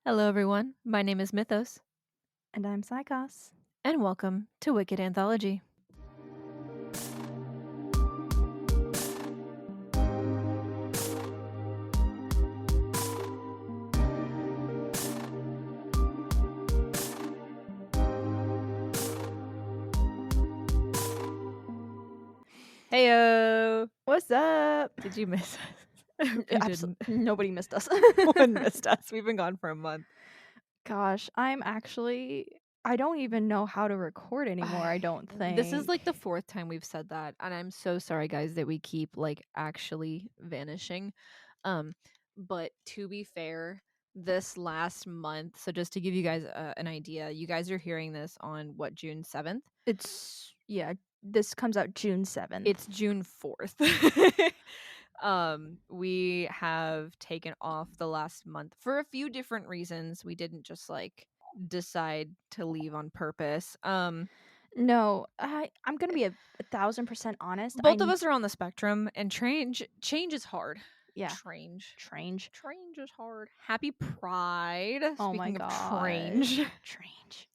Hello, everyone. My name is Mythos, And I'm Psychos. and welcome to Wicked Anthology. Heyo! What's up? Did you miss us? I hope you didn't. Nobody missed us. No one missed us. We've been gone for a month. Gosh, I don't even know how to record anymore, I don't think. This is like the fourth time we've said that, and I'm so sorry, guys, that we keep like actually vanishing. But to be fair, this last month, so just to give you guys an idea, you guys are hearing this on what, June 7th? This comes out June 7th. It's June 4th. We have taken off the last month for a few different reasons. We didn't just like decide to leave on purpose. No, I'm gonna be 1,000% honest. Both of us are on the spectrum, and change is hard. Yeah. Change Trange. is hard. Happy Pride. Oh my Speaking of gosh.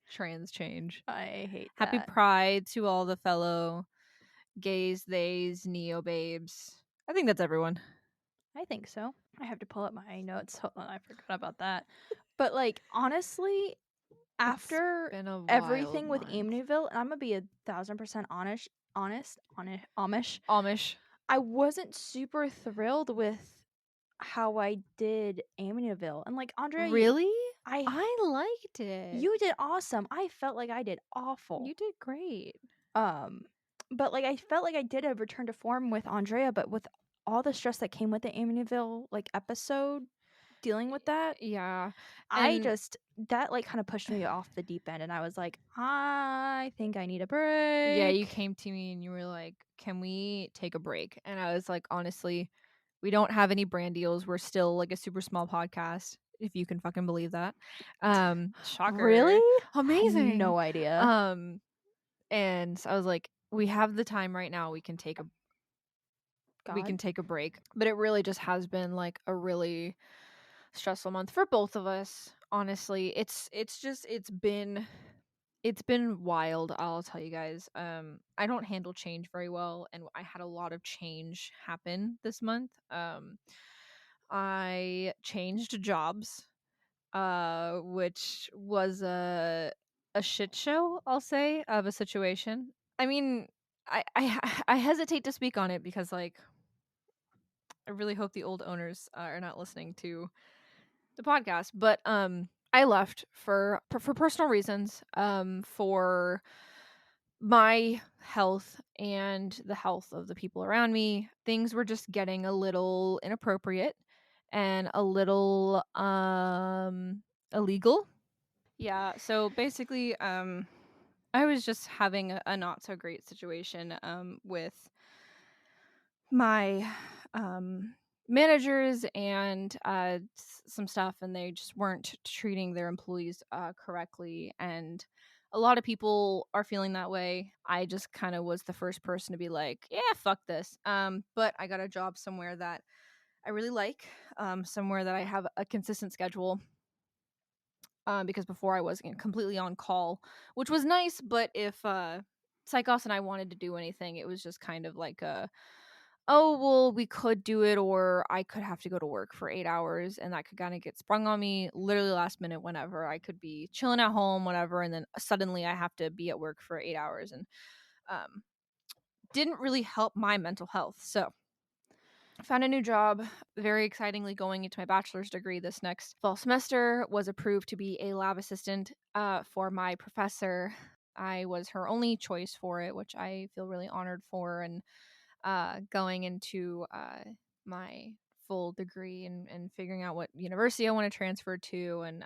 trans change. I hate Happy that. Pride to all the fellow gays, theys, neo babes. I think that's everyone. I think so. I have to pull up my notes. Hold on, I forgot about that. But like honestly, after been a everything wild with month. Amityville, and I'm gonna be 1,000% honest, Amish. Amish. I wasn't super thrilled with how I did Amityville, and like Andrea, Really? I I liked it. you did awesome. I felt like I did awful. You did great. But like I felt like I did a return to form with Andrea, but with all the stress that came with the Amityville like episode, dealing with that, Yeah. that like kind of pushed me off the deep end, and I was like, I think I need a break. Yeah, you came to me and you were like, "Can we take a break?" And I was like, "Honestly, we don't have any brand deals. We're still like a super small podcast, if you can fucking believe that." Shocker. Really? Amazing. No idea. And so I was like, "We have the time right now. We can take a break." But it really just has been like a really stressful month for both of us. Honestly, it's been wild, I'll tell you guys. I don't handle change very well, and I had a lot of change happen this month. I changed jobs, which was a shit show, I'll say, of a situation. I mean, I hesitate to speak on it because like I really hope the old owners are not listening to the podcast, but I left for personal reasons, for my health and the health of the people around me. Things were just getting a little inappropriate and a little illegal. Yeah, so basically I was just having a not so great situation with my managers and some stuff, and they just weren't treating their employees correctly, and a lot of people are feeling that way. I just kind of was the first person to be like, yeah, fuck this. But I got a job somewhere that I really like, somewhere that I have a consistent schedule, because before I was completely on call, which was nice, but if Psychos and I wanted to do anything, it was just kind of like a, oh, well, we could do it, or I could have to go to work for 8 hours, and that could kind of get sprung on me literally last minute whenever I could be chilling at home, whatever, and then suddenly I have to be at work for 8 hours, and didn't really help my mental health. So I found a new job, very excitingly going into my bachelor's degree this next fall semester, was approved to be a lab assistant for my professor. I was her only choice for it, which I feel really honored for, and going into my full degree and figuring out what university I want to transfer to, and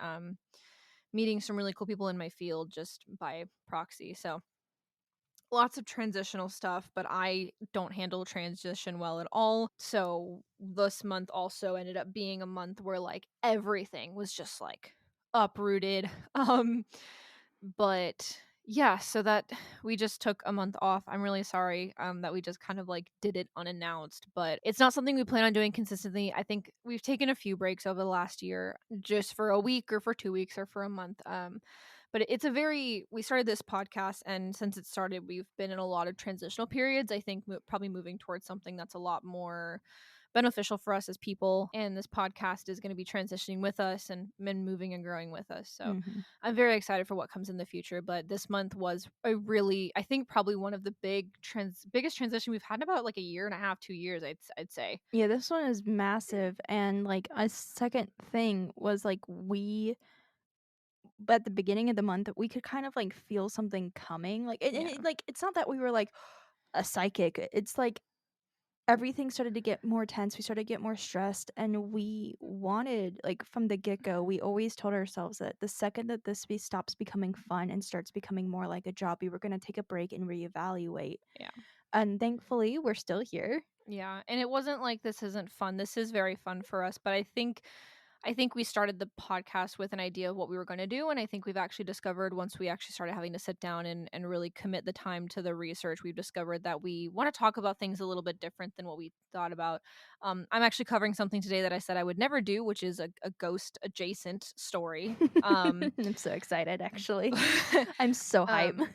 meeting some really cool people in my field just by proxy. So lots of transitional stuff, but I don't handle transition well at all. So this month also ended up being a month where like everything was just like uprooted. But Yeah, so that we just took a month off. I'm really sorry that we just kind of like did it unannounced, but it's not something we plan on doing consistently. I think we've taken a few breaks over the last year just for a week or for 2 weeks or for a month. But it's a very we started this podcast, and since it started we've been in a lot of transitional periods. I think probably moving towards something that's a lot more beneficial for us as people, and this podcast is going to be transitioning with us and moving and growing with us. So Mhm. I'm very excited for what comes in the future, but this month was a really, I think probably one of the biggest transition we've had in about like a year and a half, 2 years, I'd say. Yeah, this one is massive, and, like, a second thing was, like, we at the beginning of the month, we could kind of, like, feel something coming, like, Yeah. like, it's not that we were, like, a psychic, it's like everything started to get more tense, we started to get more stressed, and we wanted like, from the get-go, we always told ourselves that the second that this stops becoming fun and starts becoming more like a job, we were gonna take a break and reevaluate, Yeah. and thankfully, we're still here. Yeah, and it wasn't like this isn't fun. This is very fun for us, but I think we started the podcast with an idea of what we were going to do, and I think we've actually discovered once we actually started having to sit down and really commit the time to the research, we've discovered that we want to talk about things a little bit different than what we thought about. I'm actually covering something today that I said I would never do, which is a ghost adjacent story. I'm so excited, actually. I'm so hype. Um,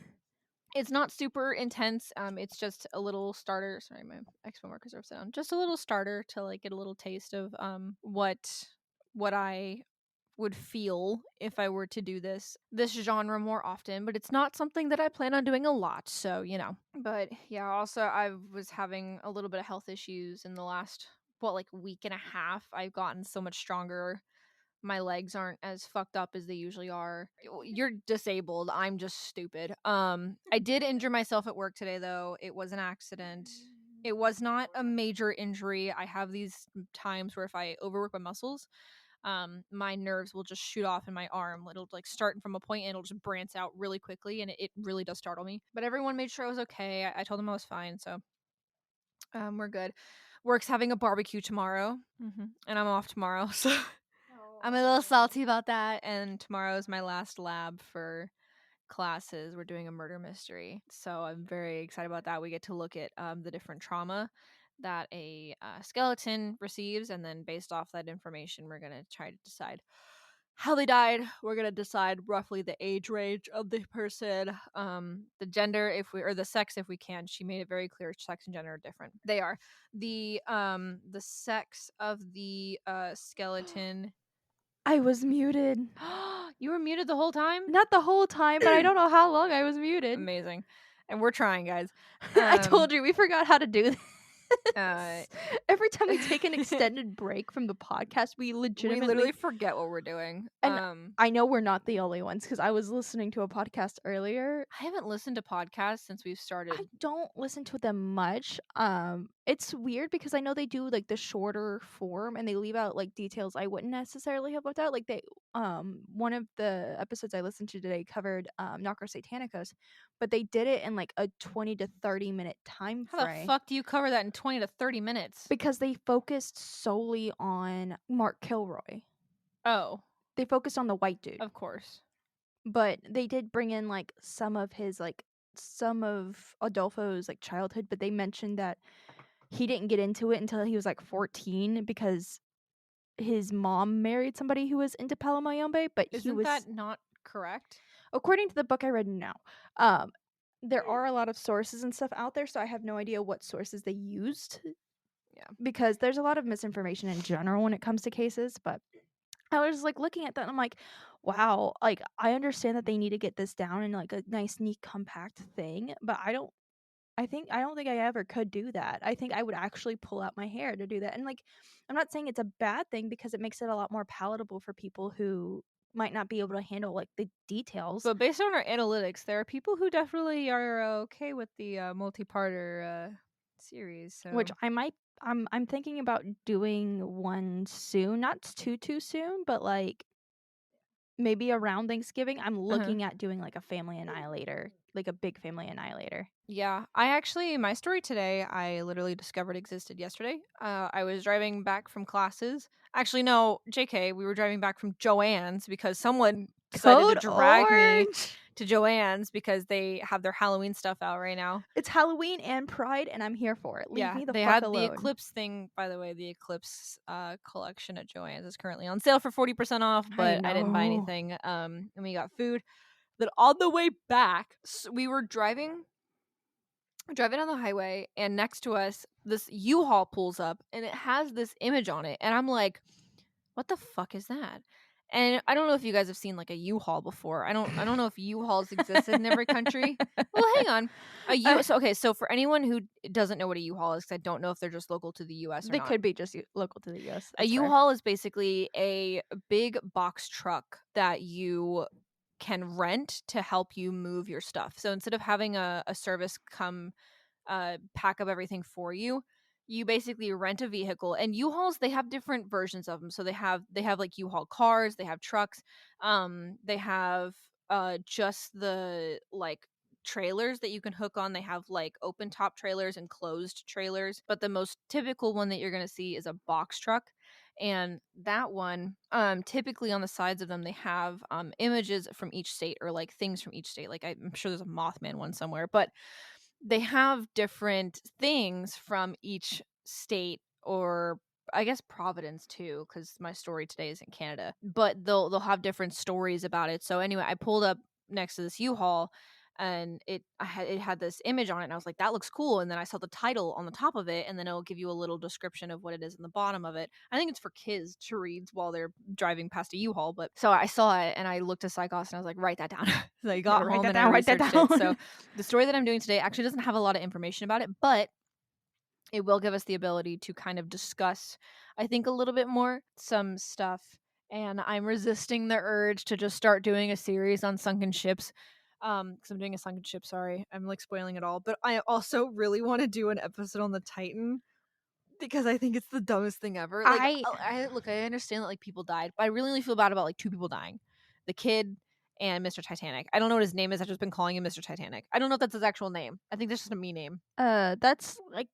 it's not super intense. It's just a little starter. Sorry, my expo markers are upside down. Just a little starter to like get a little taste of what I would feel if I were to do this genre more often, but it's not something that I plan on doing a lot, so, you know. But yeah, also I was having a little bit of health issues in the last like week and a half. I've gotten so much stronger. My legs aren't as fucked up as they usually are. You're disabled. I'm just stupid. I did injure myself at work today though. It was an accident. It was not a major injury. I have these times where if I overwork my muscles, my nerves will just shoot off in my arm. It'll like start from a point and it'll just branch out really quickly, and it really does startle me. But everyone made sure I was okay. I told them I was fine, so we're good. Work's having a barbecue tomorrow, and I'm off tomorrow, so I'm a little salty about that. And tomorrow is my last lab for classes. We're doing a murder mystery, so I'm very excited about that. We get to look at the different trauma that a skeleton receives, and then based off that information, we're gonna try to decide how they died. We're gonna decide roughly the age range of the person, the gender if we or the sex if we can. She made it very clear sex and gender are different. They are. The sex of the skeleton. I was muted. You were muted the whole time? Not the whole time, but I don't know how long I was muted. Amazing. And we're trying, guys. I told you, we forgot how to do this. Uh, Every time we take an extended break from the podcast, we we literally legitimately forget what we're doing. and I know we're not the only ones because I was listening to a podcast earlier. I haven't listened to podcasts since we've I started. don't listen to them much. It's weird because I know they do like the shorter form and they leave out like details I wouldn't necessarily have looked at. Like one of the episodes I listened to today covered Knocker Satanicus, but they did it in like a 20 to 30-minute time How the frame fuck do you cover that in 20 to 30 minutes? because they focused solely on Mark Kilroy. Oh, They focused on the white dude. of course. But they did bring in like some of Adolfo's like childhood, but they mentioned that he didn't get into it until he was like 14 because his mom married somebody who was into Palomayombe, but he Isn't was, that not correct? according to the book I read now, there are a lot of sources and stuff out there, so I have no idea what sources they used Yeah. because there's a lot of misinformation in general when it comes to cases, but I was like looking at that and I'm like, wow, like I understand that they need to get this down in like a nice, neat, compact thing, but I don't think I ever could do that. I think I would actually pull out my hair to do that. And like I'm not saying it's a bad thing because it makes it a lot more palatable for people who might not be able to handle like the details, But based on our analytics, there are people who definitely are okay with the multi-parter series. which So, I'm thinking about doing one soon, not too soon, but like maybe around Thanksgiving. I'm uh-huh. looking at doing like a family annihilator, like a big family annihilator. Yeah, my story today, I literally discovered existed yesterday. I was driving back from classes. Actually, no, JK, we were driving back from Joanne's because someone decided to Code drag me Orange. to Joann's because they have their Halloween stuff out right now. It's Halloween and Pride, and I'm here for it. Leave Yeah, me the they fuck had the alone. Eclipse thing, by the way. The Eclipse collection at Joann's is currently on sale for 40% off, I but I didn't buy know. anything. And we got food. Then on the way back, we were driving on the highway, and next to us, this U-Haul pulls up, and it has this image on it, and I'm like, "What the fuck is that?" And I don't know if you guys have seen like a U-Haul before. I don't know if U-Hauls existed in every country. Well, hang on. Uh, So for anyone who doesn't know what a U-Haul is, 'cause I don't know if they're just local to the US or they not. could be just local to the US. A That's fair. U-Haul is basically a big box truck that you can rent to help you move your stuff. So instead of having a service come pack up everything for you, you basically rent a vehicle. And U-Hauls, they have different versions of them. So they have like U-Haul cars, they have trucks, they have just the like trailers that you can hook on. They have like open top trailers and closed trailers, but the most typical one that you're going to see is a box truck. And that one, typically on the sides of them, they have images from each state, or like things from each state. Like I'm sure there's a Mothman one somewhere, but they have different things from each state, or I guess Providence too, because my story today is in Canada. But they'll have different stories about it. So anyway, I pulled up next to this U-Haul, and it had this image on it, and I was like, that looks cool. And then I saw the title on the top of it, and then it'll give you a little description of what it is in the bottom of it. I think it's for kids to read while they're driving past a U-Haul. But so I saw it, and I looked at Psychos, and I was like, write that down. So I Yeah, got write home that and I down. Write that researched it. So down. the story that I'm doing today actually doesn't have a lot of information about it, but it will give us the ability to kind of discuss, I think, a little bit more some stuff. And I'm resisting the urge to just start doing a series on sunken ships. Because I'm doing a sunken ship, sorry. I'm like spoiling it all. But I also really want to do an episode on the Titan because I think it's the dumbest thing ever. Like, I look, I understand that like people died, but I really only feel bad about like two people dying. The kid and Mr. Titanic. I don't know what his name is. I've just been calling him Mr. Titanic. I don't know if that's his actual name. I think that's just a me name. that's like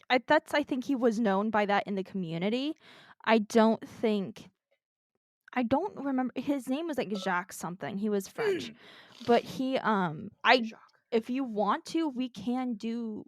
I think he was known by that in the community. I don't think I don't remember his name was like Jacques something. He was French. But I Jacques. if you want to, we can do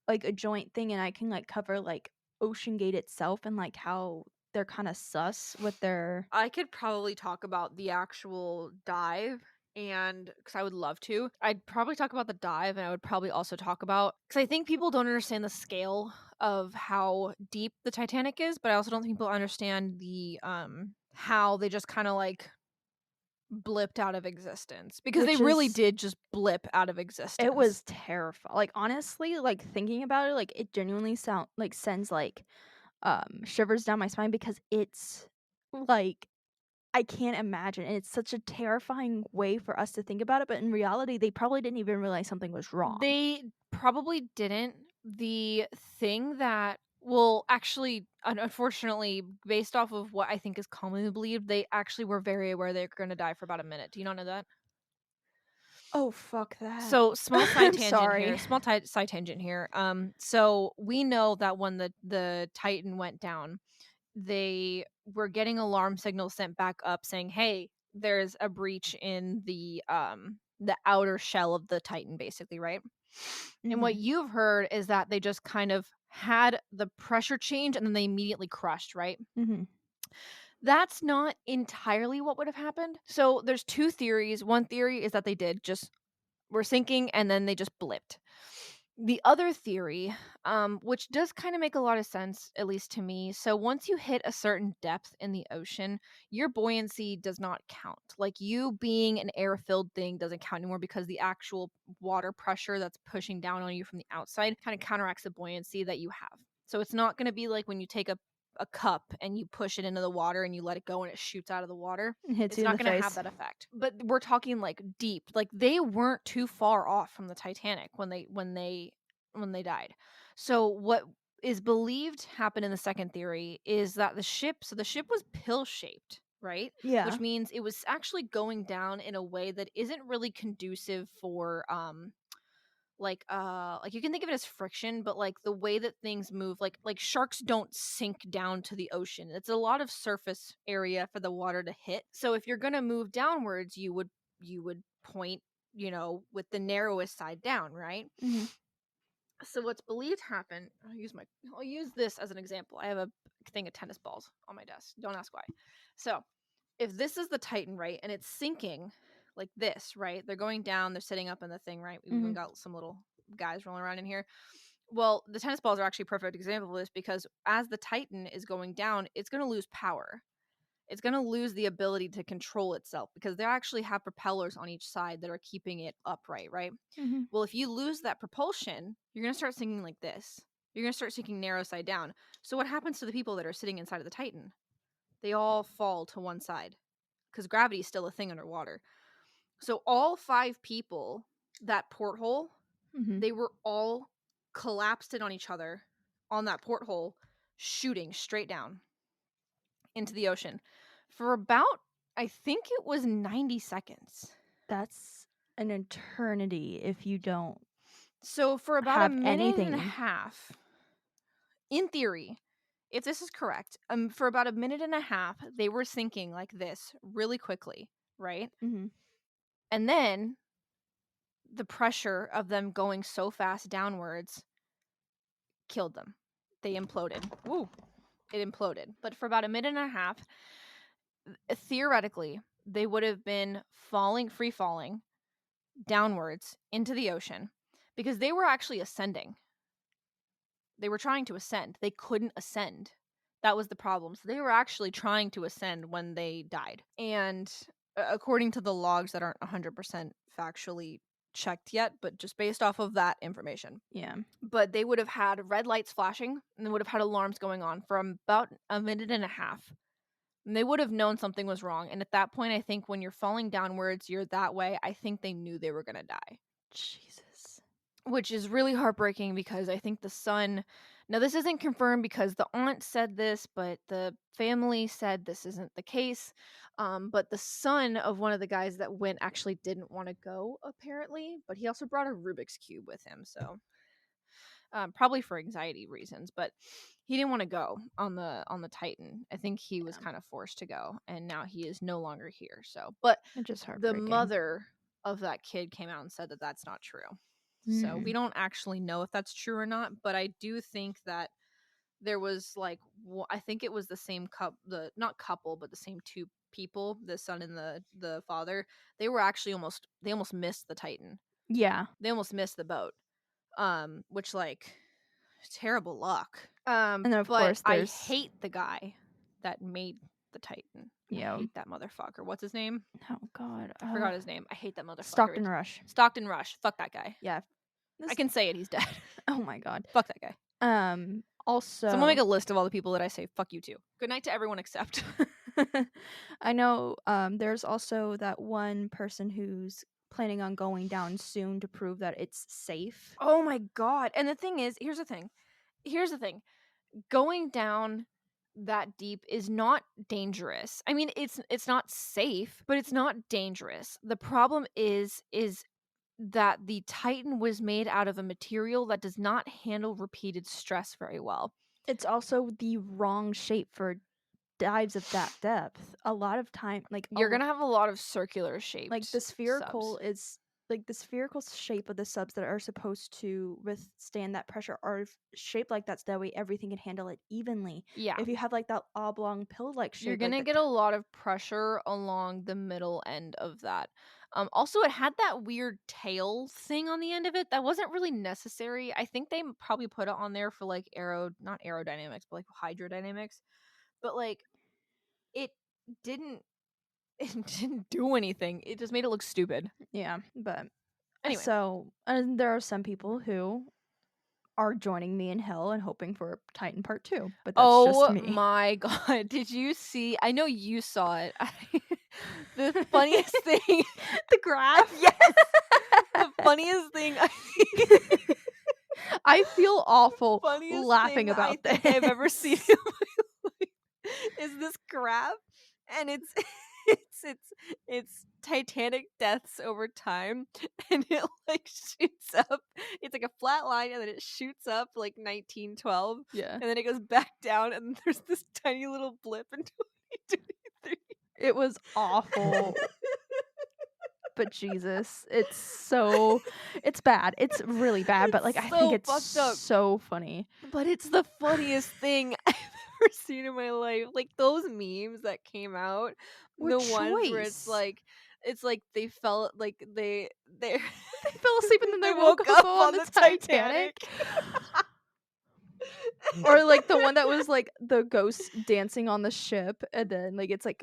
like a joint thing, and I can like cover like Ocean Gate itself and like how they're kind of sus with their I could probably talk about the actual dive, and because I would love to. I'd probably talk about the dive, and I would probably also talk about, because I think people don't understand the scale of how deep the Titanic is, but I also don't think people understand the how they just kind of like blipped out of existence, because they which really is did just blip out of it existence. was terrifying. Like honestly, like thinking about it, like it genuinely sound like sends like shivers down my spine because it's like I can't imagine, and it's such a terrifying way for us to think about it, but in reality, they probably didn't even realize something was wrong. They probably didn't. The thing that, well, actually, unfortunately, based off of what I think is commonly believed, they actually were very aware they're going to die for about a minute. Do you not know that? Oh, fuck that. So, small side I'm tangent sorry. here. Side tangent here. So we know that when the Titan went down, they were getting alarm signals sent back up saying, "Hey, there's a breach in the outer shell of the Titan," basically, right? And what Mhm, you've heard is that they just kind of had the pressure change and then they immediately crushed, right? mhm, That's not entirely what would have happened. So there's two theories. One theory is that they did just were sinking and then they just blipped. The other theory, which does kind of make a lot of sense, at least to me. So once you hit a certain depth in the ocean, your buoyancy does not count. Like you being an air filled thing doesn't count anymore because the actual water pressure that's pushing down on you from the outside kind of counteracts the buoyancy that you have. So it's not going to be like when you take a cup and you push it into the water and you let it go and it shoots out of the water. it hits It's you in not the going to have face. that effect. But we're talking like deep. Like they weren't too far off from the Titanic when they died. So what is believed happened in the second theory is that the ship was pill shaped, right? Yeah, Which means it was actually going down in a way that isn't really conducive for like you can think of it as friction, but like the way that things move, like sharks don't sink down to the ocean. It's a lot of surface area for the water to hit. So if you're going to move downwards, you would point, with the narrowest side down, right? Mm-hmm. So what's believed happened, I'll use this as an example. I have a thing of tennis balls on my desk. Don't ask why. So if this is the Titan, right, and it's sinking like this, right? They're going down, they're sitting up in the thing, right? We've even got some little guys rolling around in here. Well, the tennis balls are actually a perfect example of this, because as the Titan is going down, it's going to lose power. It's going to lose the ability to control itself, because they actually have propellers on each side that are keeping it upright, right? Mm-hmm. Well, if you lose that propulsion, you're going to start sinking like this. You're going to start sinking narrow side down. So what happens to the people that are sitting inside of the Titan? They all fall to one side, because gravity is still a thing underwater. So all 5 people, that porthole, they were all collapsed in on each other on that porthole, shooting straight down into the ocean for about, I think it was 90 seconds. That's an eternity if you don't So for about a have minute and a anything. half, in theory, if this is correct, for about a minute and a half, they were sinking like this really quickly, right? Mm-hmm. And then the pressure of them going so fast downwards killed them. They imploded. Woo! It imploded. But for about a minute and a half, theoretically, they would have been free falling downwards into the ocean, because they were actually ascending. They were trying to ascend. They couldn't ascend. That was the problem. So they were actually trying to ascend when they died. And according to the logs that aren't 100% factually checked yet, but just based off of that information. Yeah. But they would have had red lights flashing, and they would have had alarms going on for about a minute and a half. And they would have known something was wrong. And at that point, I think when you're falling downwards, you're that way. I think they knew they were going to die. Jesus. Which is really heartbreaking, because I think the son... Now, this isn't confirmed because the aunt said this, but the family said this isn't the case. But the son of one of the guys that went actually didn't want to go, apparently. But he also brought a Rubik's Cube with him, so... probably for anxiety reasons, but he didn't want to go on the Titan. I think he was kind of forced to go, and now he is no longer here. So, but It's just the heartbreaking. mother of that kid came out and said that that's not true. So we don't actually know if that's true or not, but I do think that there was I think it was the same not couple, but the same 2 people, the son and the father. They were actually almost missed the Titan. Yeah. They almost missed the boat. Which terrible luck. And then of but course I there's hate the guy that made the Titan. Yeah. I hate that motherfucker. What's his name? Oh God. I forgot his name. I hate that motherfucker. Stockton Rush. Stockton Rush. Fuck that guy. Yeah. I can say it. He's dead. Oh my God. Fuck that guy. Also, Someone make a list of all the people that I say fuck you to. Good night to everyone except. I know there's also that one person who's planning on going down soon to prove that it's safe. Oh my God. And the thing is, here's the thing. Going down that deep is not dangerous. I mean, it's not safe, but it's not dangerous. The problem is that the Titan was made out of a material that does not handle repeated stress very well. It's also the wrong shape for dives of that depth. A lot of time, you're gonna have a lot of circular shaped, like the spherical subs. is like the spherical shape of the subs that are supposed to withstand that pressure are shaped like that, so that way everything can handle it evenly. Yeah. If you have like that oblong pill-like shape, you're gonna get a lot of pressure along the middle end of that. Also, it had that weird tail thing on the end of it that wasn't really necessary. I think they probably put it on there for like not aerodynamics, but like hydrodynamics. But like, it didn't do anything. It just made it look stupid. Yeah, but anyway. So, and there are some people who are joining me in hell and hoping for Titan Part 2, but that's just me. Oh my God. Did you see? I know you saw it. The funniest thing. The graph? Yes. The funniest thing I feel awful laughing thing about I this. think I've ever seen in my life is this graph, and it's Titanic deaths over time, and it like shoots up. It's like a flat line, and then it shoots up like 1912. Yeah. And then it goes back down, and there's this tiny little blip in 2023. It was awful. But Jesus, it's bad. It's really bad, but, like, It's I think so it's fucked up. so funny. But it's the funniest thing I've ever seen in my life. Like those memes that came out, Or the ones where choice. it's like they fell like they They fell asleep and then they they woke woke up up on on the the Titanic. Titanic. Or, like, the one that was, like, the ghost dancing on the ship, and then, like, it's, like,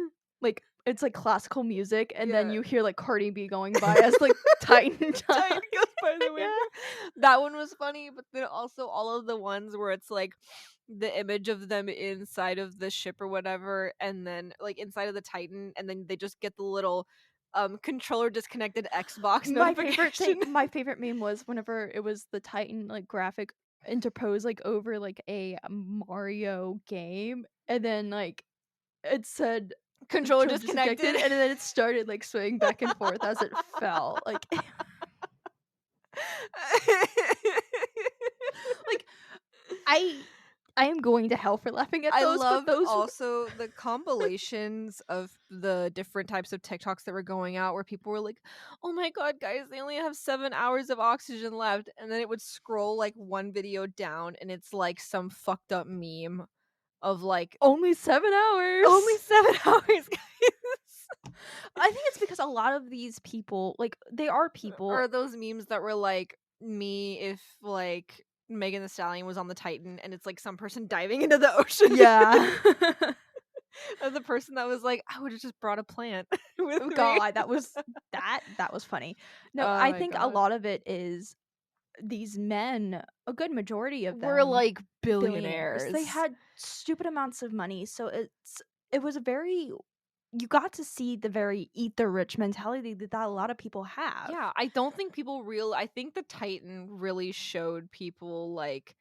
classical music, and then Yeah. you hear, like, Cardi B going by as, like, Titan Titan time. goes by the window. Yeah. That one was funny, but then also all of the ones where it's like the image of them inside of the ship or whatever, and then like inside of the Titan, and then they just get the little controller disconnected Xbox notification. My favorite meme was whenever it was the Titan, like, graphic interposed, like, over, like, a Mario game, and then, like, it said Controller "Control disconnected," disconnected. and then it started, like, swaying back and forth as it fell, like like, I I am going to hell for laughing at I those, but loved those also the compilations of the different types of TikToks that were going out where people were like, "Oh my god, guys, they only have 7 hours of oxygen left." And then it would scroll like one video down and it's like some fucked up meme of like only 7 only hours. 7 hours, guys. I think it's because a lot of these people, like, they are people. Or those memes that were like me if like Megan Thee Stallion was on the Titan and it's like some person diving into the ocean. Yeah. And the person that was like, I would have just brought a plant with Oh me. god, that was funny. No, Oh I my think a god. lot of it is these men, a good majority of We're them, like billionaires. They billionaires. had stupid amounts of money, so it was a very you got to see the very eat the rich mentality that a lot of people have. Yeah, I don't think people I think the Titan really showed people like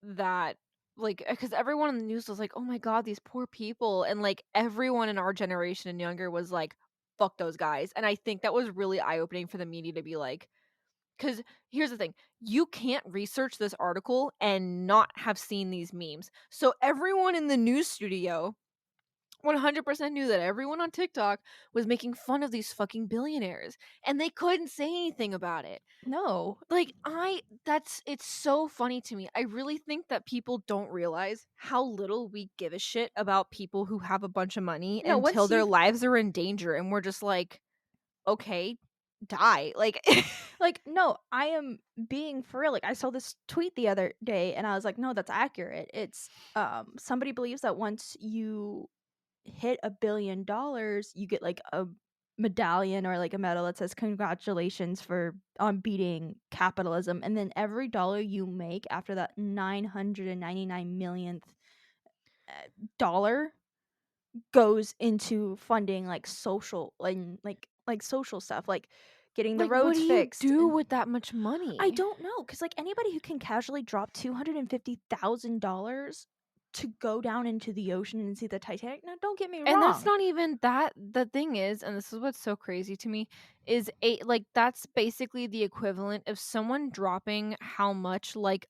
that like because everyone in the news was like, "Oh my god, these poor people." And like everyone in our generation and younger was like, "Fuck those guys." And I think that was really eye-opening for the media to be like, because here's the thing, you can't research this article and not have seen these memes. So everyone in the news studio 100% knew that everyone on TikTok was making fun of these fucking billionaires and they couldn't say anything about it. No. Like it's so funny to me. I really think that people don't realize how little we give a shit about people who have a bunch of money No, until once their you've lives are in danger and we're just like, "Okay, die." Like like, no, I am being for real. Like, I saw this tweet the other day and I was like, "No, that's accurate." It's somebody believes that once you hit $1 billion, you get like a medallion or like a medal that says congratulations for on beating capitalism, and then every dollar you make after that 999 millionth dollar goes into funding like social like social stuff, like getting the like what do roads you fixed. do And with that much I money? don't know, because like anybody who can casually drop $250,000 to go down into the ocean and see the Titanic. Now, don't get me And that's wrong. not even that the thing is, and this is what's so crazy to me, is like that's basically the equivalent of someone dropping how much like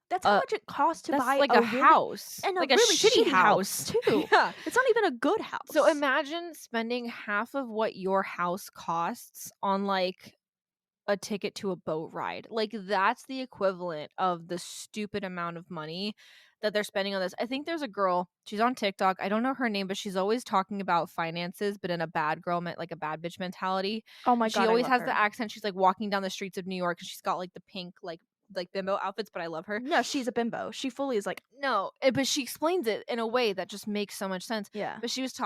That's how a much it costs to that's buy like a house, a like a really shitty shitty house house. too. Yeah. It's not even a good So house. imagine spending half of what your house costs on like a ticket to a boat ride. Like that's the equivalent of the stupid amount of money that they're spending on this. I think there's a girl, she's on TikTok. I don't know her name, but she's always talking about finances, but in a bad girl like a bad bitch mentality. Oh my And she god, I always love has the her. accent. She's like walking down the streets of New York and she's got like the pink like bimbo outfits, but I love her. No, she's a bimbo. She fully is like, No, but she explains it in a way that just makes so much sense. yeah. But she was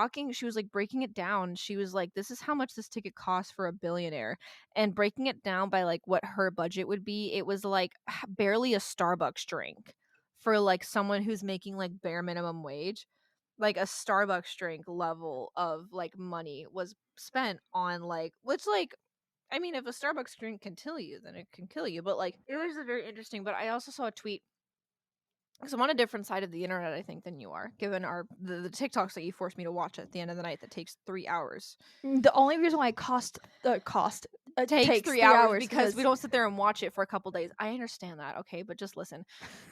like breaking it down. She was like, this is how much this ticket costs for a billionaire. And breaking it down by like what her budget would be, it was like barely a Starbucks drink for like someone who's making like bare minimum wage. Like a Starbucks drink level of like money was spent on like, which like, I mean, if a Starbucks drink can kill you, then it can kill you. But like, it was very interesting. But I also saw a tweet because I'm on a different side of the internet, I think, than you are, given the TikToks that you forced me to watch at the end of the night that takes 3 hours. The only reason why it Takes takes 3 3 hours hours because we because don't sit there and watch it for a couple days. I understand that, okay, but just listen.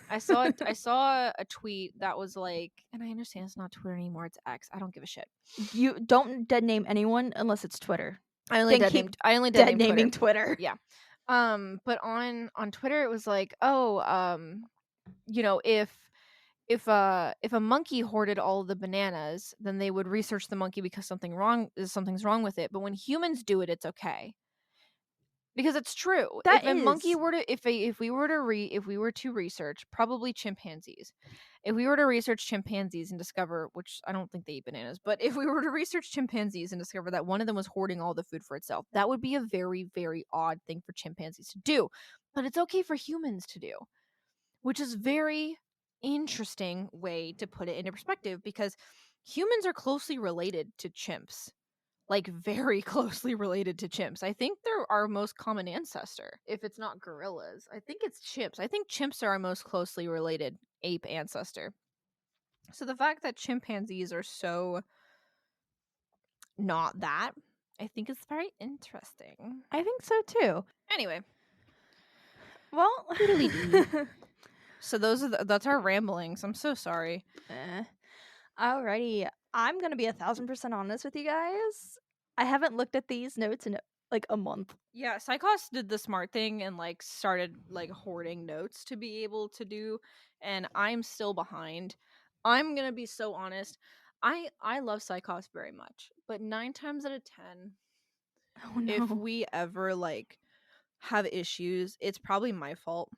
I saw a tweet that was like, and I understand it's not Twitter anymore, it's X. I don't give a shit. you don't dead name anyone unless it's Twitter. I only dead named naming Twitter. Yeah. But on Twitter it was like, oh, you know, if a monkey hoarded all of the bananas, then they would research the monkey because something's wrong with it. But when humans do it, it's okay. Because it's true. That If a monkey is. were to if we were to research probably chimpanzees. If we were to research chimpanzees and discover, which I don't think they eat bananas, but if we were to research chimpanzees and discover that one of them was hoarding all the food for itself, that would be a very, very odd thing for chimpanzees to do. But it's okay for humans to do, which is very interesting way to put it into perspective because humans are closely related to chimps, like very closely related to chimps. I think they're our most common ancestor. If it's not gorillas, I think it's chimps. I think chimps are our most closely related ape ancestor. So the fact that chimpanzees are so not that, I think is very interesting. I think so too. Anyway, Well, doodly-doo. So that's our ramblings. I'm so sorry. Alrighty, I'm gonna be 1,000% honest with you guys. I haven't looked at these notes in like a month. Yeah, Psychos did the smart thing and like started like hoarding notes to be able to do, and I'm still behind. I'm gonna be so honest. I love Psychos very much, but 9 times out of 10, Oh if no, we ever like have issues, it's probably my fault.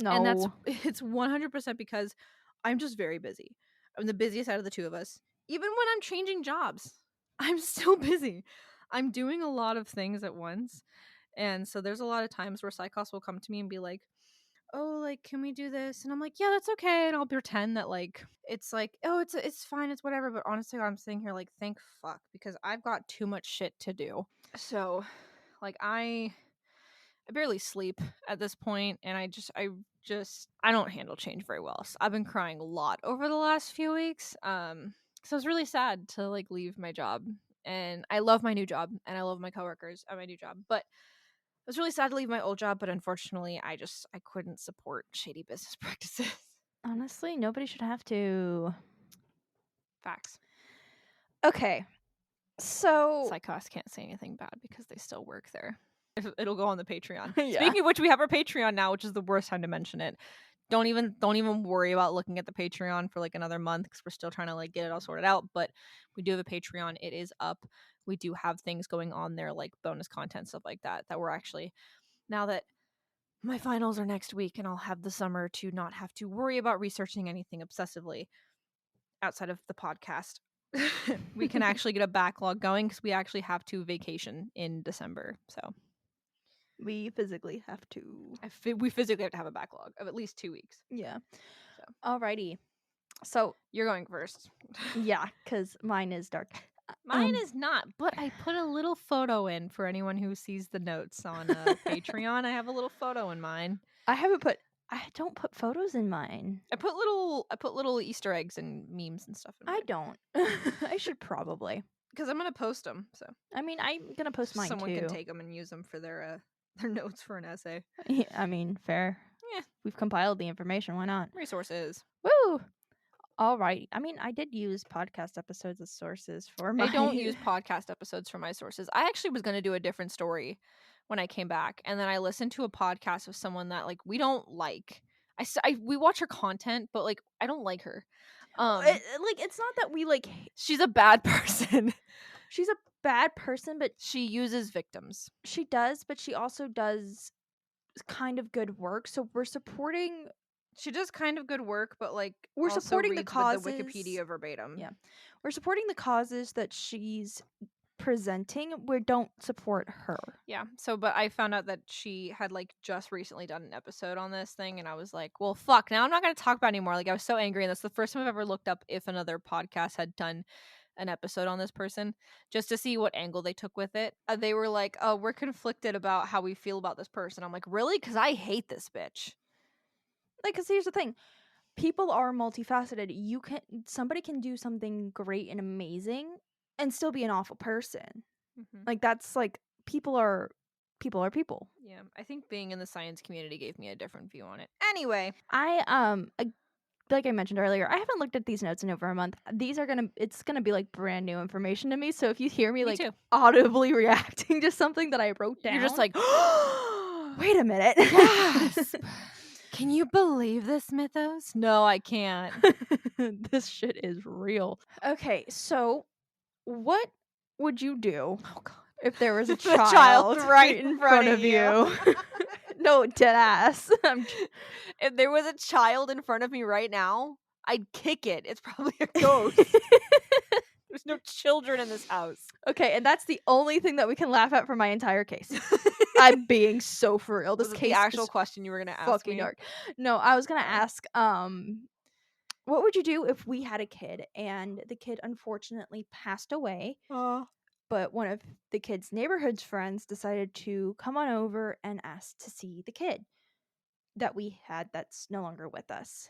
And that's no. it's 100% because I'm just very busy. I'm the busiest out of the two of us. Even when I'm changing jobs, I'm still busy. I'm doing a lot of things at once. And so there's a lot of times where Psychos will come to me and be like, "Oh, like, can we do this?" And I'm like, "Yeah, that's okay." And I'll pretend that like it's like, "Oh, it's fine, it's whatever." But honestly, I'm sitting here like, "Thank fuck," because I've got too much shit to do. So, like, I barely sleep at this point, and I don't handle change very well. So I've been crying a lot over the last few weeks. So it's really sad to like leave my job, and I love my new job, and I love my coworkers at my new job, but it was really sad to leave my old job. But unfortunately, I couldn't support shady business practices. Honestly, nobody should have to. Facts. Okay, so Psychos can't say anything bad because they still work there. It'll go on the Patreon. yeah, Speaking of which, we have our Patreon now, which is the worst time to mention it. Don't even worry about looking at the Patreon for like another month because we're still trying to like get it all sorted out. But we do have a Patreon. It is up. We do have things going on there like bonus content, stuff like that. That we're actually, now that my finals are next week and I'll have the summer to not have to worry about researching anything obsessively outside of the podcast. We can actually get a backlog going because we actually have to vacation in December. So we physically have to. we physically have to have a backlog of at least 2 weeks. Yeah. So Alrighty. So you're going first. yeah, because mine is dark. Mine is not, but I put a little photo in for anyone who sees the notes on Patreon. I have a little photo in mine. I don't put photos in mine. I put little Easter eggs and memes and stuff in mine. I don't. I should probably. Because I'm gonna post them. So I mean, I'm gonna post mine someone too. can take them and use them for their notes for an essay. Yeah, I mean, fair. Yeah, We've compiled the information. Why not? resources. Woo! All right. I mean, I did use podcast episodes as sources for my. I don't use podcast episodes for my sources. I actually was going to do a different story when I came back, and then I listened to a podcast of someone that like we don't like. We watch her content, but like I don't like her. Like, it's not that we like. She's a bad person. She's a bad person, but She uses victims. she does. But she also does kind of good work. So we're supporting. She does kind of good work, but like We're also supporting the reads causes. with the Wikipedia verbatim. Yeah, we're supporting the causes that she's presenting. We don't support her. Yeah. So, but I found out that she had like just recently done an episode on this thing, and I was like, well, fuck, now I'm not going to talk about it anymore. Like, I was so angry, and that's the first time I've ever looked up if another podcast had done an episode on this person just to see what angle they took with it. They were like, oh, we're conflicted about how we feel about this person. I'm like, really? Because I hate this bitch. Like, because here's the thing. People are multifaceted. Somebody can do something great and amazing and still be an awful person. Mm-hmm. Like, that's like people are people. Yeah, I think being in the science community gave me a different view on it. Anyway, I like I mentioned earlier, I haven't looked at these notes in over a month. It's gonna be like brand new information to me. So if you hear me, Me like too. audibly reacting to something that I wrote down, You're just like, wait a minute. gasp. Can you believe this, Mythos? No, I can't. This shit is real. Okay, so what would you do Oh God. if there was a The child child right in front of you? No, dead ass. If there was a child in front of me right now, I'd kick it. It's probably a ghost. There's no children in this house. Okay, and that's the only thing that we can laugh at for my entire case. I'm being so for real. This Was it case the actual is question you were gonna ask fucking me? dark. No, I was gonna Oh. ask, what would you do if we had a kid and the kid unfortunately passed away, but one of the kid's neighborhood's friends decided to come on over and ask to see the kid that we had that's no longer with us?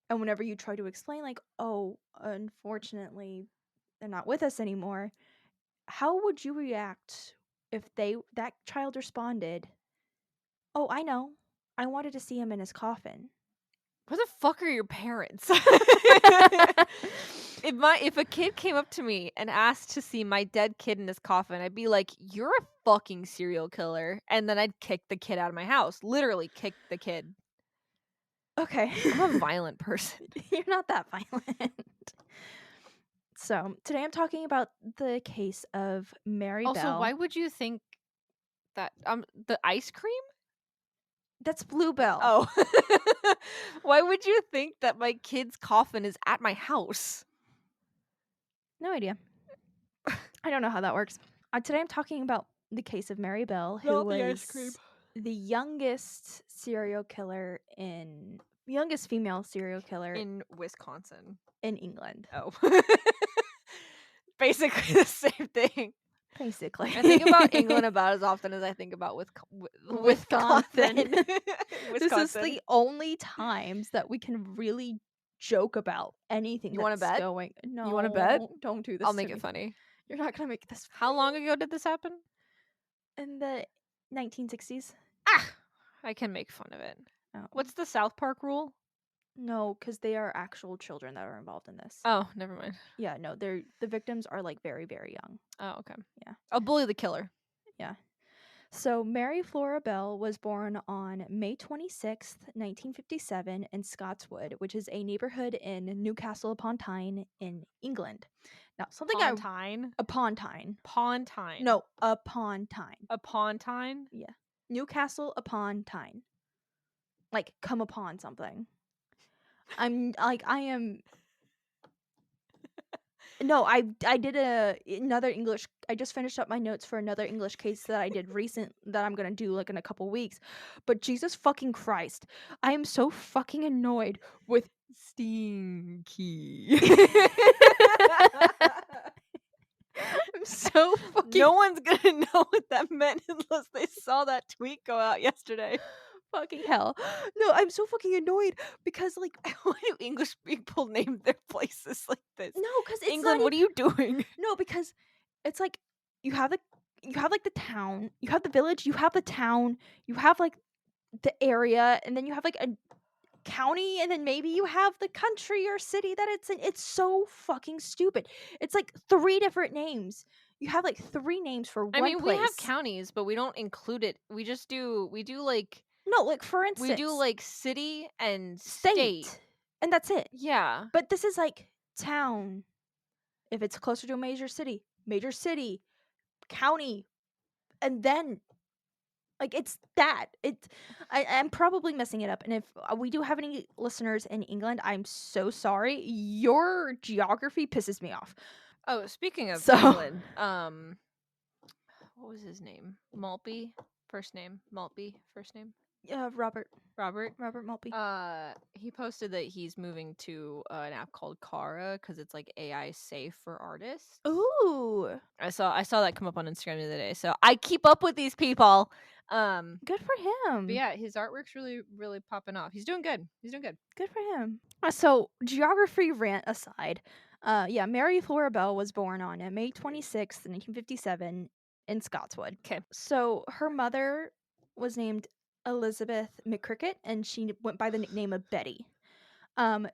And whenever you try to explain, like, oh, unfortunately, they're not with us anymore, how would you react if that child responded, "Oh, I know. I wanted to see him in his coffin." Where the fuck are your parents? If a kid came up to me and asked to see my dead kid in his coffin, I'd be like, "You're a fucking serial killer," and then I'd kick the kid out of my house. Literally kick the kid. Okay. I'm a violent person. You're not that violent. So, today I'm talking about the case of Mary Also, Bell. why would you think that the ice cream? That's Bluebell. Oh. Why would you think that my kid's coffin is at my house? No idea. I don't know how that works. Today I'm talking about the case of Mary Bell, who Not was the ice cream. the youngest female serial killer In Wisconsin. in England. Oh. Basically the same thing. Basically. I think about England about as often as I think about Wisconsin. This is the only times that we can really joke about anything You wanna that's bet? going. No, You wanna bet? don't do this. I'll to make me. it funny. You're not gonna make this. How long ago did this happen? In the 1960s. Ah! I can make fun of it. Oh. What's the South Park rule? No, because they are actual children that are involved in this. Oh, never mind. Yeah, no, the victims are like very, very young. Oh, okay. Yeah. I'll bully the killer. Yeah. So Mary Flora Bell was born on May 26th, 1957 in Scotswood, which is a neighborhood in Newcastle upon Tyne in England. Now, something Pontine? upon Tyne. Pontine. No, upon Tyne. Upon Tyne? Yeah. Newcastle upon Tyne. Like, come upon something. I am. No, I did another English. I just finished up my notes for another English case that I did that I'm gonna do like in a couple weeks. But Jesus fucking Christ, I am so fucking annoyed with Stinky. I'm so fucking. No one's gonna know what that meant unless they saw that tweet go out yesterday. Fucking hell. No, I'm so fucking annoyed because like Why do English people name their places like this? no, because it's England, what are you doing? No, because it's like you have like the town, you have the village, you have the town, you have like the area, and then you have like a county, and then maybe you have the country or city that it's in. It's so fucking stupid. It's like 3 different names. You have like 3 names for one place. We have counties, but we don't include it. We do like no, like for instance, we do like city and state. And that's it. Yeah. But this is like town. If it's closer to a major city, county, and then like it's that. I'm probably messing it up, and if we do have any listeners in England, I'm so sorry. Your geography pisses me off. Oh, speaking of So- England, what was his name? Maltby, first name. Maltby, first name. Robert Maltby. He posted that he's moving to an app called Kara because it's like AI safe for artists. Ooh, I saw that come up on Instagram the other day, so I keep up with these people. good for him. But yeah, his artwork's really, really popping off. He's doing good. Good for him. So, geography rant aside, Mary Flora Bell was born on May 26th, 1957 in Scotswood. Okay. So, her mother was named Elizabeth McCricket, and she went by the nickname of Betty.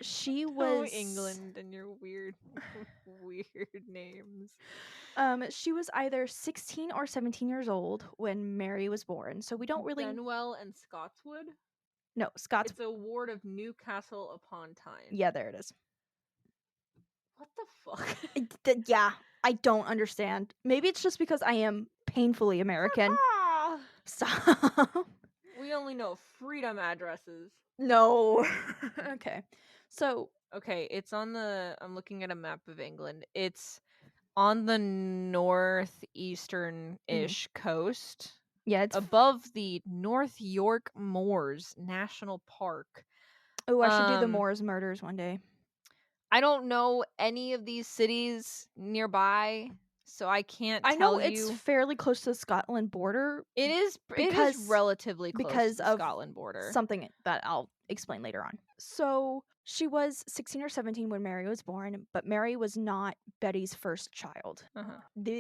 She Oh, was England and your weird names. She was either 16 or 17 years old when Mary was born. So we don't really Benwell and Scotswood. No, Scots. It's a ward of Newcastle upon Tyne. Yeah, there it is. What the fuck? Yeah, I don't understand. Maybe it's just because I am painfully American. Stop. We only know freedom addresses. No. Okay. So, Okay, it's on the. I'm looking at a map of England. It's on the northeastern-ish coast, yeah, it's above the North York Moors National Park. Oh, I should do the Moors murders one day. I don't know any of these cities nearby, so I can't I tell know it's you. fairly close to the Scotland border. It is relatively close because to the of Scotland border. Something that I'll explain later on. So, she was 16 or 17 when Mary was born, but Mary was not Betty's first child.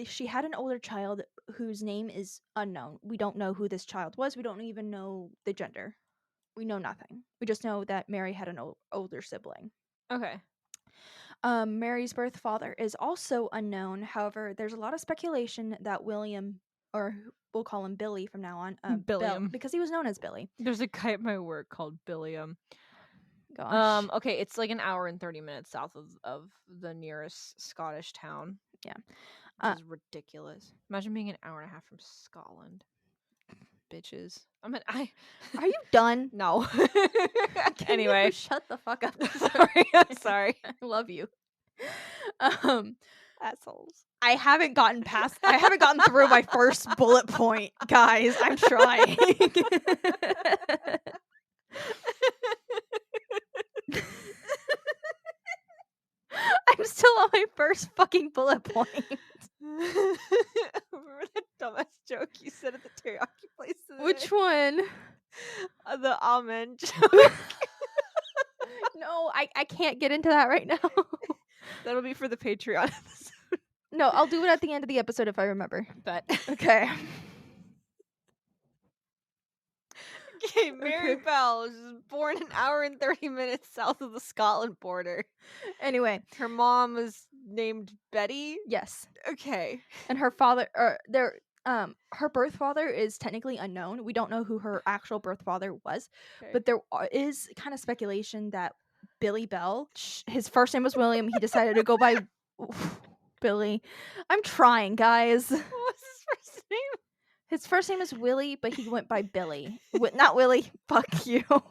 She had an older child whose name is unknown. We don't know who this child was. We don't even know the gender. We know nothing. We just know that Mary had an older sibling. Okay. Mary's birth father is also unknown. However, there's a lot of speculation that William, or we'll call him Billy from now on, Billiam, because he was known as Billy. There's a guy at my work called Billiam. Gosh. Okay, it's like an hour and 30 minutes south of the nearest Scottish town. Yeah. Which is ridiculous. Imagine being an hour and a half from Scotland. Bitches. Are you done? No. Anyway, shut the fuck up. Sorry. I love you. Assholes. I haven't gotten through my first bullet point, guys. I'm trying. I'm still on my first fucking bullet point. Remember that dumbass joke you said at the teriyaki place today? Which one? The almond joke. No, I can't get into that right now. That'll be for the Patreon episode. No, I'll do it at the end of the episode if I remember. Bet. Okay. Okay, Mary Bell was born an hour and 30 minutes south of the Scotland border. Anyway, her mom was named Betty. Yes. Okay. And her father, her birth father is technically unknown. We don't know who her actual birth father was, but there is kind of speculation that Billy Bell, his first name was William. He decided to go by Billy. I'm trying, guys. What was his first name? His first name is Willie, but he went by Billy. Not Willie. Fuck you. William.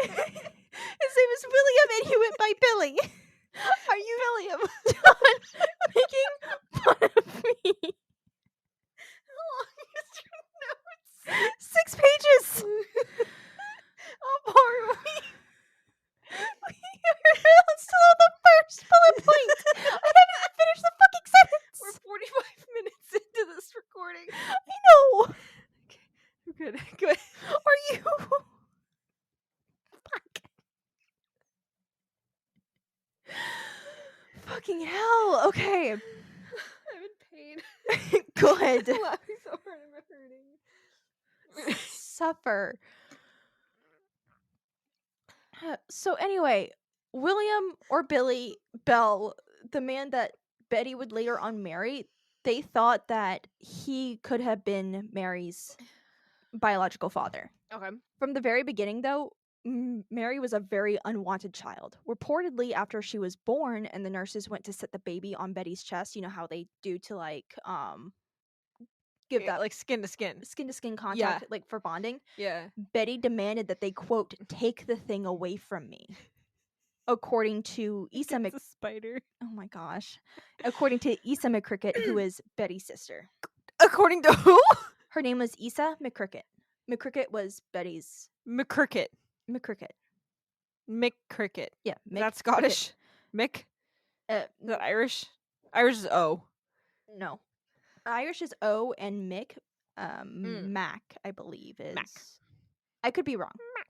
His name is William, and he went by Billy. Are you William? Done making fun of me. How long is your notes? 6 pages. How far are we? We're still on the first bullet point. I haven't even finished the fucking sentence. We're 45 minutes into this recording. I know. Okay, good. Are you? Fuck. Fucking hell. Okay. I'm in pain. Good. I'm laughing so hard I'm hurting. Suffer. So anyway, William or Billy Bell, the man that Betty would later on marry, they thought that he could have been Mary's biological father. Okay. From the very beginning, though, Mary was a very unwanted child. Reportedly, after she was born and the nurses went to set the baby on Betty's chest, you know how they do to give that like skin to skin contact, like for bonding. Yeah. Betty demanded that they, quote, take the thing away from me. According to Isa It's a spider. Oh my gosh. According to Isa McCricket, who is Betty's sister. According to who? Her name was Isa McCricket. McCricket was Betty's McCricket. McCricket. McCricket. Yeah. That's Scottish. Mick? Is that Irish? Irish is O. No. Irish is O, and Mick, Mac, I believe, is. Mac. I could be wrong. Mac.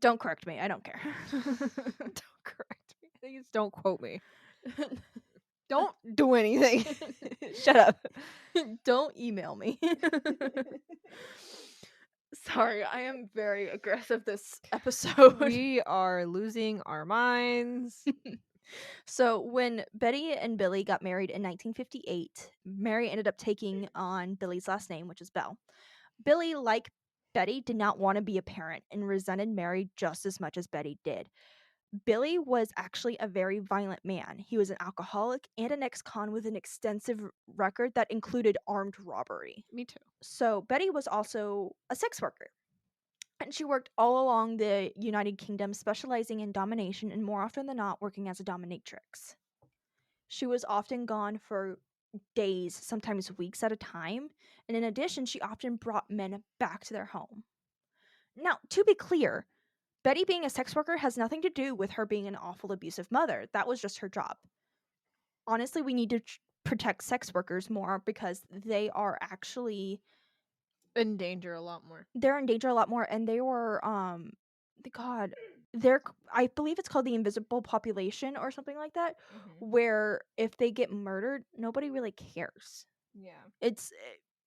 Don't correct me. I don't care. Don't correct me. I think it's don't quote me. Don't do anything. Shut up. Don't email me. Sorry, I am very aggressive this episode. We are losing our minds. So when Betty and Billy got married in 1958, Mary ended up taking on Billy's last name, which is Bell. Billy, like Betty, did not want to be a parent and resented Mary just as much as Betty did. Billy was actually a very violent man. He was an alcoholic and an ex-con with an extensive record that included armed robbery. Me too. So Betty was also a sex worker. And she worked all along the United Kingdom, specializing in domination and more often than not working as a dominatrix. She was often gone for days, sometimes weeks at a time, and in addition, she often brought men back to their home. Now, to be clear, Betty being a sex worker has nothing to do with her being an awful abusive mother. That was just her job. Honestly, we need to protect sex workers more because they are actually In danger a lot more. they're in danger a lot more, and they were I believe it's called the invisible population or something like that, where if they get murdered, nobody really cares. Yeah. It's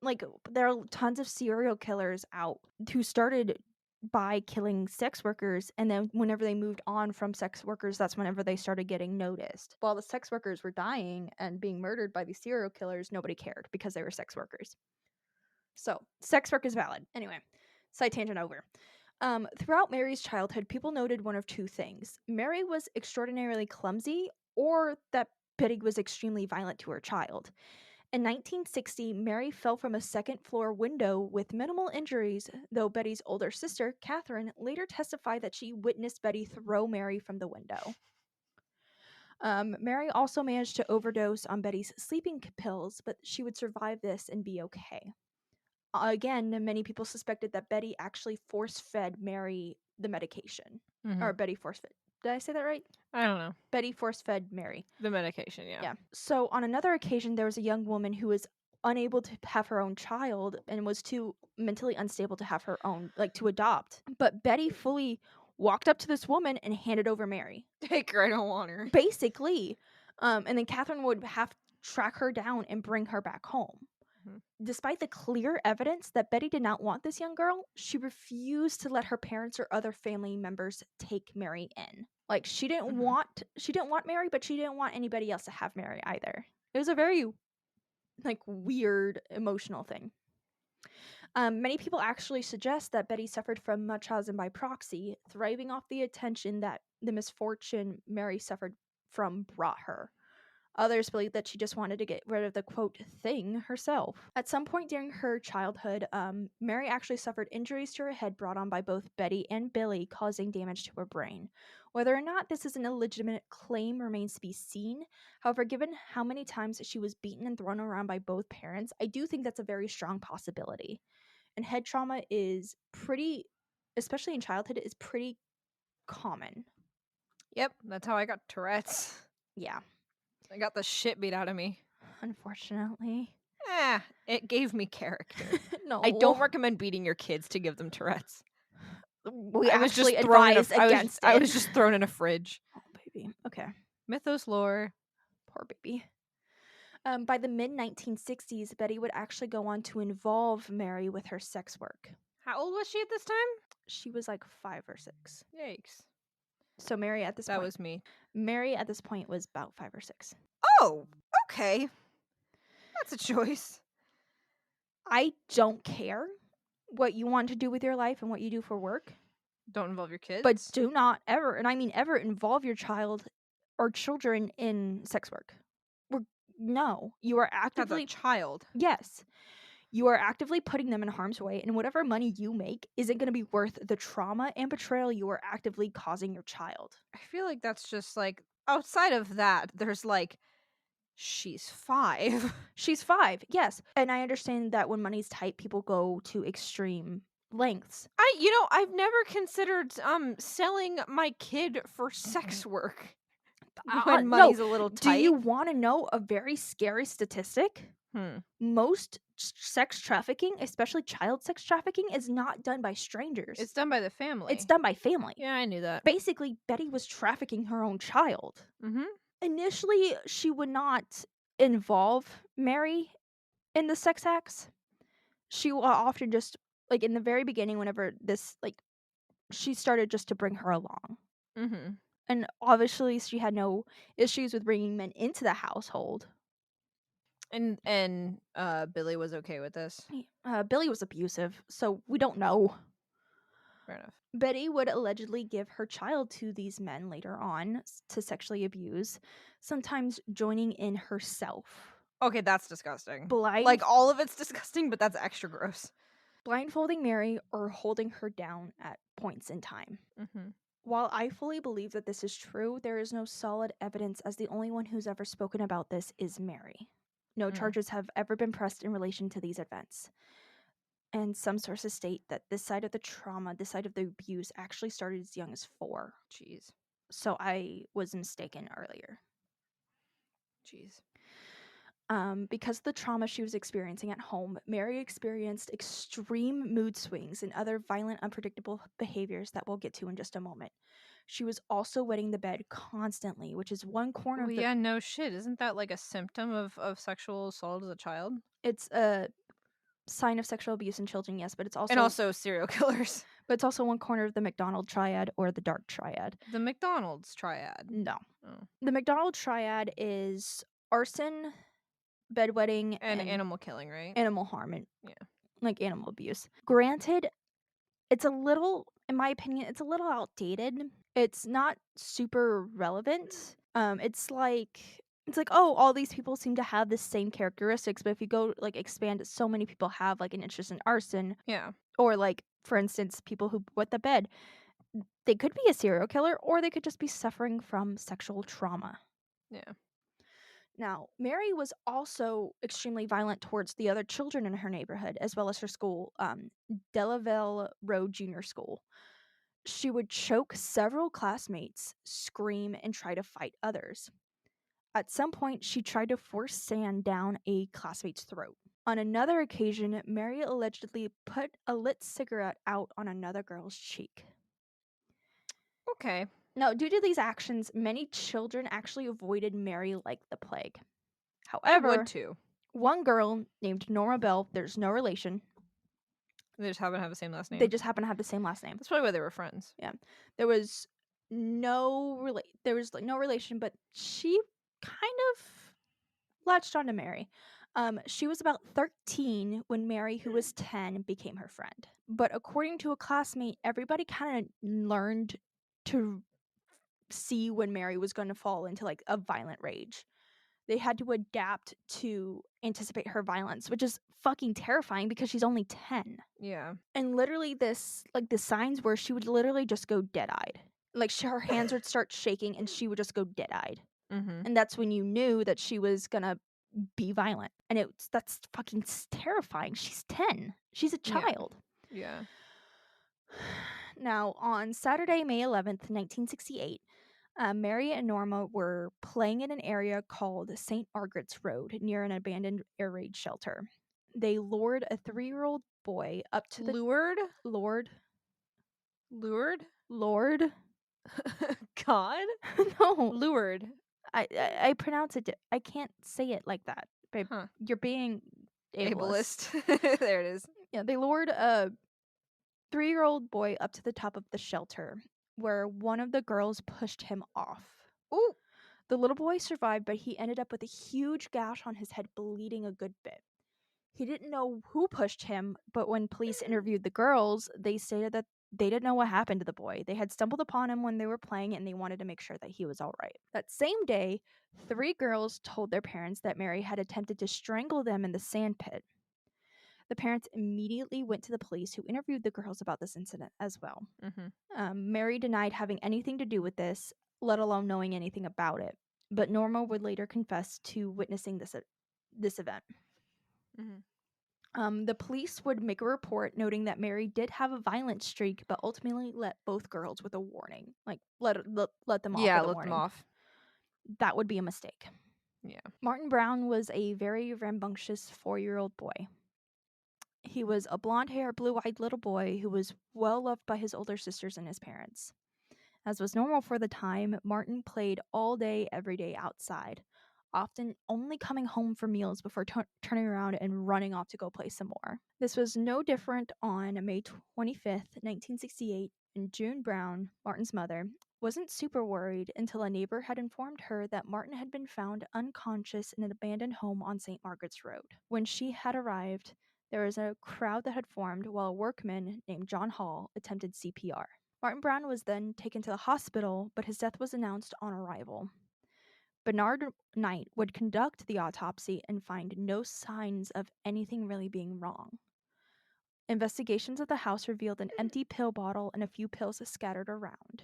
like there are tons of serial killers out who started by killing sex workers, and then whenever they moved on from sex workers, that's whenever they started getting noticed. While the sex workers were dying and being murdered by these serial killers, nobody cared because they were sex workers. So, sex work is valid. Anyway, side tangent over. Throughout Mary's childhood, people noted one of two things. Mary was extraordinarily clumsy, or that Betty was extremely violent to her child. In 1960, Mary fell from a second-floor window with minimal injuries, though Betty's older sister, Catherine, later testified that she witnessed Betty throw Mary from the window. Mary also managed to overdose on Betty's sleeping pills, but she would survive this and be okay. Again, many people suspected that Betty actually force-fed Mary the medication. Or Betty force-fed. Did I say that right? I don't know. Betty force-fed Mary. The medication, yeah. Yeah. So on another occasion, there was a young woman who was unable to have her own child and was too mentally unstable to have her own, to adopt. But Betty fully walked up to this woman and handed over Mary. Take her, I don't want her. Basically. And then Catherine would have to track her down and bring her back home. Despite the clear evidence that Betty did not want this young girl, she refused to let her parents or other family members take Mary in. She didn't want Mary, but she didn't want anybody else to have Mary either. It was a very weird emotional thing. Many people actually suggest that Betty suffered from Munchausen by proxy, thriving off the attention that the misfortune Mary suffered from brought her. Others believe that she just wanted to get rid of the, quote, thing herself. At some point during her childhood, Mary actually suffered injuries to her head brought on by both Betty and Billy, causing damage to her brain. Whether or not this is an illegitimate claim remains to be seen. However, given how many times she was beaten and thrown around by both parents, I do think that's a very strong possibility. And head trauma is especially in childhood, is pretty common. Yep, that's how I got Tourette's. Yeah. I got the shit beat out of me. Unfortunately. It gave me character. No. I don't recommend beating your kids to give them Tourette's. I was just advised against it. I was just thrown in a fridge. Oh, baby. Okay. Mythos lore. Poor baby. By the mid-1960s, Betty would actually go on to involve Mary with her sex work. How old was she at this time? She was 5 or 6. Yikes. So Mary at this point... That was me. Mary at this point was about 5 or 6. Oh, okay. That's a choice. I don't care what you want to do with your life and what you do for work. Don't involve your kids. But do not ever, and I mean ever, involve your child or children in sex work. No. You are actively... As a child. Yes. You are actively putting them in harm's way, and whatever money you make isn't going to be worth the trauma and betrayal you are actively causing your child. I feel like that's just outside of that, there's she's 5. She's 5, yes. And I understand that when money's tight, people go to extreme lengths. I've never considered selling my kid for sex work when money's a little tight. Do you want to know a very scary statistic? Most sex trafficking, especially child sex trafficking, is not done by strangers. It's done by the family. It's done by family. Yeah, I knew that. Basically, Betty was trafficking her own child. Initially, she would not involve Mary in the sex acts. She will often just, like, in the very beginning, whenever this, like, she started just to bring her along. Mhm. And obviously, she had no issues with bringing men into the household. And Billy was okay with this? Billy was abusive, so we don't know. Fair enough. Betty would allegedly give her child to these men later on to sexually abuse, sometimes joining in herself. Okay, that's disgusting. Blind Like, all of it's disgusting, but that's extra gross. blindfolding Mary or holding her down at points in time. Mhm. While I fully believe that this is true, there is no solid evidence, as the only one who's ever spoken about this is Mary. No Mm. charges have ever been pressed in relation to these events. And some sources state that this side of the trauma, this side of the abuse, actually started as young as 4. Jeez. So I was mistaken earlier. Jeez. Because of the trauma she was experiencing at home, Mary experienced extreme mood swings and other violent, unpredictable behaviors that we'll get to in just a moment. She was also wetting the bed constantly, which is one corner Well, of the. yeah, no shit. Isn't that like a symptom of sexual assault as a child? It's a sign of sexual abuse in children, yes, but it's And also also serial killers. one corner of the McDonald triad or the dark triad. The McDonald's triad. No, Oh. the McDonald triad is arson, bedwetting, And and animal killing, right? animal harm and Yeah. like animal abuse. Granted, it's a little, in my opinion, it's a little outdated. It's not super relevant. It's like, oh, all these people seem to have the same characteristics, but if you go like expand it, so many people have like an interest in arson, Yeah. or like for instance, people who wet the bed. They could be a serial killer, or they could just be suffering from sexual trauma. Yeah. Now, Mary was also extremely violent towards the other children in her neighborhood, as well as her school, Delaville Road Junior School. She would choke several classmates, scream, and try to fight others. At some point, she tried to force sand down a classmate's throat. On another occasion, Mary allegedly put a lit cigarette out on another girl's cheek. Okay. Now, due to these actions, many children actually avoided Mary like the plague. I would However, too. one girl named Norma Bell, there's no relation. They just happen to have the same last name. They just happen to have the same last name. That's probably why they were friends. Yeah. There was no relation, but she kind of latched onto Mary. She was about 13 when Mary, who was 10, became her friend. But according to a classmate, everybody kind of learned to see when Mary was going to fall into like a violent rage. They had to adapt to anticipate her violence, which is fucking terrifying because she's only 10. Yeah. And literally the signs were she would literally just go dead-eyed. Like her hands would start shaking and she would just go dead-eyed. Mm-hmm. And that's when you knew that she was gonna be violent. And that's fucking terrifying. She's 10. She's a child. Yeah. Now, on Saturday, May 11th, 1968, Mary and Norma were playing in an area called St. Margaret's Road near an abandoned air raid shelter. They lured a 3-year-old boy up to the Lured? Lord. Lured? Lord? God? No, Lured. I pronounce it. I can't say it like that, babe. Huh. You're being ableist. There it is. Yeah, they lured a 3-year-old boy up to the top of the shelter, where one of the girls pushed him off. Ooh. The little boy survived, but he ended up with a huge gash on his head, bleeding a good bit. He didn't know who pushed him, but when police interviewed the girls, they stated that they didn't know what happened to the boy. They had stumbled upon him when they were playing and they wanted to make sure that he was all right. That same day, 3 girls told their parents that Mary had attempted to strangle them in the sand pit. The parents immediately went to the police, who interviewed the girls about this incident as well. Mm-hmm. Mary denied having anything to do with this, let alone knowing anything about it. But Norma would later confess to witnessing this event. Mm-hmm. The police would make a report noting that Mary did have a violent streak, but ultimately let both girls with a warning. Like, let them off with a Let warning. them off. That would be a mistake. Yeah. Martin Brown was a very rambunctious 4-year-old boy. He was a blonde-haired, blue-eyed little boy who was well loved by his older sisters and his parents. As was normal for the time, Martin played all day, every day outside, often only coming home for meals before turning around and running off to go play some more. This was no different on May 25th, 1968, and June Brown, Martin's mother, wasn't super worried until a neighbor had informed her that Martin had been found unconscious in an abandoned home on St. Margaret's Road. When she had arrived, there was a crowd that had formed while a workman named John Hall attempted CPR. Martin Brown was then taken to the hospital, but his death was announced on arrival. Bernard Knight would conduct the autopsy and find no signs of anything really being wrong. Investigations of the house revealed an empty pill bottle and a few pills scattered around.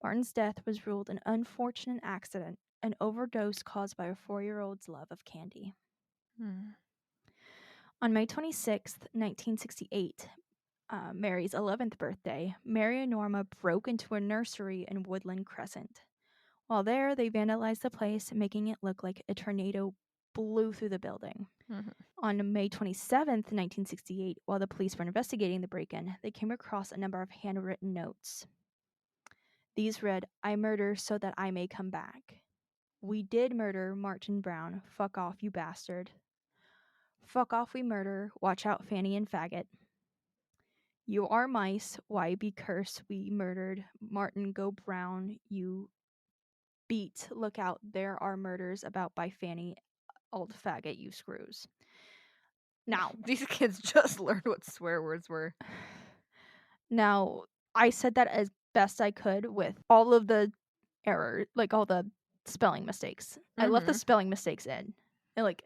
Martin's death was ruled an unfortunate accident, an overdose caused by a 4-year-old's love of candy. On May 26th, 1968, Mary's 11th birthday, Mary and Norma broke into a nursery in Woodland Crescent. While there, they vandalized the place, making it look like a tornado blew through the building. On May 27th, 1968, while the police were investigating the break-in, they came across a number of handwritten notes. These read, "I murder so that I may come back. We did murder Martin Brown. Fuck off, you bastard. Fuck off, we murder. Watch out, Fanny and faggot. You are mice. Why be cursed? We murdered Martin. Go Brown. You beat. Look out. There are murders about by Fanny. Old faggot, you screws." Now, These kids just learned what swear words were. now, I said that as best I could with all of the error, like all the spelling mistakes. I left the spelling mistakes in. And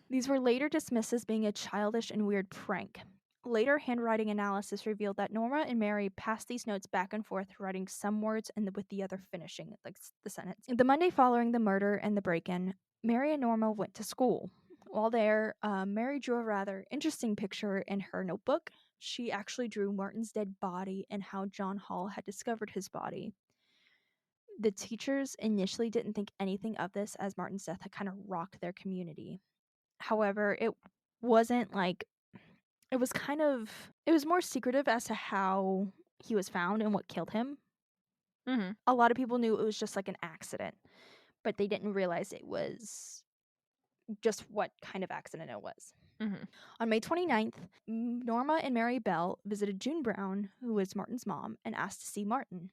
these were later dismissed as being a childish and weird prank. Later handwriting analysis revealed that Norma and Mary passed these notes back and forth, writing some words and with the other finishing, like the sentence. The Monday following the murder and the break-in, Mary and Norma went to school. While there, Mary drew a rather interesting picture in her notebook. She actually drew Martin's dead body and how John Hall had discovered his body. The teachers initially didn't think anything of this, as Martin's death had kind of rocked their community. However, it wasn't like it was more secretive as to how he was found and what killed him. A lot of people knew it was just like an accident, but they didn't realize it was just what kind of accident it was. On May 29th, Norma and Mary Bell visited June Brown, who was Martin's mom, and asked to see Martin.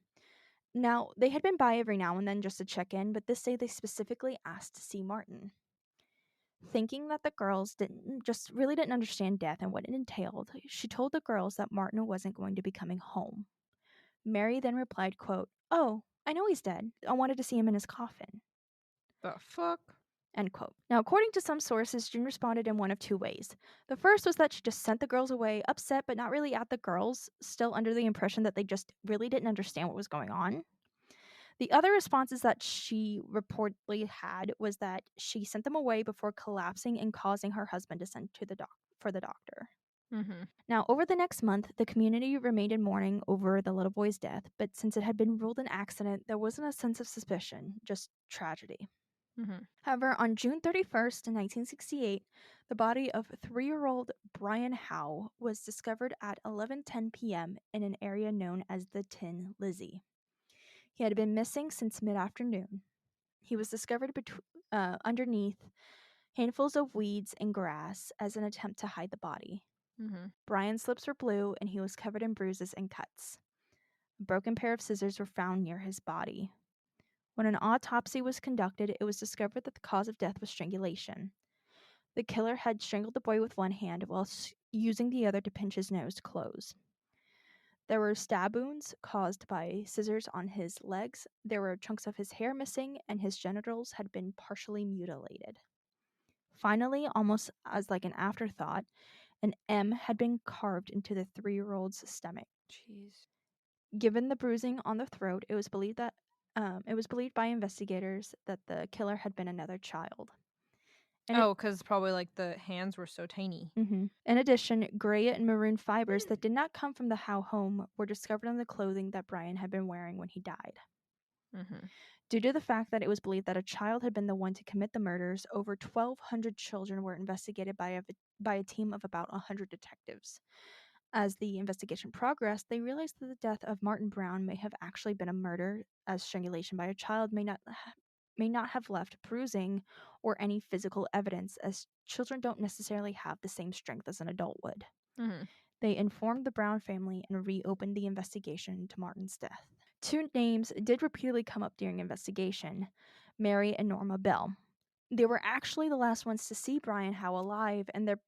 Now, they had been by every now and then just to check in, but this day they specifically asked to see Martin. Thinking that the girls really didn't understand death and what it entailed, she told the girls that Martin wasn't going to be coming home. Mary then replied, quote, "Oh, I know he's dead. I wanted to see him in his coffin." The fuck? End quote. Now, according to some sources, June responded in one of two ways. The first was that she just sent the girls away, upset but not really at the girls, still under the impression that they just really didn't understand what was going on. The other responses that she reportedly had was that she sent them away before collapsing and causing her husband to send for the doctor. Now, over the next month, the community remained in mourning over the little boy's death, but since it had been ruled an accident, there wasn't a sense of suspicion, just tragedy. However, on June 31st, 1968, the body of 3-year-old Brian Howe was discovered at 11:10 p.m. in an area known as the Tin Lizzie. He had been missing since mid-afternoon. He was discovered underneath handfuls of weeds and grass as an attempt to hide the body. Brian's lips were blue and he was covered in bruises and cuts. A broken pair of scissors were found near his body. When an autopsy was conducted, it was discovered that the cause of death was strangulation. The killer had strangled the boy with one hand while using the other to pinch his nose closed. There were stab wounds caused by scissors on his legs, there were chunks of his hair missing, and his genitals had been partially mutilated. Finally, almost as like an afterthought, an M had been carved into the 3-year-old's stomach. Jeez. Given the bruising on the throat, it was believed by investigators that the killer had been another child. Because probably like the hands were so tiny. In addition, gray and maroon fibers that did not come from the Howe home were discovered on the clothing that Brian had been wearing when he died. Due to the fact that it was believed that a child had been the one to commit the murders, over 1,200 children were investigated by a team of about 100 detectives. As the investigation progressed, they realized that the death of Martin Brown may have actually been a murder, as strangulation by a child may not have left bruising or any physical evidence, as children don't necessarily have the same strength as an adult would. Mm-hmm. They informed the Brown family and reopened the investigation into Martin's death. Two names did repeatedly come up during investigation: Mary and Norma Bell. They were actually the last ones to see Brian Howe alive, and their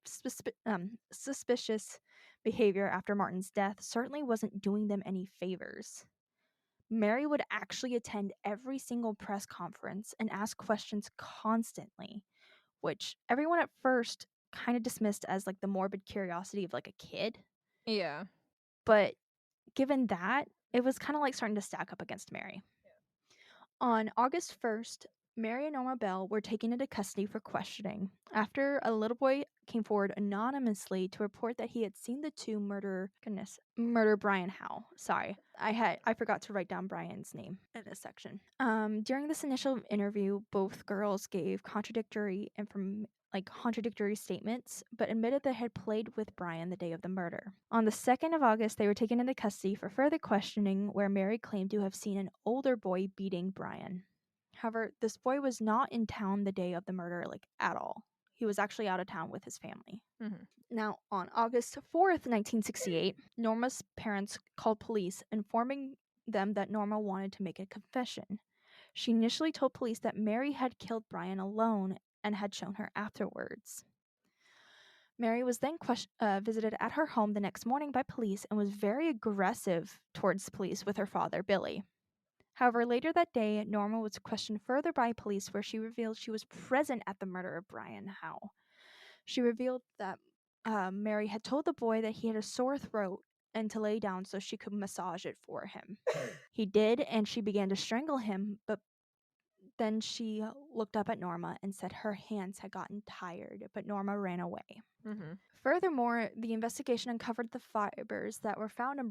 suspicious behavior after Martin's death certainly wasn't doing them any favors. Mary would actually attend every single press conference and ask questions constantly, which everyone at first kind of dismissed as like the morbid curiosity of like a kid. Yeah. But given that, it was kind of like starting to stack up against Mary. On August 1st, Mary and Norma Bell were taken into custody for questioning after a little boy came forward anonymously to report that he had seen the two murder Brian Howe. Sorry, I forgot to write down Brian's name in this section. During this initial interview, both girls gave contradictory statements, but admitted they had played with Brian the day of the murder. On the 2nd of August, they were taken into custody for further questioning, where Mary claimed to have seen an older boy beating Brian. However, this boy was not in town the day of the murder, at all. He was actually out of town with his family. Mm-hmm. Now, on August 4th, 1968, Norma's parents called police, informing them that Norma wanted to make a confession. She initially told police that Mary had killed Brian alone and had shown her afterwards. Mary was then visited at her home the next morning by police and was very aggressive towards police with her father, Billy. However, later that day, Norma was questioned further by police, where she revealed she was present at the murder of Brian Howe. She revealed that Mary had told the boy that he had a sore throat and to lay down so she could massage it for him. He did, and she began to strangle him, but then she looked up at Norma and said her hands had gotten tired, but Norma ran away. Mm-hmm. Furthermore, the investigation uncovered the fibers that were found in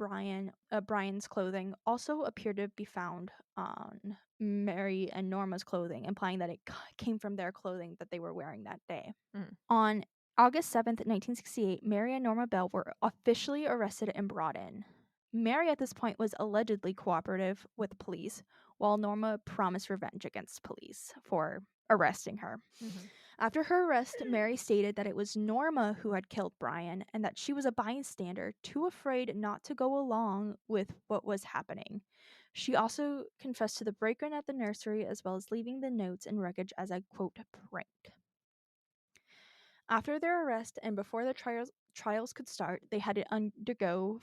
Brian's clothing also appeared to be found on Mary and Norma's clothing, implying that it came from their clothing that they were wearing that day. Mm. On August 7th, 1968, Mary and Norma Bell were officially arrested and brought in. Mary at this point was allegedly cooperative with police, while Norma promised revenge against police for arresting her. Mm-hmm. After her arrest, Mary stated that it was Norma who had killed Brian and that she was a bystander, too afraid not to go along with what was happening. She also confessed to the break-in at the nursery, as well as leaving the notes and wreckage as a, quote, prank. After their arrest and before the trials could start, they had to undergo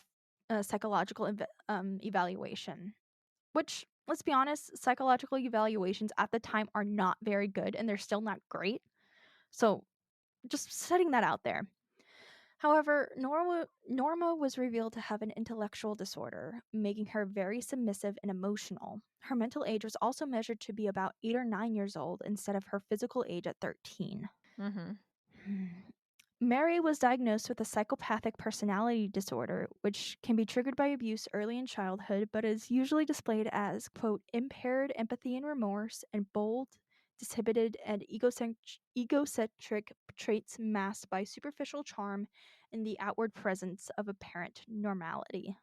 a psychological evaluation, which, let's be honest, psychological evaluations at the time are not very good, and they're still not great. So just setting that out there. However, Norma was revealed to have an intellectual disorder, making her very submissive and emotional. Her mental age was also measured to be about 8 or 9 years old instead of her physical age at 13. Mm-hmm. Mary was diagnosed with a psychopathic personality disorder, which can be triggered by abuse early in childhood, but is usually displayed as, quote, impaired empathy and remorse, and bold, disinhibited, and egocentric traits masked by superficial charm and the outward presence of apparent normality.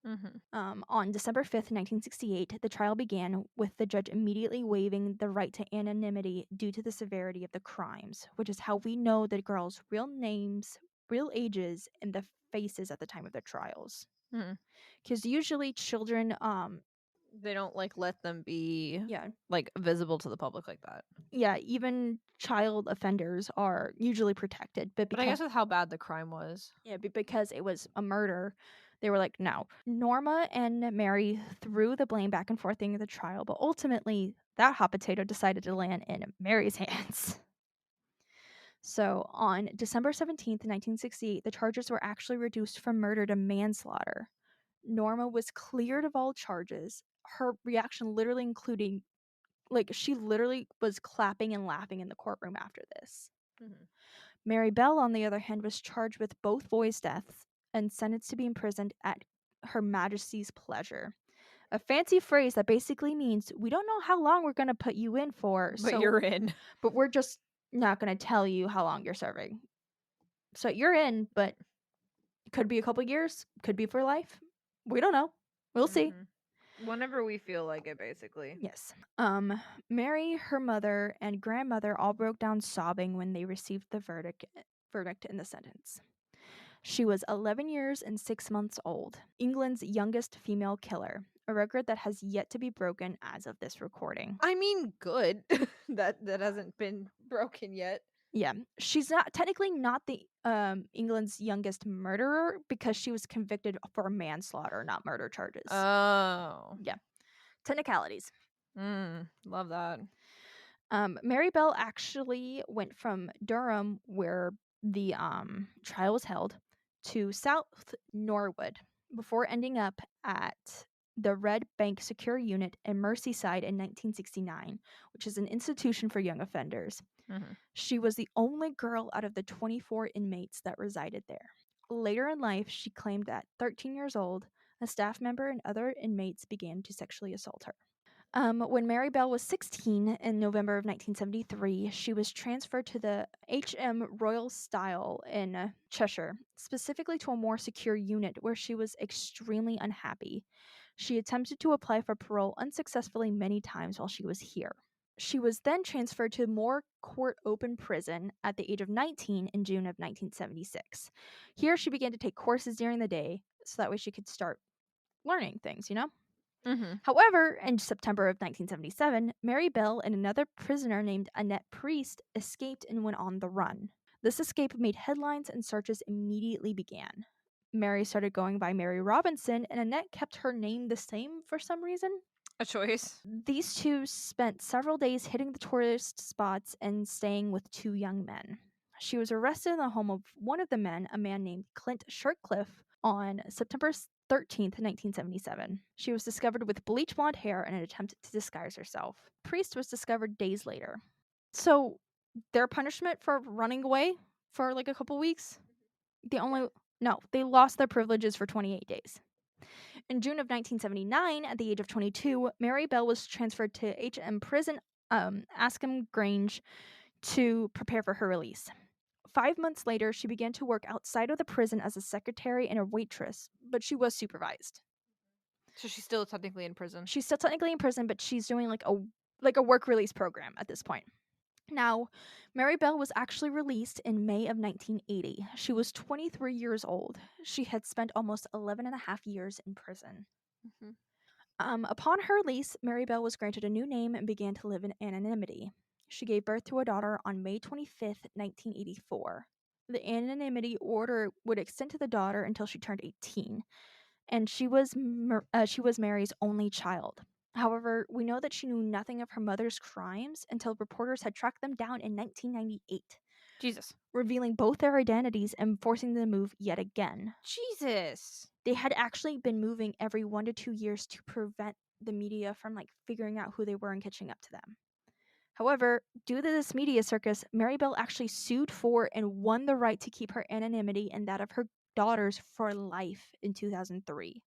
Mm-hmm. On December 5th, 1968, the trial began, with the judge immediately waiving the right to anonymity due to the severity of the crimes, which is how we know the girls' real names, real ages, and the faces at the time of their trials. Mm-hmm. Because usually children, They don't let them be yeah, visible to the public like that. yeah, even child offenders are usually protected, but But I guess with how bad the crime was. yeah, because it was a murder, they were like, no. Norma and Mary threw the blame back and forth in the trial, but ultimately, that hot potato decided to land in Mary's hands. So, on December 17th, 1968, the charges were actually reduced from murder to manslaughter. Norma was cleared of all charges. Her reaction literally including, she literally was clapping and laughing in the courtroom after this. Mm-hmm. Mary Bell, on the other hand, was charged with both boys' deaths and sentenced to be imprisoned at Her Majesty's pleasure. A fancy phrase that basically means we don't know how long we're going to put you in for, But you're in. but we're just not going to tell you how long you're serving. So you're in, but Could be a couple years, could be for life. We don't know. We'll see. Whenever we feel like it, basically. Yes. Mary, her mother, and grandmother all broke down sobbing when they received the verdict in the sentence. She was 11 years and 6 months old, England's youngest female killer, a record that has yet to be broken as of this recording. I mean, good. that hasn't been broken yet. Yeah, she's not technically not the England's youngest murderer because she was convicted for manslaughter, not murder charges. Oh. Yeah. Technicalities. Love that. Mary Bell actually went from Durham, where the trial was held, to South Norwood before ending up at the Red Bank Secure Unit in Merseyside in 1969, which is an institution for young offenders. She was the only girl out of the 24 inmates that resided there. Later in life, she claimed that 13 years old, a staff member and other inmates began to sexually assault her. When Mary Bell was 16 in November of 1973, she was transferred to the HM Royal Style in Cheshire, specifically to a more secure unit where she was extremely unhappy. She attempted to apply for parole unsuccessfully many times while she was here. She was then transferred to more court open prison at the age of 19 in June of 1976. Here, she began to take courses during the day so that way she could start learning things, you know? However, in September of 1977, Mary Bell and another prisoner named Annette Priest escaped and went on the run. This escape made headlines and searches immediately began. Mary started going by Mary Robinson, and Annette kept her name the same for some reason. A choice. These two spent several days hitting the tourist spots and staying with two young men. She was arrested in the home of one of the men, a man named Clint Shirtcliffe, on September 13th, 1977. She was discovered with bleach blonde hair in an attempt to disguise herself. Priest was discovered days later. So, their punishment for running away for like a couple weeks, they lost their privileges for 28 days. In June of 1979, at the age of 22, Mary Bell was transferred to HM Prison, Askham Grange, to prepare for her release. 5 months later, she began to work outside of the prison as a secretary and a waitress, but she was supervised. So she's still technically in prison. She's still technically in prison, but she's doing like a work release program at this point. Now, Mary Bell was actually released in May of 1980. She was 23 years old. She had spent almost 11 and a half years in prison. Upon her release, Mary Bell was granted a new name and began to live in anonymity. She gave birth to a daughter on May 25th, 1984. The anonymity order would extend to the daughter until she turned 18, and she was Mary's only child. However, we know that she knew nothing of her mother's crimes until reporters had tracked them down in 1998. Jesus. Revealing both their identities and forcing them to move yet again. Jesus. They had actually been moving every 1 to 2 years to prevent the media from like figuring out who they were and catching up to them. However, due to this media circus, Mary Bell actually sued for and won the right to keep her anonymity and that of her daughters for life in 2003.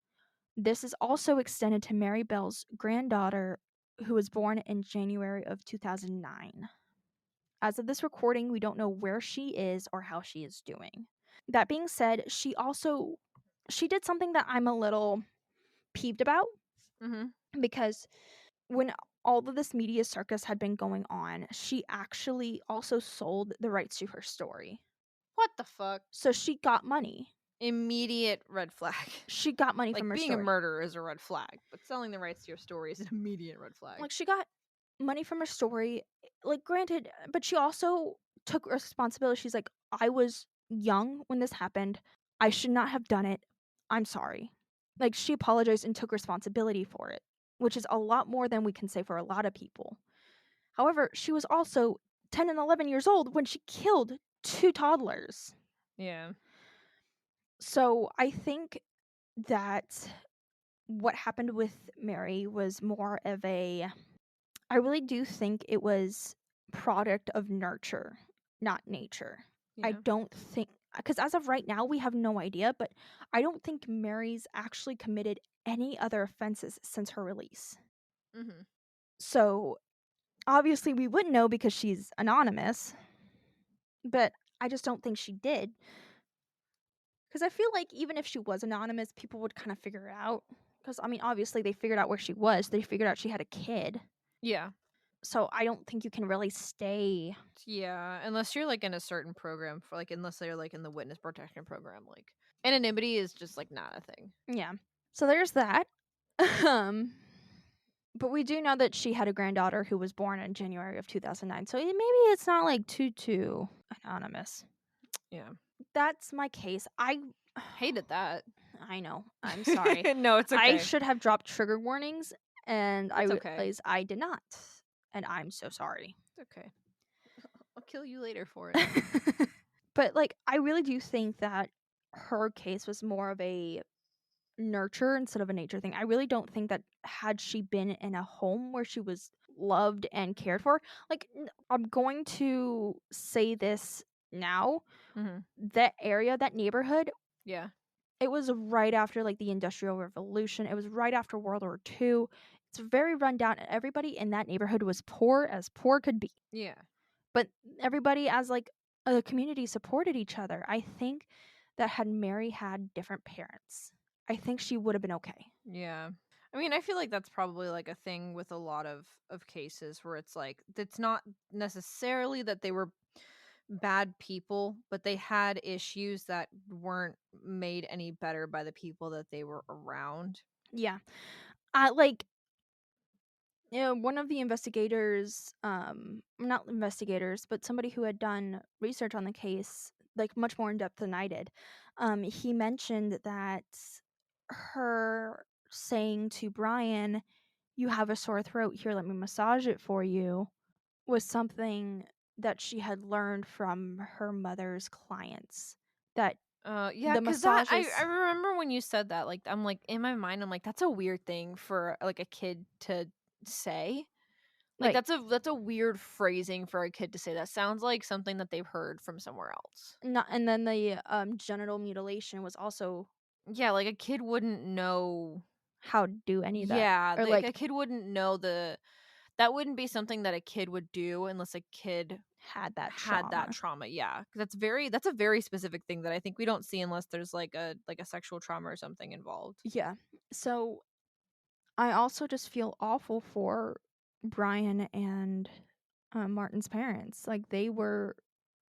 This is also extended to Mary Bell's granddaughter, who was born in January of 2009. As of this recording, we don't know where she is or how she is doing. That being said, she did something that I'm a little peeved about, because when all of this media circus had been going on, she actually also sold the rights to her story. What the fuck? So she got money. Immediate red flag. She got money Like, from her being story. a murderer is a red flag, but selling the rights to your story is an immediate red flag. Like, she got money from her story. Like, granted, but she also took responsibility. She's like, I was young when this happened. I should not have done it. I'm sorry. Like, she apologized and took responsibility for it, which is a lot more than we can say for a lot of people. However, she was also 10 and 11 years old when she killed 2 toddlers. Yeah. So I think that what happened with Mary was more of I really do think it was product of nurture, not nature. Yeah. I don't think, because as of right now, we have no idea, but I don't think Mary's actually committed any other offenses since her release. So obviously we wouldn't know because she's anonymous, but I just don't think she did. Because I feel like even if she was anonymous, people would kind of figure it out. Because, I mean, obviously they figured out where she was. They figured out she had a kid. Yeah. So I don't think you can really stay. Yeah, unless you're, like, in a certain program for, like unless they're, like, in the witness protection program, like, anonymity is just, like, not a thing. Yeah. So there's that. um, but we do know that she had a granddaughter who was born in January of 2009. So maybe it's not like too anonymous. Yeah. That's my case. Hated that. I know. I'm sorry. No, it's I okay. should have dropped trigger warnings, and I It's okay. realized I did not. And I'm so sorry. It's okay. I'll kill you later for it. But, like, I really do think that her case was more of a nurture instead of a nature thing. I really don't think that had she been in a home where she was loved and cared for, like, I'm going to say this now, Mhm. that area, that neighborhood, Yeah. it was right after, like, the Industrial Revolution. It was right after World War II. It's very run down, and everybody in that neighborhood was poor as poor could be. Yeah. But everybody as, like, a community supported each other. I think that had Mary had different parents, I think she would have been okay. Yeah. I mean, I feel like that's probably, like, a thing with a lot of cases where it's, like, it's not necessarily that they were bad people, but they had issues that weren't made any better by the people that they were around. Yeah. Like, one of the investigators, not investigators, but somebody who had done research on the case, like, much more in depth than I did, he mentioned that her saying to Brian, "You have a sore throat, here, let me massage it for you," was something that she had learned from her mother's clients, that Yeah, the cause that I massages. remember when you said that, like, I'm like, in my mind, I'm like, "That's a weird thing for, like, a kid to say." Like, Like, that's a weird phrasing for a kid to say. That sounds like something that they've heard from somewhere else. not, and then the, genital mutilation was also Yeah, like, a kid wouldn't know. how to do any of that, Yeah, or, a like, kid wouldn't know that wouldn't be something that a kid would do unless a kid had that had that trauma. trauma, yeah. 'Cause that's a very specific thing that I think we don't see unless there's, like, a sexual trauma or something involved. Yeah. So, I also just feel awful for Brian and, Martin's parents. Like, they were,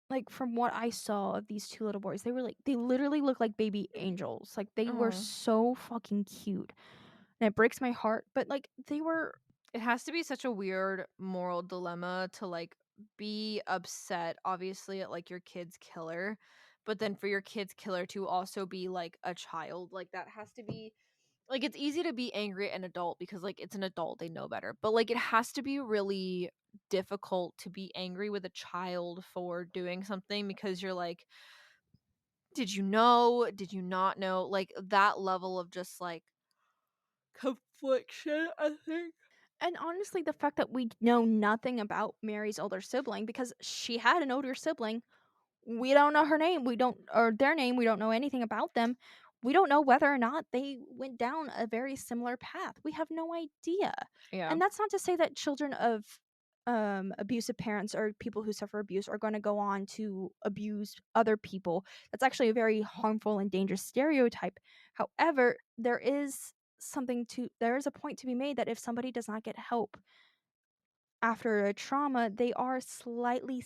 like, from what I saw of these 2 little boys, they were, like, they literally look like baby angels. Like, they were Oh. so fucking cute, and it breaks my heart, but, like, they were. It has to be such a weird moral dilemma to, like, be upset, obviously, at, like, your kid's killer, but then for your kid's killer to also be, like, a child, like, that has to be like, it's easy to be angry at an adult because, like, it's an adult, they know better, but, like, it has to be really difficult to be angry with a child for doing something because you're like, "Did you know? Did you not know?" Like, that level of just, like, confliction, I think. And honestly, the fact that we know nothing about Mary's older sibling, because she had an older sibling, we don't know her name, we don't, or their name, we don't know anything about them. We don't know whether or not they went down a very similar path. We have no idea. Yeah. And that's not to say that children of abusive parents or people who suffer abuse are going to go on to abuse other people. That's actually a very harmful and dangerous stereotype. However, there is a point to be made that if somebody does not get help after a trauma, they are slightly,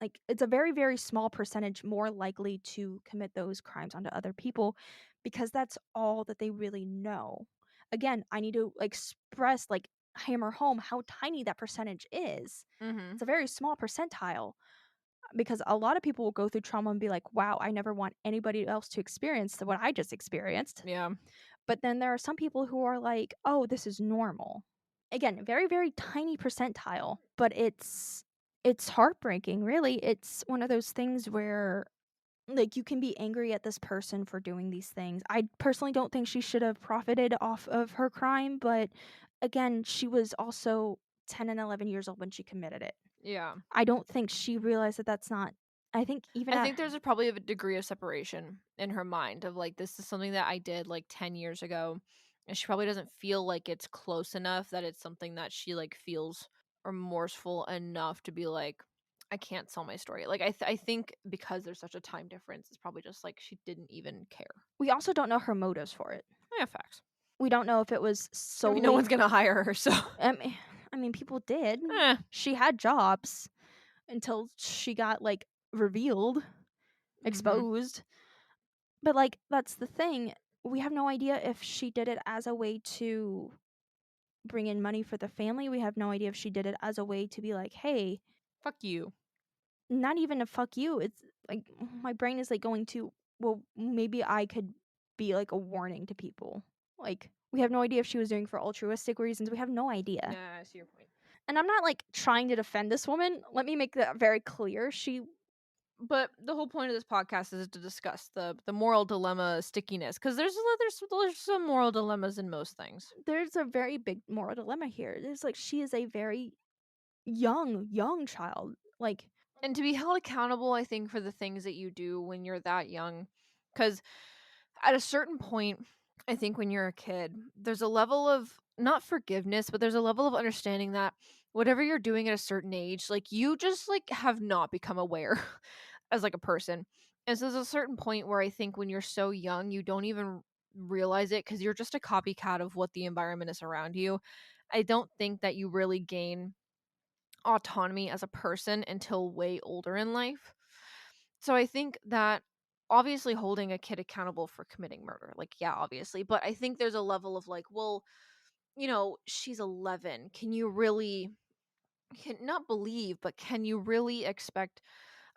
like, it's a very, very small percentage more likely to commit those crimes onto other people, because that's all that they really know. Again, I need to express, like, hammer home how tiny that percentage is. Mhm. It's a very small percentile, because a lot of people will go through trauma and be like, wow, I never want anybody else to experience what I just experienced. Yeah. But then there are some people who are like, "Oh, this is normal." Again, very, very tiny percentile, but it's heartbreaking, really. It's one of those things where, like, you can be angry at this person for doing these things. I personally don't think she should have profited off of her crime, but again, she was also 10 and 11 years old when she committed it. Yeah. I don't think she realized that that's not. I think even I at. think there's probably a degree of separation in her mind of like, this is something that I did like 10 years ago. And she probably doesn't feel like it's close enough that it's something that she like feels remorseful enough to be like, I can't sell my story. Like I think because there's such a time difference, it's probably just like she didn't even care. We also don't know her motives for it. Yeah, facts. We don't know if it was I mean, no solely one's gonna hire her, so I mean, people did. eh. She had jobs until she got, like, revealed, Mhm. exposed. But, like, that's the thing. We have no idea if she did it as a way to bring in money for the family. We have no idea if she did it as a way to be like, "Hey," Fuck you. not even a "fuck you." It's like my brain is, like, going to, "Well, maybe I could be, like, a warning to people." Like, we have no idea if she was doing it for altruistic reasons. We have no idea. Nah, I see your point. And I'm not, like, trying to defend this woman. Let me make that very clear. But the whole point of this podcast is to discuss the moral dilemma stickiness because there's some moral dilemmas in most things. There's a very big moral dilemma here. There's, like, she is a very young child. Like, And to be held accountable, I think, for the things that you do when you're that young. Because at a certain point, I think when you're a kid, there's a level of not forgiveness, but there's a level of understanding that whatever you're doing at a certain age, like you just like have not become aware as like a person. And so there's a certain point where I think when you're so young, you don't even realize it because you're just a copycat of what the environment is around you. I don't think that you really gain autonomy as a person until way older in life. So I think that obviously holding a kid accountable for committing murder, like, yeah, obviously, but I think there's a level of like, well, she's 11. Can you really, can not believe, but can you really expect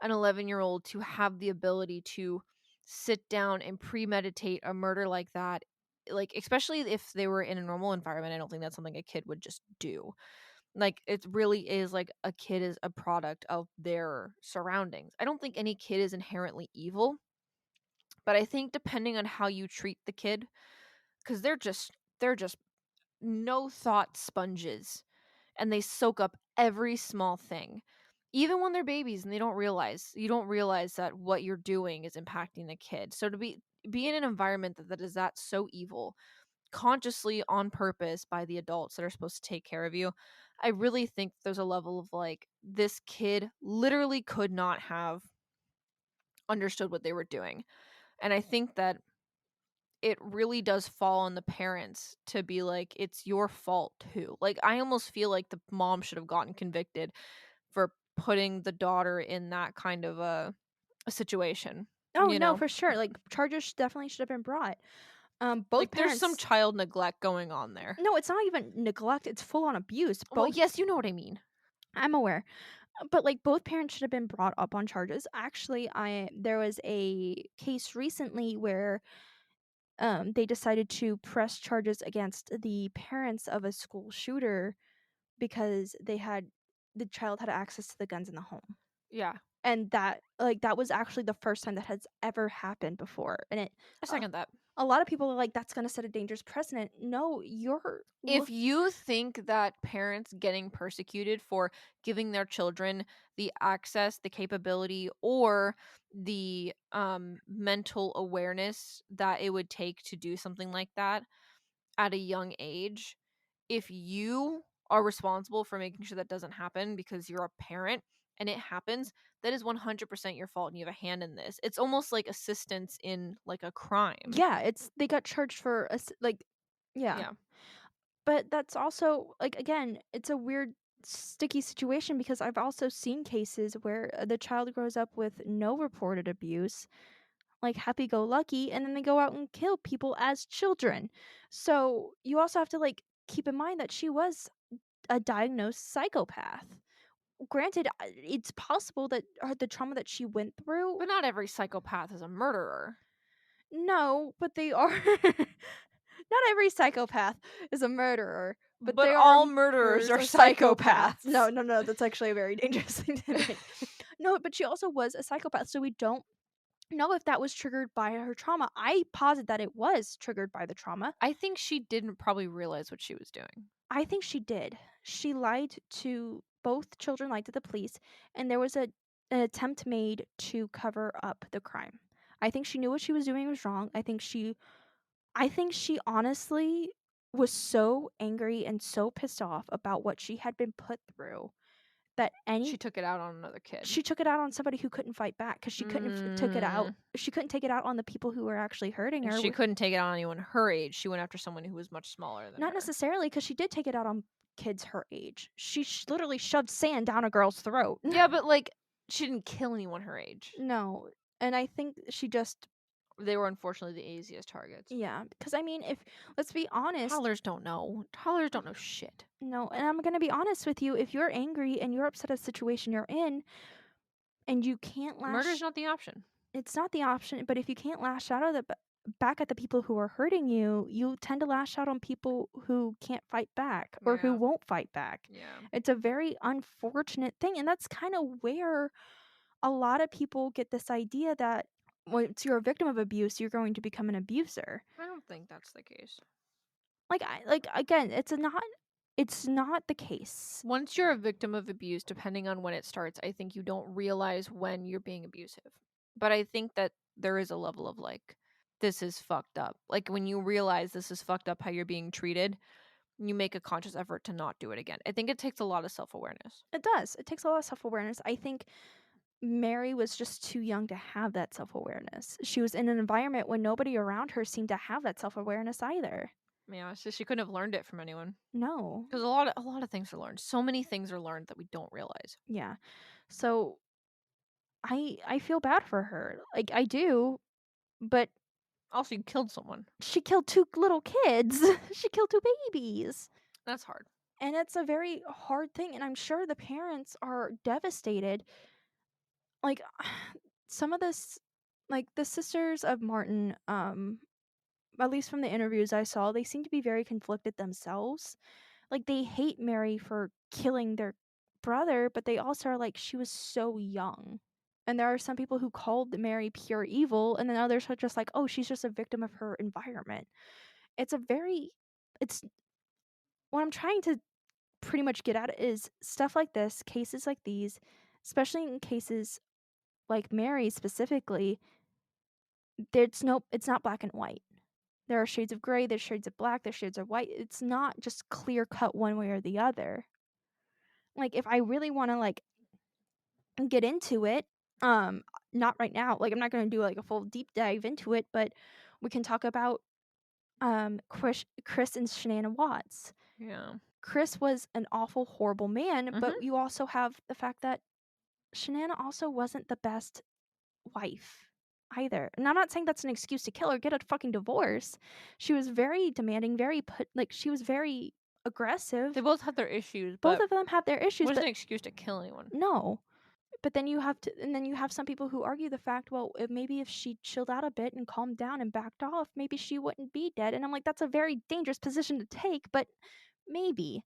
an 11-year-old to have the ability to sit down and premeditate a murder like that? Like, especially if they were in a normal environment, I don't think that's something a kid would just do. Like, it really is like a kid is a product of their surroundings. I don't think any kid is inherently evil, but I think depending on how you treat the kid, because they're just no thought sponges and they soak up every small thing. Even when they're babies and you don't realize that what you're doing is impacting the kid. So to be in an environment that is that so evil, consciously on purpose by the adults that are supposed to take care of you, I really think there's a level of like this kid literally could not have understood what they were doing. And I think that it really does fall on the parents to be like, it's your fault too. Like, I almost feel like the mom should have gotten convicted for putting the daughter in that kind of a situation, oh, you no, know? for sure. Like, charges definitely should have been brought. Both Like, there's some parents. child neglect going on there. No, it's not even neglect. It's full on abuse. Well, Both. yes, you know what I mean. I'm aware. But, like, both parents should have been brought up on charges. Actually, I there was a case recently where they decided to press charges against the parents of a school shooter because the child had access to the guns in the home. Yeah, And that was actually the first time that has ever happened before. And I uh, second that. a lot of people are like, that's going to set a dangerous precedent. No, you're If look. you think that parents getting persecuted for giving their children the access, the capability, or the mental awareness that it would take to do something like that at a young age, if you are responsible for making sure that doesn't happen because you're a parent and it happens, that is 100% your fault and you have a hand in this. It's almost like assistance in like a crime. Yeah, it's they got charged for like, yeah. Yeah. But that's also, like, again, it's a weird sticky situation because I've also seen cases where the child grows up with no reported abuse, like happy go lucky, and then they go out and kill people as children. So you also have to, like, keep in mind that she was a diagnosed psychopath. Granted, it's possible that the trauma that she went through. But not every psychopath is a murderer. No, but they are. Not every psychopath is a murderer, but But there are all murderers murderers are are psychopaths. No, psychopaths. no, no, that's actually a very dangerous thing to make. No, but she also was a psychopath, so we don't know if that was triggered by her trauma. I posit that it was triggered by the trauma. I think she didn't probably realize what she was doing. I think she did. She lied to both children, lied to the police, and there was an attempt made to cover up the crime. I think she knew what she was doing was wrong. I think she honestly was so angry and so pissed off about what she had been put through that She took it out on another kid. she took it out on somebody who couldn't fight back because she couldn't took it out. She couldn't take it out on the people who were actually hurting And her. she couldn't take it on anyone her age. She went after someone who was much smaller than Not her. necessarily, because she did take it out on kids her age. She literally shoved sand down a girl's throat. Yeah, but like she didn't kill anyone her age. No, and I think she just They were unfortunately the easiest targets. yeah. Because I mean, if let's be honest, Toddlers don't know. Toddlers don't know shit. no, and I'm gonna be honest with you. If you're angry and you're upset at a situation you're in, and you can't Murder's not the option. it's not the option. But if you can't lash out of back at the people who are hurting you, you tend to lash out on people who can't fight back or who Yeah. won't fight back. Yeah. It's a very unfortunate thing, and that's kind of where a lot of people get this idea that once you're a victim of abuse, you're going to become an abuser. I don't think that's the case. Again, it's not the case. Once you're a victim of abuse, depending on when it starts, I think you don't realize when you're being abusive. But I think that there is a level of like, this is fucked up. Like when you realize this is fucked up how you're being treated, you make a conscious effort to not do it again. I think it takes a lot of self-awareness. It does. It takes a lot of self-awareness. I think Mary was just too young to have that self-awareness. She was in an environment when nobody around her seemed to have that self-awareness either. Yeah, so she couldn't have learned it from anyone. No. Because a lot of things are learned. So many things are learned that we don't realize. Yeah. So I feel bad for her. Like I do, but Also, you killed someone. she killed 2 little kids. She killed 2 babies. That's hard. And it's a very hard thing, and I'm sure the parents are devastated. Like some of this, like the sisters of Martin, at least from the interviews I saw, they seem to be very conflicted themselves. Like they hate Mary for killing their brother, but they also are like, she was so young. And there are some people who called Mary pure evil, and then others are just like, oh, she's just a victim of her environment. It's what I'm trying to pretty much get at is stuff like this, cases like these, especially in cases like Mary specifically, it's not black and white. There are shades of gray, there's shades of black, there's shades of white. It's not just clear cut one way or the other. Like if I really want to like get into it, not right now. Like I'm not going to do like a full deep dive into it, but we can talk about Chris and Shanann Watts. Yeah. Chris was an awful, horrible man, but you also have the fact that Shanann also wasn't the best wife either. And I'm not saying that's an excuse to kill her, get a fucking divorce. She was very demanding, she was very aggressive. They both had their issues, Both but of them have their issues. wasn't an excuse to kill anyone. No. But then you have some people who argue the fact, well, maybe if she chilled out a bit and calmed down and backed off, maybe she wouldn't be dead. And I'm like, that's a very dangerous position to take, but maybe.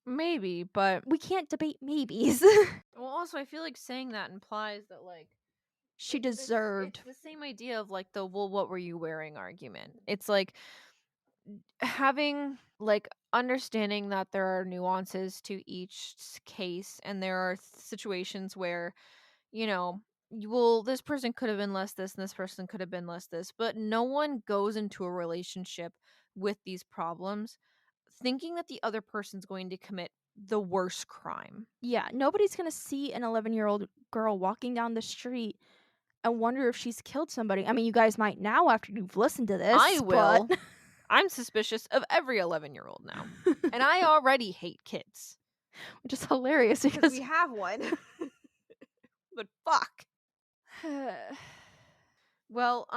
Maybe, but We can't debate maybes. well, also I feel like saying that implies that like She deserved. it's the same idea of like the well, what were you wearing argument. It's like having like understanding that there are nuances to each case, and there are situations where well, this person could have been less this and this person could have been less this, but no one goes into a relationship with these problems thinking that the other person's going to commit the worst crime. Yeah, nobody's going to see an 11-year-old girl walking down the street and wonder if she's killed somebody. I mean, you guys might now after you've listened to this. I will. But I'm suspicious of every 11-year-old now. And I already hate kids. which is hilarious because we have one. But fuck. Well,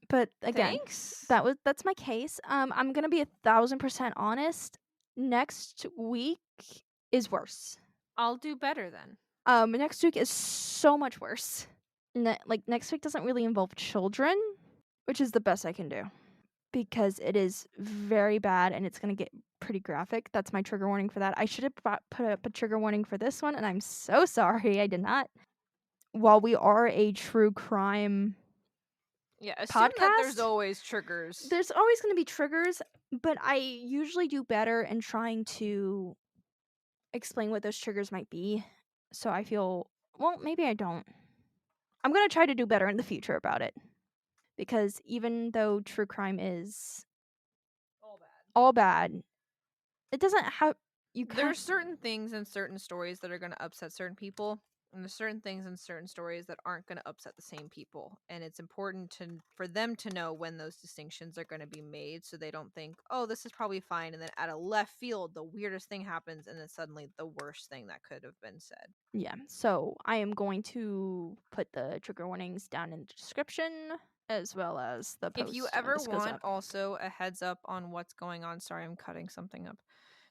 but again, thanks. that's my case. I'm gonna be 1,000% honest. Next week is worse. I'll do better then. Next week is so much worse. Next week doesn't really involve children, which is the best I can do because it is very bad and it's gonna get pretty graphic. That's my trigger warning for that. I should have put up a trigger warning for this one, and I'm so sorry I did not. While we are a true crime assume podcast, that there's always triggers. There's always going to be triggers, but I usually do better in trying to explain what those triggers might be. So I feel, well, maybe I don't. I'm going to try to do better in the future about it. Because even though true crime is all bad, it doesn't have, There's certain things in certain stories that are going to upset certain people, and there's certain things in certain stories that aren't going to upset the same people, and it's important for them to know when those distinctions are going to be made, so they don't think, oh, this is probably fine, and then out of left field the weirdest thing happens, and then suddenly the worst thing that could have been said. Yeah, so I am going to put the trigger warnings down in the description, as well as the post If you when ever this goes want up. also a heads up on what's going on, sorry, I'm cutting something up.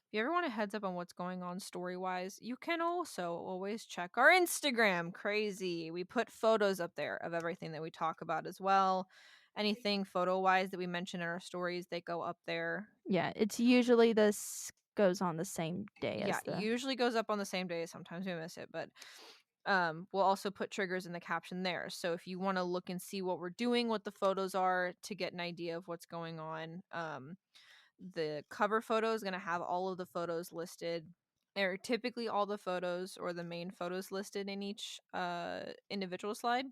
If you ever want a heads up on what's going on story-wise, you can also always check our Instagram. Crazy. We put photos up there of everything that we talk about as well. Anything photo-wise that we mention in our stories, they go up there. Yeah, it's usually this goes on the same day Yeah, as the... usually goes up on the same day. Sometimes we miss it, but we'll also put triggers in the caption there. So if you want to look and see what we're doing, what the photos are, to get an idea of what's going on, the cover photo is going to have all of the photos listed. There are typically all the photos or the main photos listed in each individual slide,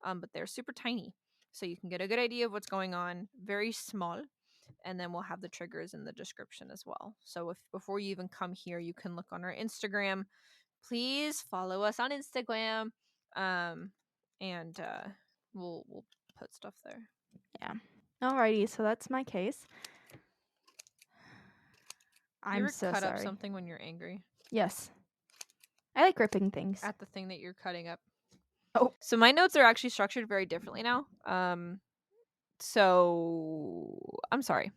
but they're super tiny, so you can get a good idea of what's going on. Very small, and then we'll have the triggers in the description as well. So if before you even come here, you can look on our Instagram. Please follow us on Instagram, and we'll put stuff there. Yeah. Alrighty, so that's my case. You I'm ever so cut up sorry. something when you're angry? Yes. I like ripping things. At the thing that you're cutting up. Oh. So my notes are actually structured very differently now. So I'm sorry.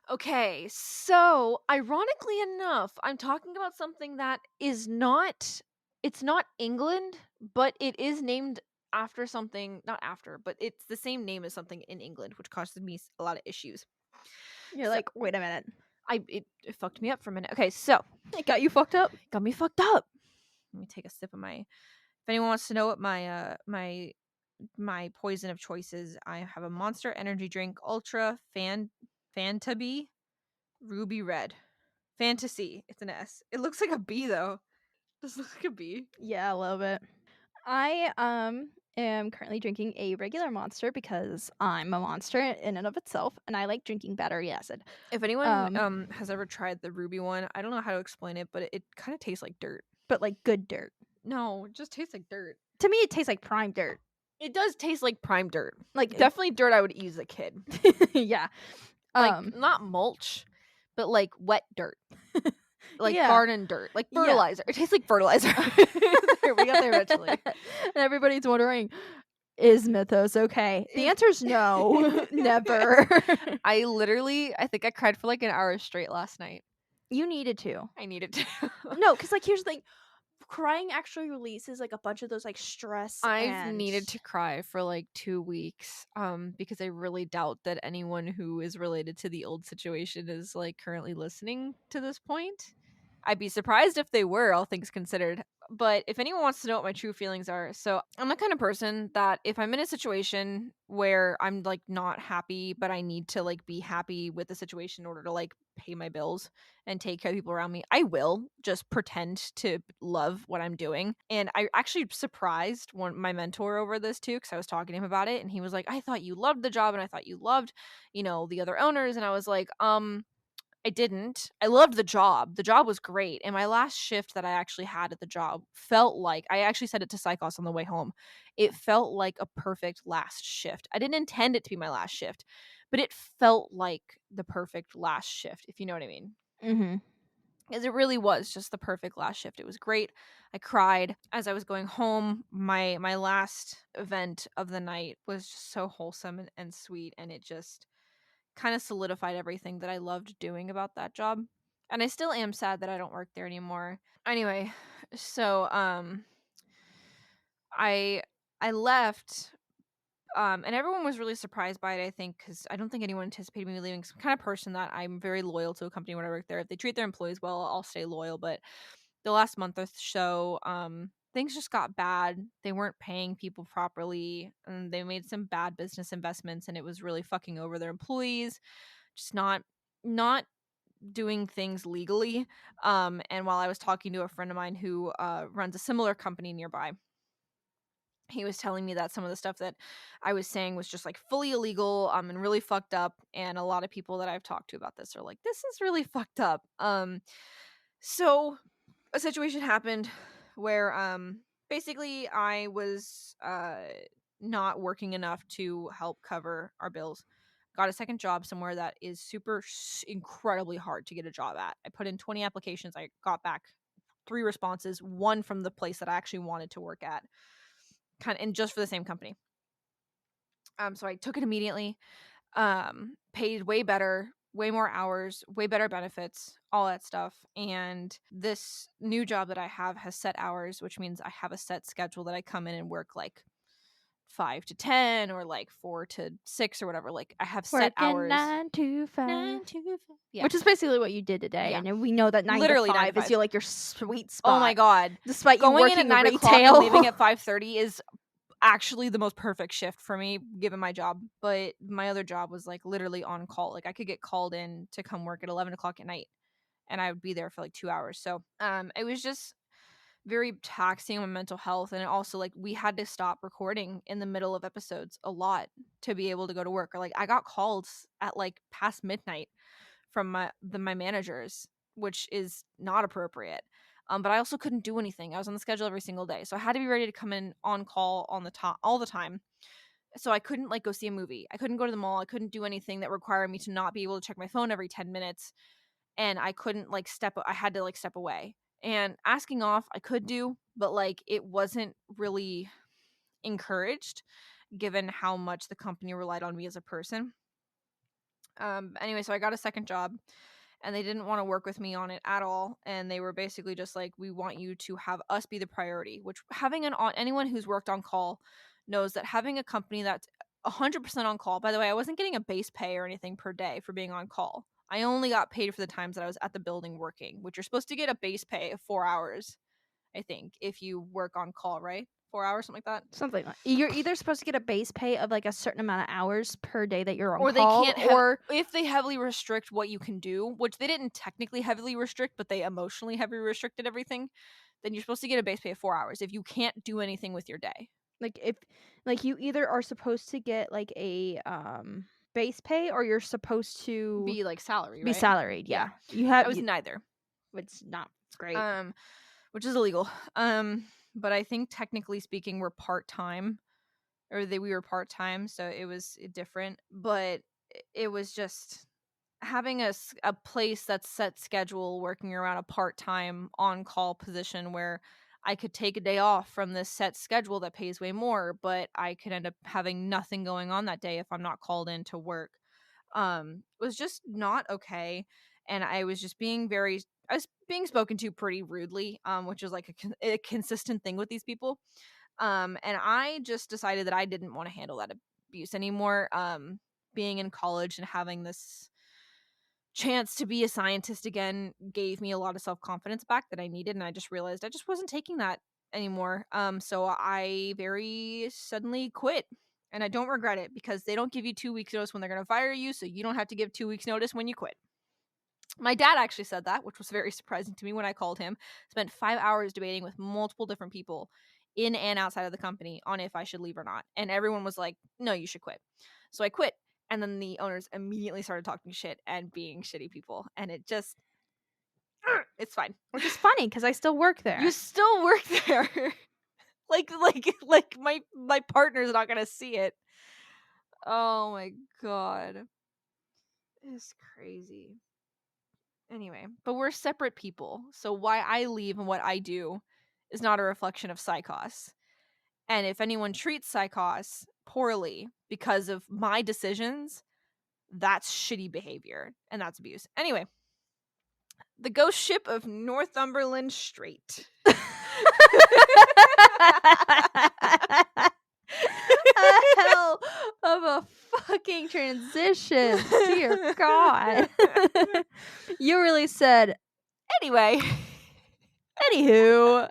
Okay, so ironically enough, I'm talking about something that is not, it's not England, but it is named after something, not after, but it's the same name as something in England, which causes me a lot of issues. You're So- like, wait a minute. It fucked me up for a minute. Okay, so It got you fucked up? got me fucked up. Let me take a sip of my, if anyone wants to know what my poison of choices, I have a Monster Energy Drink Ultra Fantaby Ruby Red. Fantasy. It's an S. It looks like a bee though. Does it look like a bee? Yeah, a little bit. I am currently drinking a regular Monster because I'm a monster in and of itself, and I like drinking battery acid. If anyone has ever tried the ruby one, I don't know how to explain it, but it kind of tastes like dirt. But like good dirt. No, it just tastes like dirt. To me, it tastes like prime dirt. It does taste like prime dirt. Like Definitely dirt I would eat as a kid. yeah. Like not mulch, but like wet dirt. Like Yeah. garden dirt, like Yeah. fertilizer. It tastes like fertilizer. There, we got there eventually. And everybody's wondering, is Mythos okay? The answer is no. Never. I think I cried for like an hour straight last night. You needed to. I needed to. No, because like here's the thing. Crying actually releases like a bunch of those like stress. I've needed to cry for like 2 weeks because I really doubt that anyone who is related to the old situation is like currently listening to this point. I'd be surprised if they were, all things considered. But if anyone wants to know what my true feelings are, so I'm the kind of person that if I'm in a situation where I'm like not happy, but I need to like be happy with the situation in order to like pay my bills and take care of people around me, I will just pretend to love what I'm doing. And I actually surprised my mentor over this too, because I was talking to him about it, and he was like, I thought you loved the job and I thought you loved, the other owners. And I was like, I didn't. I loved the job. The job was great. And my last shift that I actually had at the job felt like, I actually said it to Psychos on the way home. It felt like a perfect last shift. I didn't intend it to be my last shift, but it felt like the perfect last shift, if you know what I mean. Mm-hmm. Because it really was just the perfect last shift. It was great. I cried as I was going home. My last event of the night was just so wholesome and sweet, and it just kind of solidified everything that I loved doing about that job. And I still am sad that I don't work there anymore. Anyway, so I left, and everyone was really surprised by it, I think, because I don't think anyone anticipated me leaving. 'Cause I'm the kind of person that I'm very loyal to a company when I work there. If they treat their employees well, I'll stay loyal. But the last month or so, things just got bad. They weren't paying people properly, and they made some bad business investments, and it was really fucking over their employees. Just not doing things legally. And while I was talking to a friend of mine who runs a similar company nearby, he was telling me that some of the stuff that I was saying was just like fully illegal, and really fucked up. And a lot of people that I've talked to about this are like, this is really fucked up. So a situation happened where basically I was not working enough to help cover our bills. Got a second job somewhere that is incredibly hard to get a job at. I put in 20 applications. I got back 3 responses, one from the place that I actually wanted to work at, kind of, and just for the same company. So I took it immediately. Paid way better, way more hours, way better benefits, all that stuff. And this new job that I have has set hours, which means I have a set schedule that I come in and work like 5 to 10 or like 4 to 6 or whatever. Like I have set Working hours. 9 to 5. 9 to 5. Yeah. Which is basically what you did today. Yeah. And we know that 9 Literally to 9 to 5 is 5. your, like, your sweet spot. Oh my God. Despite you Going in working at 9 retail. o'clock and leaving at 5:30 is actually the most perfect shift for me given my job. But my other job was like literally on call. Like I could get called in to come work at 11 o'clock at night and I would be there for like 2 hours. So it was just very taxing on my mental health. And it also, like, we had to stop recording in the middle of episodes a lot to be able to go to work. Or like I got calls at like past midnight from my managers, which is not appropriate. But I also couldn't do anything. I was on the schedule every single day, so I had to be ready to come in on call on the top all the time. So I couldn't like go see a movie. I couldn't go to the mall. I couldn't do anything that required me to not be able to check my phone every 10 minutes. And I couldn't like I had to like step away. And asking off I could do, but like it wasn't really encouraged given how much the company relied on me as a person. Anyway, so I got a second job and they didn't want to work with me on it at all. And they were basically just like, we want you to have us be the priority, which having anyone who's worked on call knows that having a company that's 100% on call, by the way, I wasn't getting a base pay or anything per day for being on call. I only got paid for the times that I was at the building working, which you're supposed to get a base pay of 4 hours, I think, if you work on call, right? 4 hours, something like that. Something like you're either supposed to get a base pay of like a certain amount of hours per day that you're on Or call, they can't or if they heavily restrict what you can do, which they didn't technically heavily restrict, but they emotionally heavily restricted everything, then you're supposed to get a base pay of 4 hours if you can't do anything with your day. like if like you either are supposed to get like a base pay or you're supposed to Be like salary, be right? salaried. Yeah. You I have was neither. it's not it's great. Which is illegal. But I think technically speaking we're part-time, or we were part-time, so it was different, but it was just having a place that's set schedule, working around a part-time on-call position where I could take a day off from this set schedule that pays way more, but I could end up having nothing going on that day if I'm not called in to work. Was just not okay. And I was just I was being spoken to pretty rudely, which is like a consistent thing with these people. And I just decided that I didn't want to handle that abuse anymore. Being in college and having this chance to be a scientist again gave me a lot of self-confidence back that I needed, and I just realized I just wasn't taking that anymore. So I very suddenly quit. And I don't regret it because they don't give you 2 weeks notice when they're going to fire you, so you don't have to give 2 weeks notice when you quit. My dad actually said that, which was very surprising to me when I called him. Spent 5 hours debating with multiple different people in and outside of the company on if I should leave or not. And everyone was like, no, you should quit. So I quit. And then the owners immediately started talking shit and being shitty people. And it just, it's fine. Which is funny because I still work there. You still work there. like my partner's not going to see it. Oh my God. It's crazy. Anyway, but we're separate people, so why I leave and what I do is not a reflection of Psychos. And if anyone treats Psychos poorly because of my decisions, that's shitty behavior, and that's abuse. Anyway, the ghost ship of Northumberland Strait. A hell of a fucking transition. Dear God. You really said, Anyway. anywho.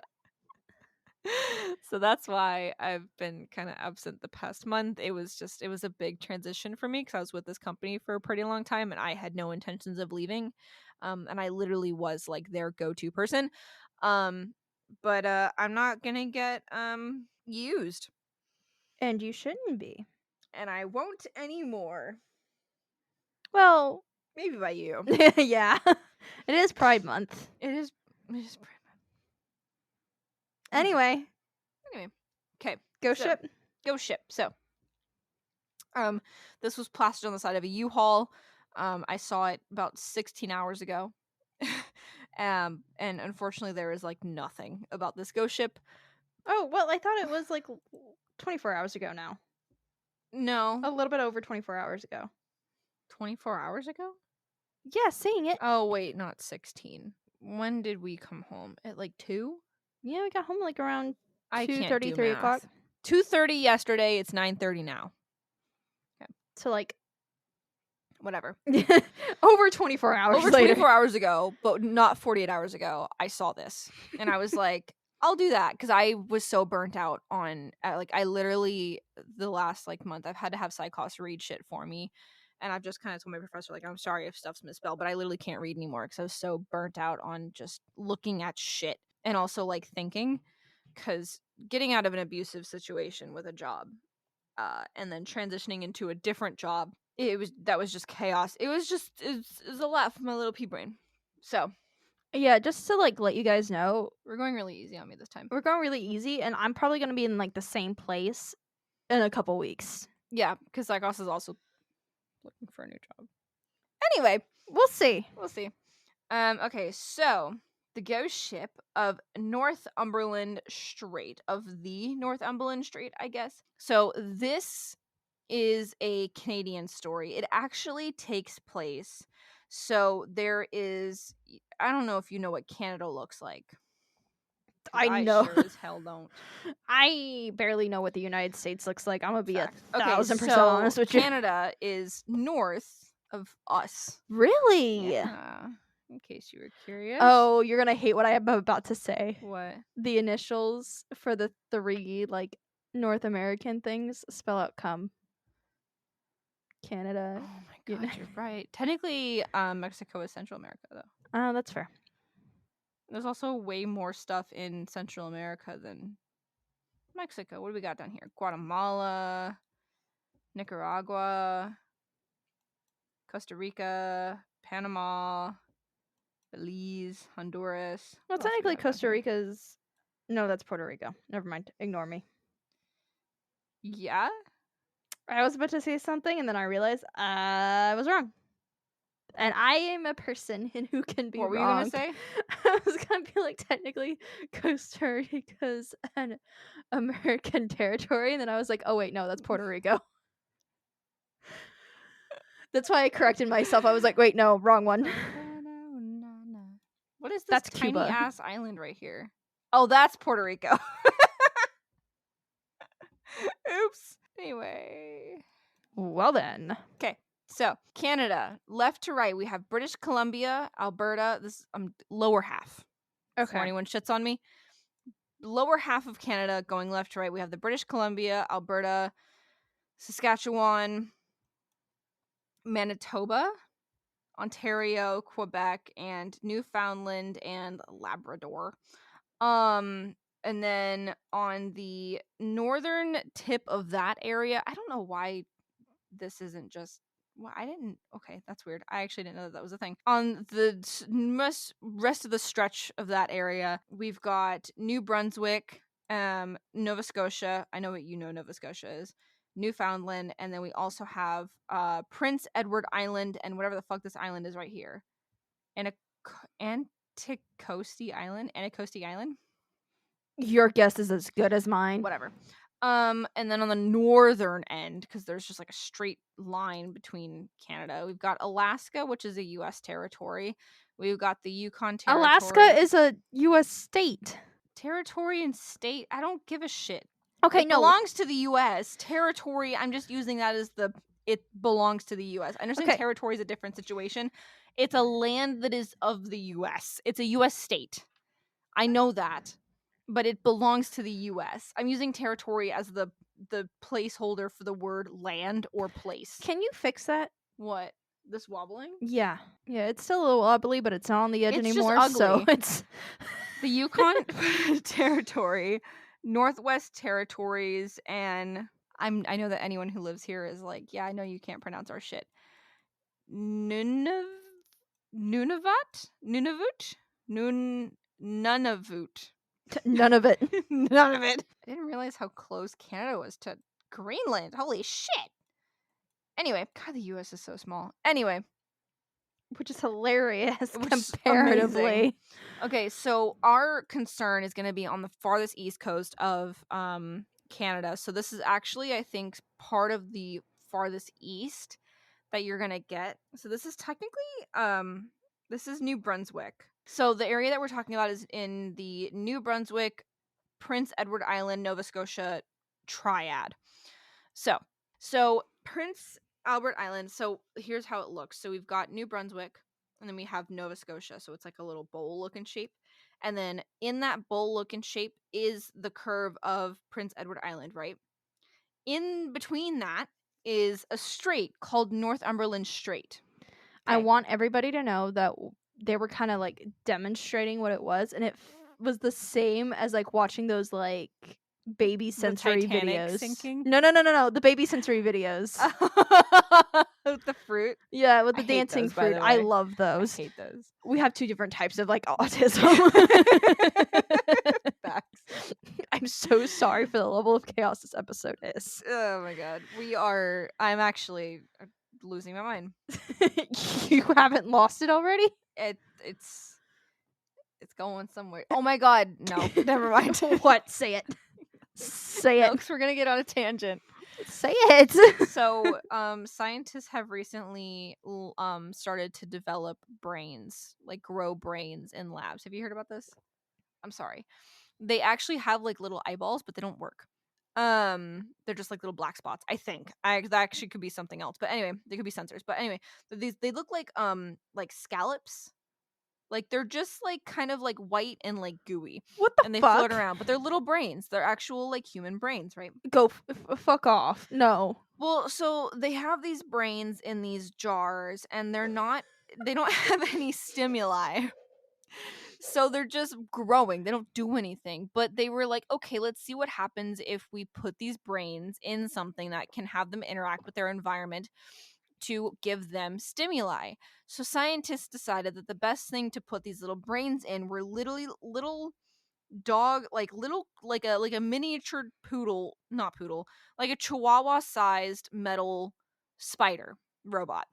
So that's why I've been kind of absent the past month. It was a big transition for me because I was with this company for a pretty long time and I had no intentions of leaving. And I literally was like their go-to person. But I'm not gonna get used. And you shouldn't be. And I won't anymore. Well, maybe by you. Yeah. It is Pride Month. It is Pride Month. Anyway. Okay. Go ship. Go ship. So, this was plastered on the side of a U-Haul. I saw it about 16 hours ago. And unfortunately there is like nothing about this ghost ship. Oh, well, I thought it was like 24 hours ago now. No. A little bit over 24 hours ago. 24 hours ago? Yeah, seeing it. Oh, wait, not 16. When did we come home? At like 2? Yeah, we got home like around I can't 2:30, do 3 math. o'clock. 2:30 yesterday, it's 9:30 now. Okay. So like whatever. Over 24 hours Over later. 24 hours ago, but not 48 hours ago, I saw this. And I was like, I'll do that, because I was so burnt out on, like, I literally, the last, like, month, I've had to have psychos read shit for me. And I've just kind of told my professor, like, I'm sorry if stuff's misspelled, but I literally can't read anymore because I was so burnt out on just looking at shit. And also, like, thinking, because getting out of an abusive situation with a job, and then transitioning into a different job, that was just chaos. It was a lot for my little pea brain. So Yeah, just to like let you guys know, we're going really easy on me this time. we're going really easy, and I'm probably gonna be in like the same place in a couple weeks. Yeah, because Psychos is also looking for a new job. Anyway, We'll see. Okay, so the ghost ship of Northumberland Strait, I guess. So this is a Canadian story. It actually takes place. So there is, I don't know if you know what Canada looks like. I know. Sure as hell don't. I barely know what the United States looks like. I'm gonna be Fact. 1,000% honest with you. Canada is north of us. Really? Yeah. In case you were curious. Oh, you're gonna hate what I am about to say. What? The initials for the 3 like North American things spell out cum. Canada. Oh my god, you're right. Technically, Mexico is Central America, though. Oh, that's fair. There's also way more stuff in Central America than Mexico. What do we got down here? Guatemala, Nicaragua, Costa Rica, Panama, Belize, Honduras. Well, technically Costa Rica's... No, that's Puerto Rico. Never mind. Ignore me. Yeah? I was about to say something, and then I realized I was wrong. And I am a person who can be wrong. What were you going to say? I was going to be like, technically, Costa Rica's an American territory. And then I was like, oh, wait, no, that's Puerto Rico. That's why I corrected myself. I was like, wait, no, wrong one. What is this That's tiny Cuba. ass island right here? Oh, that's Puerto Rico. Oops. Anyway. Well then. Okay. So, Canada, left to right, we have British Columbia, Alberta, this lower half. Okay. Before anyone shits on me. Lower half of Canada going left to right, we have the British Columbia, Alberta, Saskatchewan, Manitoba, Ontario, Quebec, and Newfoundland and Labrador. And then on the northern tip of that area, I don't know why this isn't just... Well, okay, that's weird. I actually didn't know that was a thing. On the rest of the stretch of that area, we've got New Brunswick, Nova Scotia. I know what you know Nova Scotia is. Newfoundland, and then we also have Prince Edward Island and whatever the fuck this island is right here. Anticosti Island. Your guess is as good as mine. Whatever. And then on the northern end, because there's just like a straight line between Canada, we've got Alaska, which is a U.S. territory. We've got the Yukon territory. Alaska is a U.S. state. Territory and state? I don't give a shit. Okay, it belongs to the U.S. Territory, I'm just using that as it belongs to the U.S. I understand territory is a different situation. It's a land that is of the U.S. It's a U.S. state. I know that. But it belongs to the U.S. I'm using territory as the placeholder for the word land or place. Can you fix that? What? This wobbling? Yeah. Yeah, it's still a little wobbly, but it's not on the edge anymore. Just ugly. So it's... The Yukon territory, Northwest Territories, and I know that anyone who lives here is like, yeah, I know you can't pronounce our shit. Nunavut? Nunavut? Nunavut. None of it. None of it. I didn't realize how close Canada was to Greenland. Holy shit. Anyway, God, the U.S. is so small. Anyway. Which is hilarious Which is comparatively. amazing. Okay, so our concern is going to be on the farthest east coast of Canada. So this is actually, I think, part of the farthest east that you're going to get. So this is technically, this is New Brunswick. So the area that we're talking about is in the New Brunswick, Prince Edward Island, Nova Scotia triad. So Prince Albert Island. So here's how it looks. So we've got New Brunswick, and then we have Nova Scotia. So it's like a little bowl-looking shape. And then in that bowl-looking shape is the curve of Prince Edward Island, right? In between that is a strait called Northumberland Strait. I want everybody to know that they were kind of like demonstrating what it was, and it was the same as like watching those like baby sensory videos. Sinking? No, the baby sensory videos. With the fruit? Yeah, with the dancing those, fruit. I love those. I hate those. We have 2 different types of like autism. Facts. I'm so sorry for the level of chaos this episode is. Oh my god. I'm actually losing my mind. You haven't lost it already? It's going somewhere. Oh my god. No, never mind. What? Say it. Say it. Because we're gonna get on a tangent. Say it. So, scientists have recently started to develop brains, like grow brains in labs. Have you heard about this? I'm sorry. They actually have like little eyeballs, but they don't work. They're just like little black spots. I think that actually could be something else. But anyway, they could be sensors. But anyway, they look like scallops. Like they're just like kind of like white and like gooey. What the and they fuck? float around, but they're little brains. They're actual like human brains, right? Go fuck off. No. Well, so they have these brains in these jars, and they don't have any stimuli. So they're just growing. They don't do anything. But they were like, okay, let's see what happens if we put these brains in something that can have them interact with their environment to give them stimuli. So scientists decided that the best thing to put these little brains in were literally little dog, like a miniature poodle, not poodle, like a chihuahua sized metal spider robot.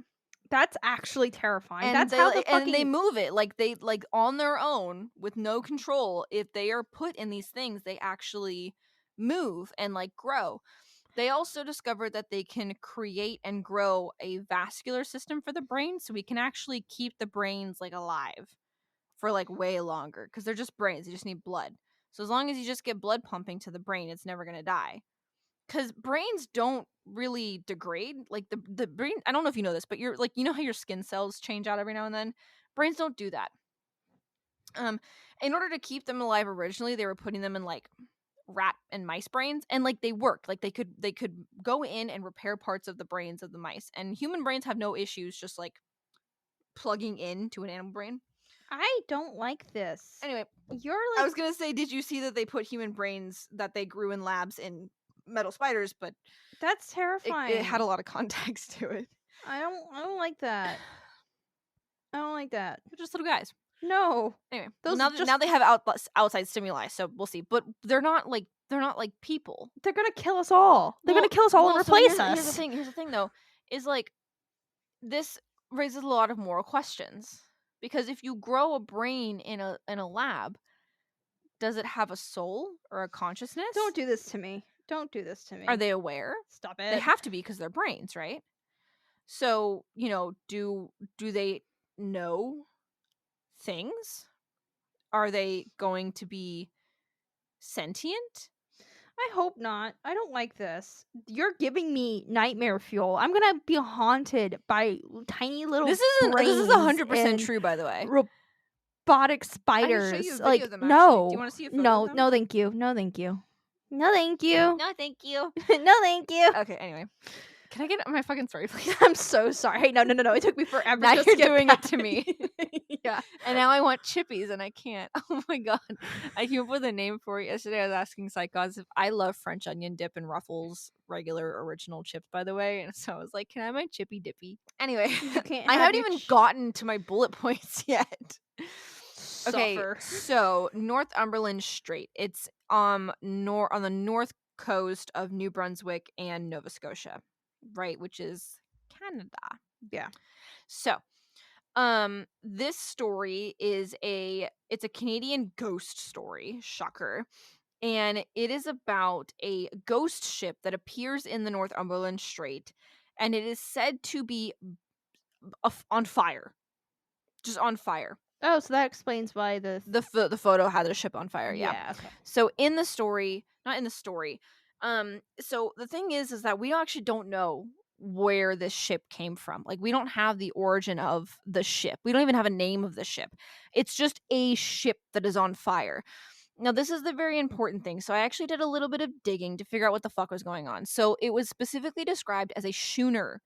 That's actually terrifying. And that's how they move it like they like on their own with no control. If they are put in these things, they actually move and like grow. They also discovered that they can create and grow a vascular system for the brain, so we can actually keep the brains like alive for like way longer, because they're just brains. You just need blood. So as long as you just get blood pumping to the brain, it's never going to die. Because brains don't really degrade. Like the brain, I don't know if you know this, but you're like, you know how your skin cells change out every now and then? Brains don't do that. In order to keep them alive originally, they were putting them in like rat and mice brains, and like they worked. Like they could go in and repair parts of the brains of the mice, and human brains have no issues just like plugging into an animal brain. I don't like this. Anyway, you're like, I was gonna say, did you see that they put human brains that they grew in labs in metal spiders? But that's terrifying. It had a lot of context to it. I don't like that. I don't like that. They're just little guys. No. Anyway, now they have outside stimuli, so we'll see. But they're not like people. They're gonna kill us all. They're gonna kill us all and replace us. Here's the thing, though, is like this raises a lot of moral questions, because if you grow a brain in a lab, does it have a soul or a consciousness? Don't do this to me. Don't do this to me. Are they aware? Stop it. They have to be, because they're brains, right? So, do they know things? Are they going to be sentient? I hope not. I don't like this. You're giving me nightmare fuel. I'm gonna be haunted by tiny little. This is 100% true, by the way. Robotic spiders. I can show you a video like of them, no. Do you want to see a photo No, of them? no, thank you. No, thank you. No, thank you. No, thank you. No, thank you. Okay, anyway. Can I get my fucking story, please? I'm so sorry. Hey, no. It took me forever. Now just you're to get doing it back. to me. Yeah. And now I want chippies and I can't. Oh my god. I came up with a name for it yesterday. I was asking Psychos if I love French onion dip and Ruffles regular original chips, by the way. And so I was like, can I have my chippy dippy? Anyway, You can't I have haven't your even gotten to my bullet points yet. Okay, Suffer. so Northumberland Strait. It's on the north coast of New Brunswick and Nova Scotia, right, which is Canada. Yeah. So, this story is it's a Canadian ghost story, shocker. And it is about a ghost ship that appears in the Northumberland Strait, and it is said to be on fire. Just on fire. Oh, so that explains why the The photo had the ship on fire, yeah. okay. So in the story, not in the story. So the thing is that we actually don't know where this ship came from. Like, we don't have the origin of the ship. We don't even have a name of the ship. It's just a ship that is on fire. Now, this is the very important thing. So I actually did a little bit of digging to figure out what the fuck was going on. So it was specifically described as a schooner,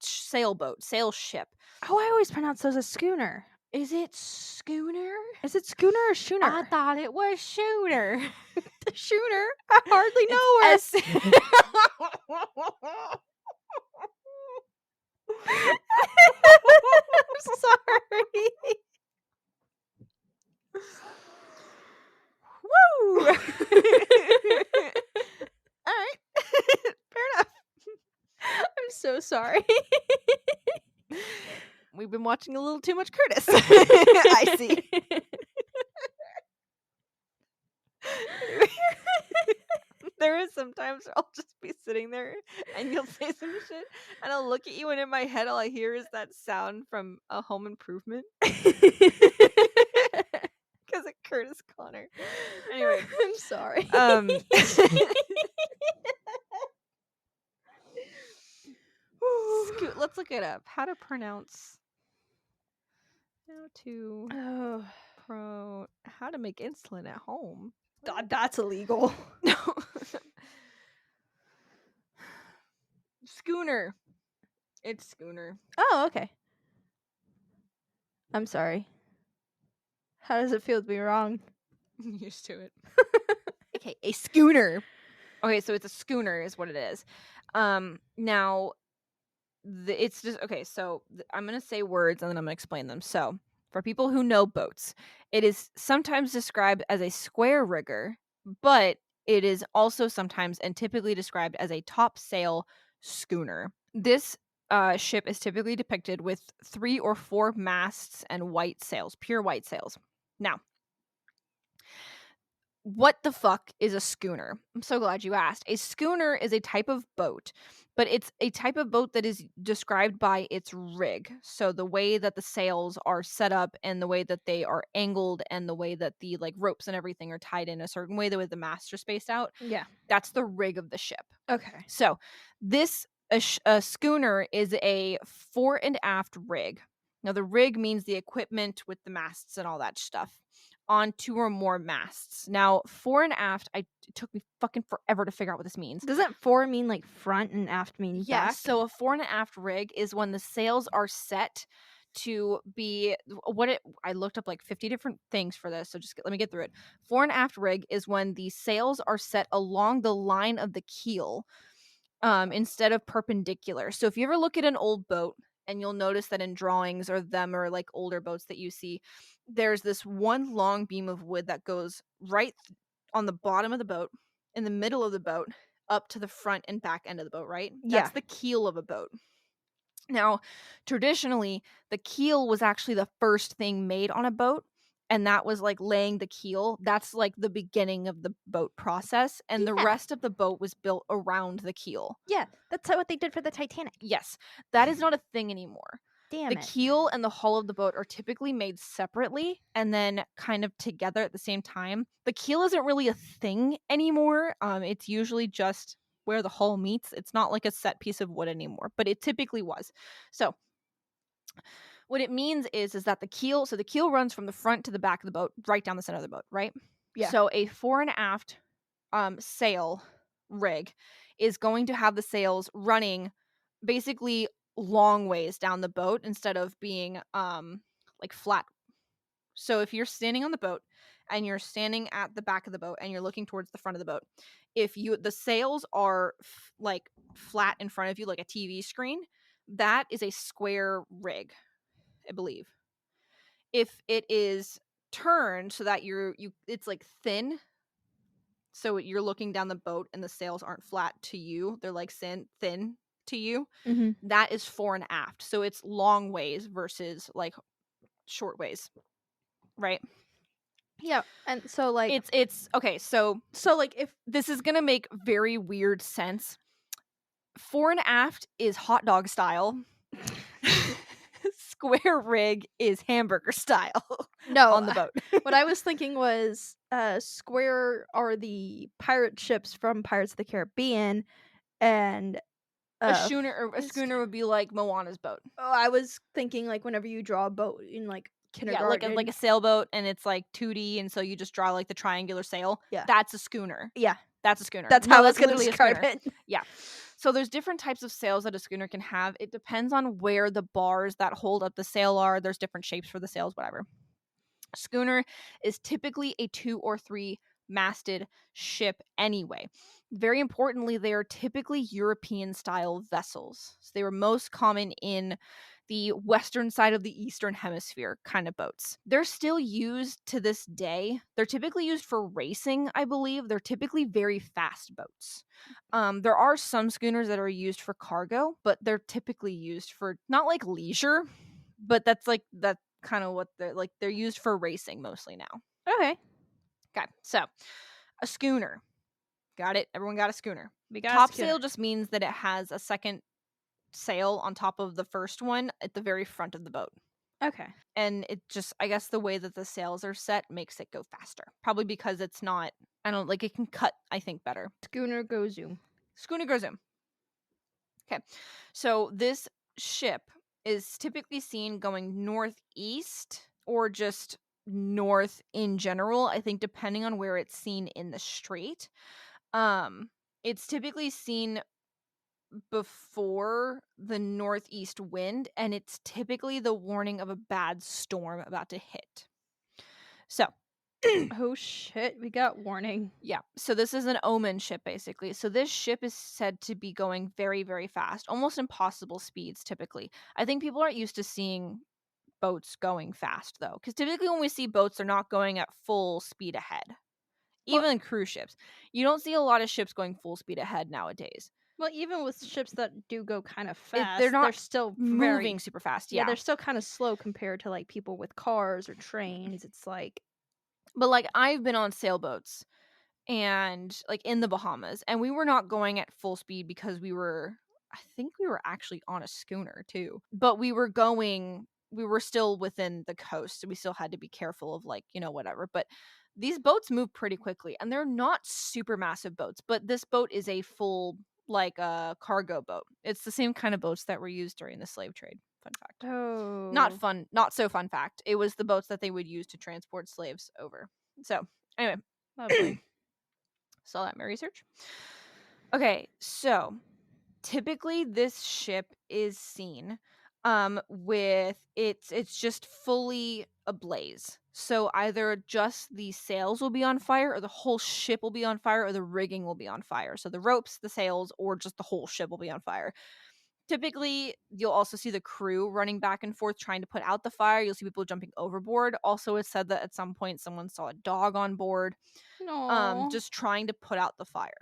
sailboat, sail ship. Oh, I always pronounce those as schooner. Is it schooner? Is it schooner or schooner? I thought it was schooner. The schooner. I hardly know her. I'm sorry. Woo! All right. Fair enough. I'm so sorry. We've been watching a little too much Curtis. I see. There is sometimes I'll just be sitting there and you'll say some shit and I'll look at you and in my head all I hear is that sound from a Home Improvement. Because of Curtis Connor. Anyway. I'm sorry. Let's look it up. How to pronounce. How to make insulin at home. That's illegal. No. Schooner. It's schooner. Oh, okay. I'm sorry. How does it feel to be wrong? I'm used to it. Okay, a schooner. Okay, so it's a schooner is what it is. Now, it's just okay. So I'm gonna say words and then I'm gonna explain them. So for people who know boats, it is sometimes described as a square rigger, but it is also sometimes and typically described as a topsail schooner. This ship is typically depicted with 3 or 4 masts and white sails, pure white sails. Now, what the fuck is a schooner? I'm so glad you asked. A schooner is a type of boat, but it's a type of boat that is described by its rig. So the way that the sails are set up and the way that they are angled and the way that the like ropes and everything are tied in a certain way, the way the masts are spaced out. Yeah. That's the rig of the ship. Okay. So this a schooner is a fore and aft rig. Now the rig means the equipment with the masts and all that stuff on 2 or more masts. Now, fore and aft, it took me fucking forever to figure out what this means. Doesn't fore mean like front and aft mean back? So a fore and aft rig is when the sails are set to be I looked up like 50 different things for this, so let me get through it. Fore and aft rig is when the sails are set along the line of the keel instead of perpendicular. So if you ever look at an old boat, and you'll notice that in drawings or like older boats that you see, there's this one long beam of wood that goes right on the bottom of the boat, in the middle of the boat, up to the front and back end of the boat, right? Yeah. That's the keel of a boat. Now, traditionally, the keel was actually the first thing made on a boat, and that was like laying the keel. That's like the beginning of the boat process, and the rest of the boat was built around the keel. Yeah, that's what they did for the Titanic. Yes, that is not a thing anymore. Damn the it. keel and the hull of the boat are typically made separately and then kind of together at the same time. The keel isn't really a thing anymore. It's usually just where the hull meets. It's not like a set piece of wood anymore, but it typically was. So what it means is that the keel runs from the front to the back of the boat, right down the center of the boat, right? Yeah. So a fore and aft sail rig is going to have the sails running basically long ways down the boat instead of being like flat. So if you're standing on the boat and you're standing at the back of the boat and you're looking towards the front of the boat, if the sails are like flat in front of you like a TV screen, that is a square rig, I believe. If it is turned so that it's like thin, so you're looking down the boat and the sails aren't flat to you, they're like thin to you, Mm-hmm. that is fore and aft. So it's long ways versus like short ways, right? Yeah, and so like It's okay, so like if this is gonna make very weird sense. Fore and aft is hot dog style. Square rig is hamburger style no, on the boat. what I was thinking was square are the pirate ships from Pirates of the Caribbean, and A is- schooner would be like Moana's boat. oh, I was thinking like whenever you draw a boat in like Yeah, kindergarten. like a sailboat, and it's like 2D, and so you just draw like the triangular sail. Yeah. That's a schooner. Yeah, That's a schooner. that's No, how I was that's gonna literally a describe schooner. it. Yeah. So there's different types of sails that a schooner can have. It depends on where the bars that hold up the sail are. There's different shapes for the sails, whatever. Schooner is typically a 2 or 3 masted ship anyway. Very importantly, they are typically European style vessels. So they were most common in the western side of the eastern hemisphere kind of boats. They're still used to this day. They're typically used for racing, I believe. They're typically very fast boats. There are some schooners that are used for cargo, but they're typically used for not like leisure, but that's kind of what they're used for racing mostly now. Okay, Okay, so a schooner. Got it? Everyone got a schooner. we got Topsail just means that it has a second sail on top of the first one at the very front of the boat. Okay. And it just, I guess the way that the sails are set makes it go faster. Probably because it's not, I don't like, it can cut, I think, better. Schooner go zoom. Schooner goes zoom. Okay, so this ship is typically seen going northeast or just north in general, I think, depending on where it's seen in the strait. It's typically seen before the northeast wind, and it's typically the warning of a bad storm about to hit. So Oh shit, we got warning. yeah, so this is an omen ship basically. So this ship is said to be going very, very fast, almost impossible speeds typically. I think people aren't used to seeing boats going fast though, because typically when we see boats, they're not going at full speed ahead. Well- Even cruise ships, you don't see a lot of ships going full speed ahead nowadays. Well, even with ships that do go kind of fast, They're not they're still moving super fast. Yeah, Yeah, they're still kind of slow compared to like people with cars or trains. It's like, but like I've been on sailboats and like in the Bahamas, and we were not going at full speed because I think we were actually on a schooner too, but we were still within the coast, so we still had to be careful of like, whatever. But these boats move pretty quickly, and they're not super massive boats, but this boat is a full like a cargo boat. It's the same kind of boats that were used during the slave trade. Fun fact. oh, Not so fun fact. It was the boats that they would use to transport slaves over. So anyway, lovely. saw that in my research. Okay, so typically this ship is seen with it's just fully ablaze. So either just the sails will be on fire, or the whole ship will be on fire, or the rigging will be on fire. So the ropes, the sails, or just the whole ship will be on fire. Typically, you'll also see the crew running back and forth trying to put out the fire. You'll see people jumping overboard. Also, it's said that at some point someone saw a dog on board, No, just trying to put out the fire.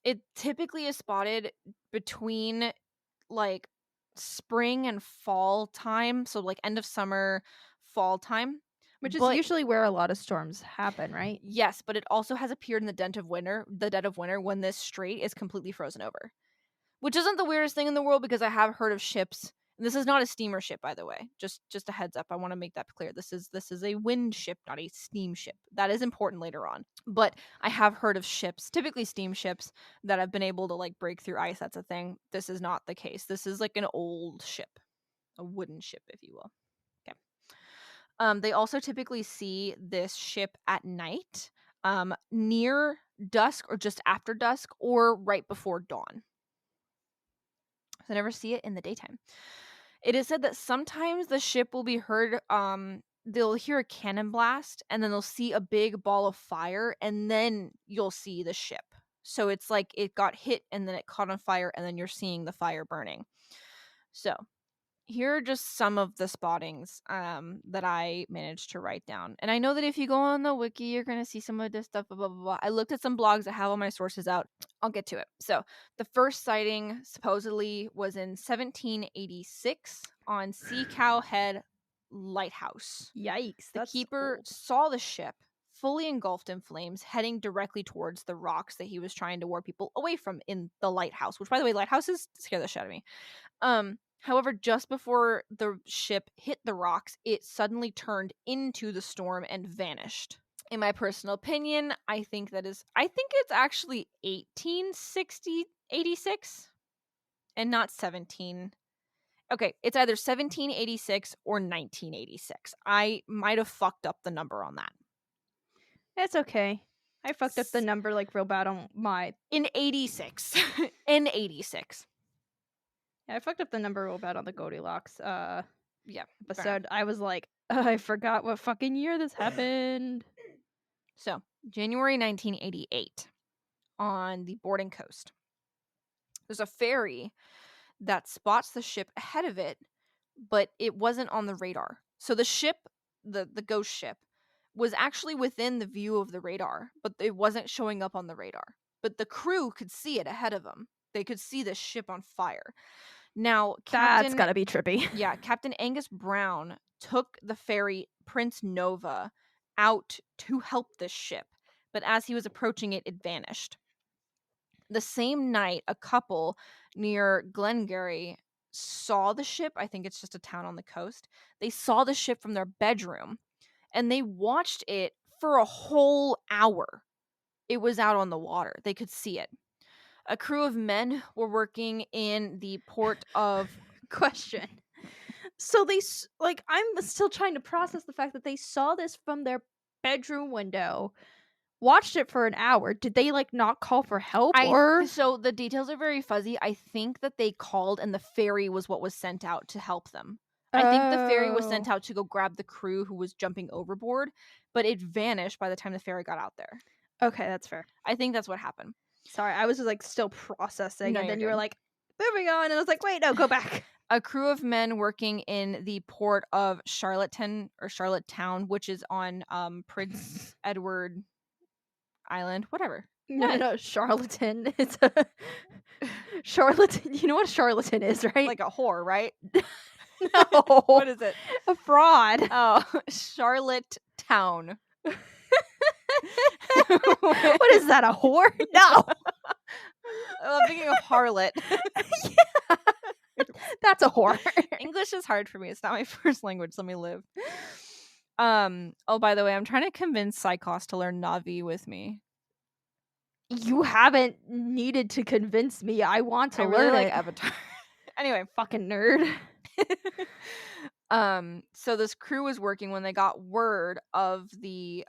It typically is spotted between like spring and fall time, so like end of summer, fall time. which is But usually where a lot of storms happen, right? yes, but it also has appeared in the dead of winter when this strait is completely frozen over. Which isn't the weirdest thing in the world, because I have heard of ships. And this is not a steamer ship, by the way. Just a heads up. I want to make that clear. This is a wind ship, not a steamship. That is important later on. But I have heard of ships, typically steamships, that have been able to like break through ice. That's a thing. This is not the case. This is like an old ship, a wooden ship, if you will. Okay. They also typically see this ship at night, near dusk or just after dusk or right before dawn. So I never see it in the daytime. It is said that sometimes the ship will be heard, they'll hear a cannon blast and then they'll see a big ball of fire and then you'll see the ship. So it's like it got hit and then it caught on fire and then you're seeing the fire burning. So here are just some of the spottings that I managed to write down. And I know that if you go on the wiki, you're going to see some of this stuff, blah, blah, blah. I looked at some blogs. I have all my sources out. I'll get to it. So the first sighting supposedly was in 1786 on Sea Cow Head Lighthouse. Yikes. The That's keeper old. saw the ship fully engulfed in flames heading directly towards the rocks that he was trying to ward people away from in the lighthouse, which, by the way, lighthouses scare the shit out of me. However, just before the ship hit the rocks, it suddenly turned into the storm and vanished. In my personal opinion, I think it's actually 86 and not 17. Okay, it's either 1786 or 1986. I might have fucked up the number on that. It's okay. I fucked up the number like real bad on my... In 86. In 86. Yeah, I fucked up the number real bad on the Goldilocks episode. Fair. I was like, I forgot what fucking year this happened. So, January 1988 on the Borden coast. There's a ferry that spots the ship ahead of it, but it wasn't on the radar. So the ship, the ghost ship, was actually within the view of the radar, but it wasn't showing up on the radar. But the crew could see it ahead of them. They could see the ship on fire. Now, That's gotta be trippy. Yeah, Captain Angus Brown took the ferry Prince Nova out to help this ship, but as he was approaching it, it vanished. The same night, a couple near Glengarry saw the ship. I think it's just a town on the coast. They saw the ship from their bedroom, and they watched it for a whole hour. It was out on the water. They could see it. A crew of men were working in the port of... Question. So they, like, I'm still trying to process the fact that they saw this from their bedroom window, watched it for an hour. Did they, like, not call for help? So the details are very fuzzy. I think that they called and the ferry was what was sent out to help them. I think the ferry was sent out to go grab the crew who was jumping overboard, but it vanished by the time the ferry got out there. Okay, that's fair. I think that's what happened. Sorry, I was just, like, still processing, No, and then you you're were good. like, moving on, and I was like, wait, no, go back. A crew of men working in the port of Charlottetown, which is on Prince Edward Island, whatever. No, charlatan. It's a charlatan. You know what a charlatan is, right? Like a whore, right? No. What is it? A fraud. Oh, Charlottetown. What is that, a whore? No. I'm thinking of harlot. Yeah. That's a whore. English is hard for me. It's not my first language. Let me live. Oh, by the way, I'm trying to convince Psychos to learn Na'vi with me. You haven't needed to convince me. I want to really learn like it. Avatar. Anyway, fucking nerd. So this crew was working when they got word of the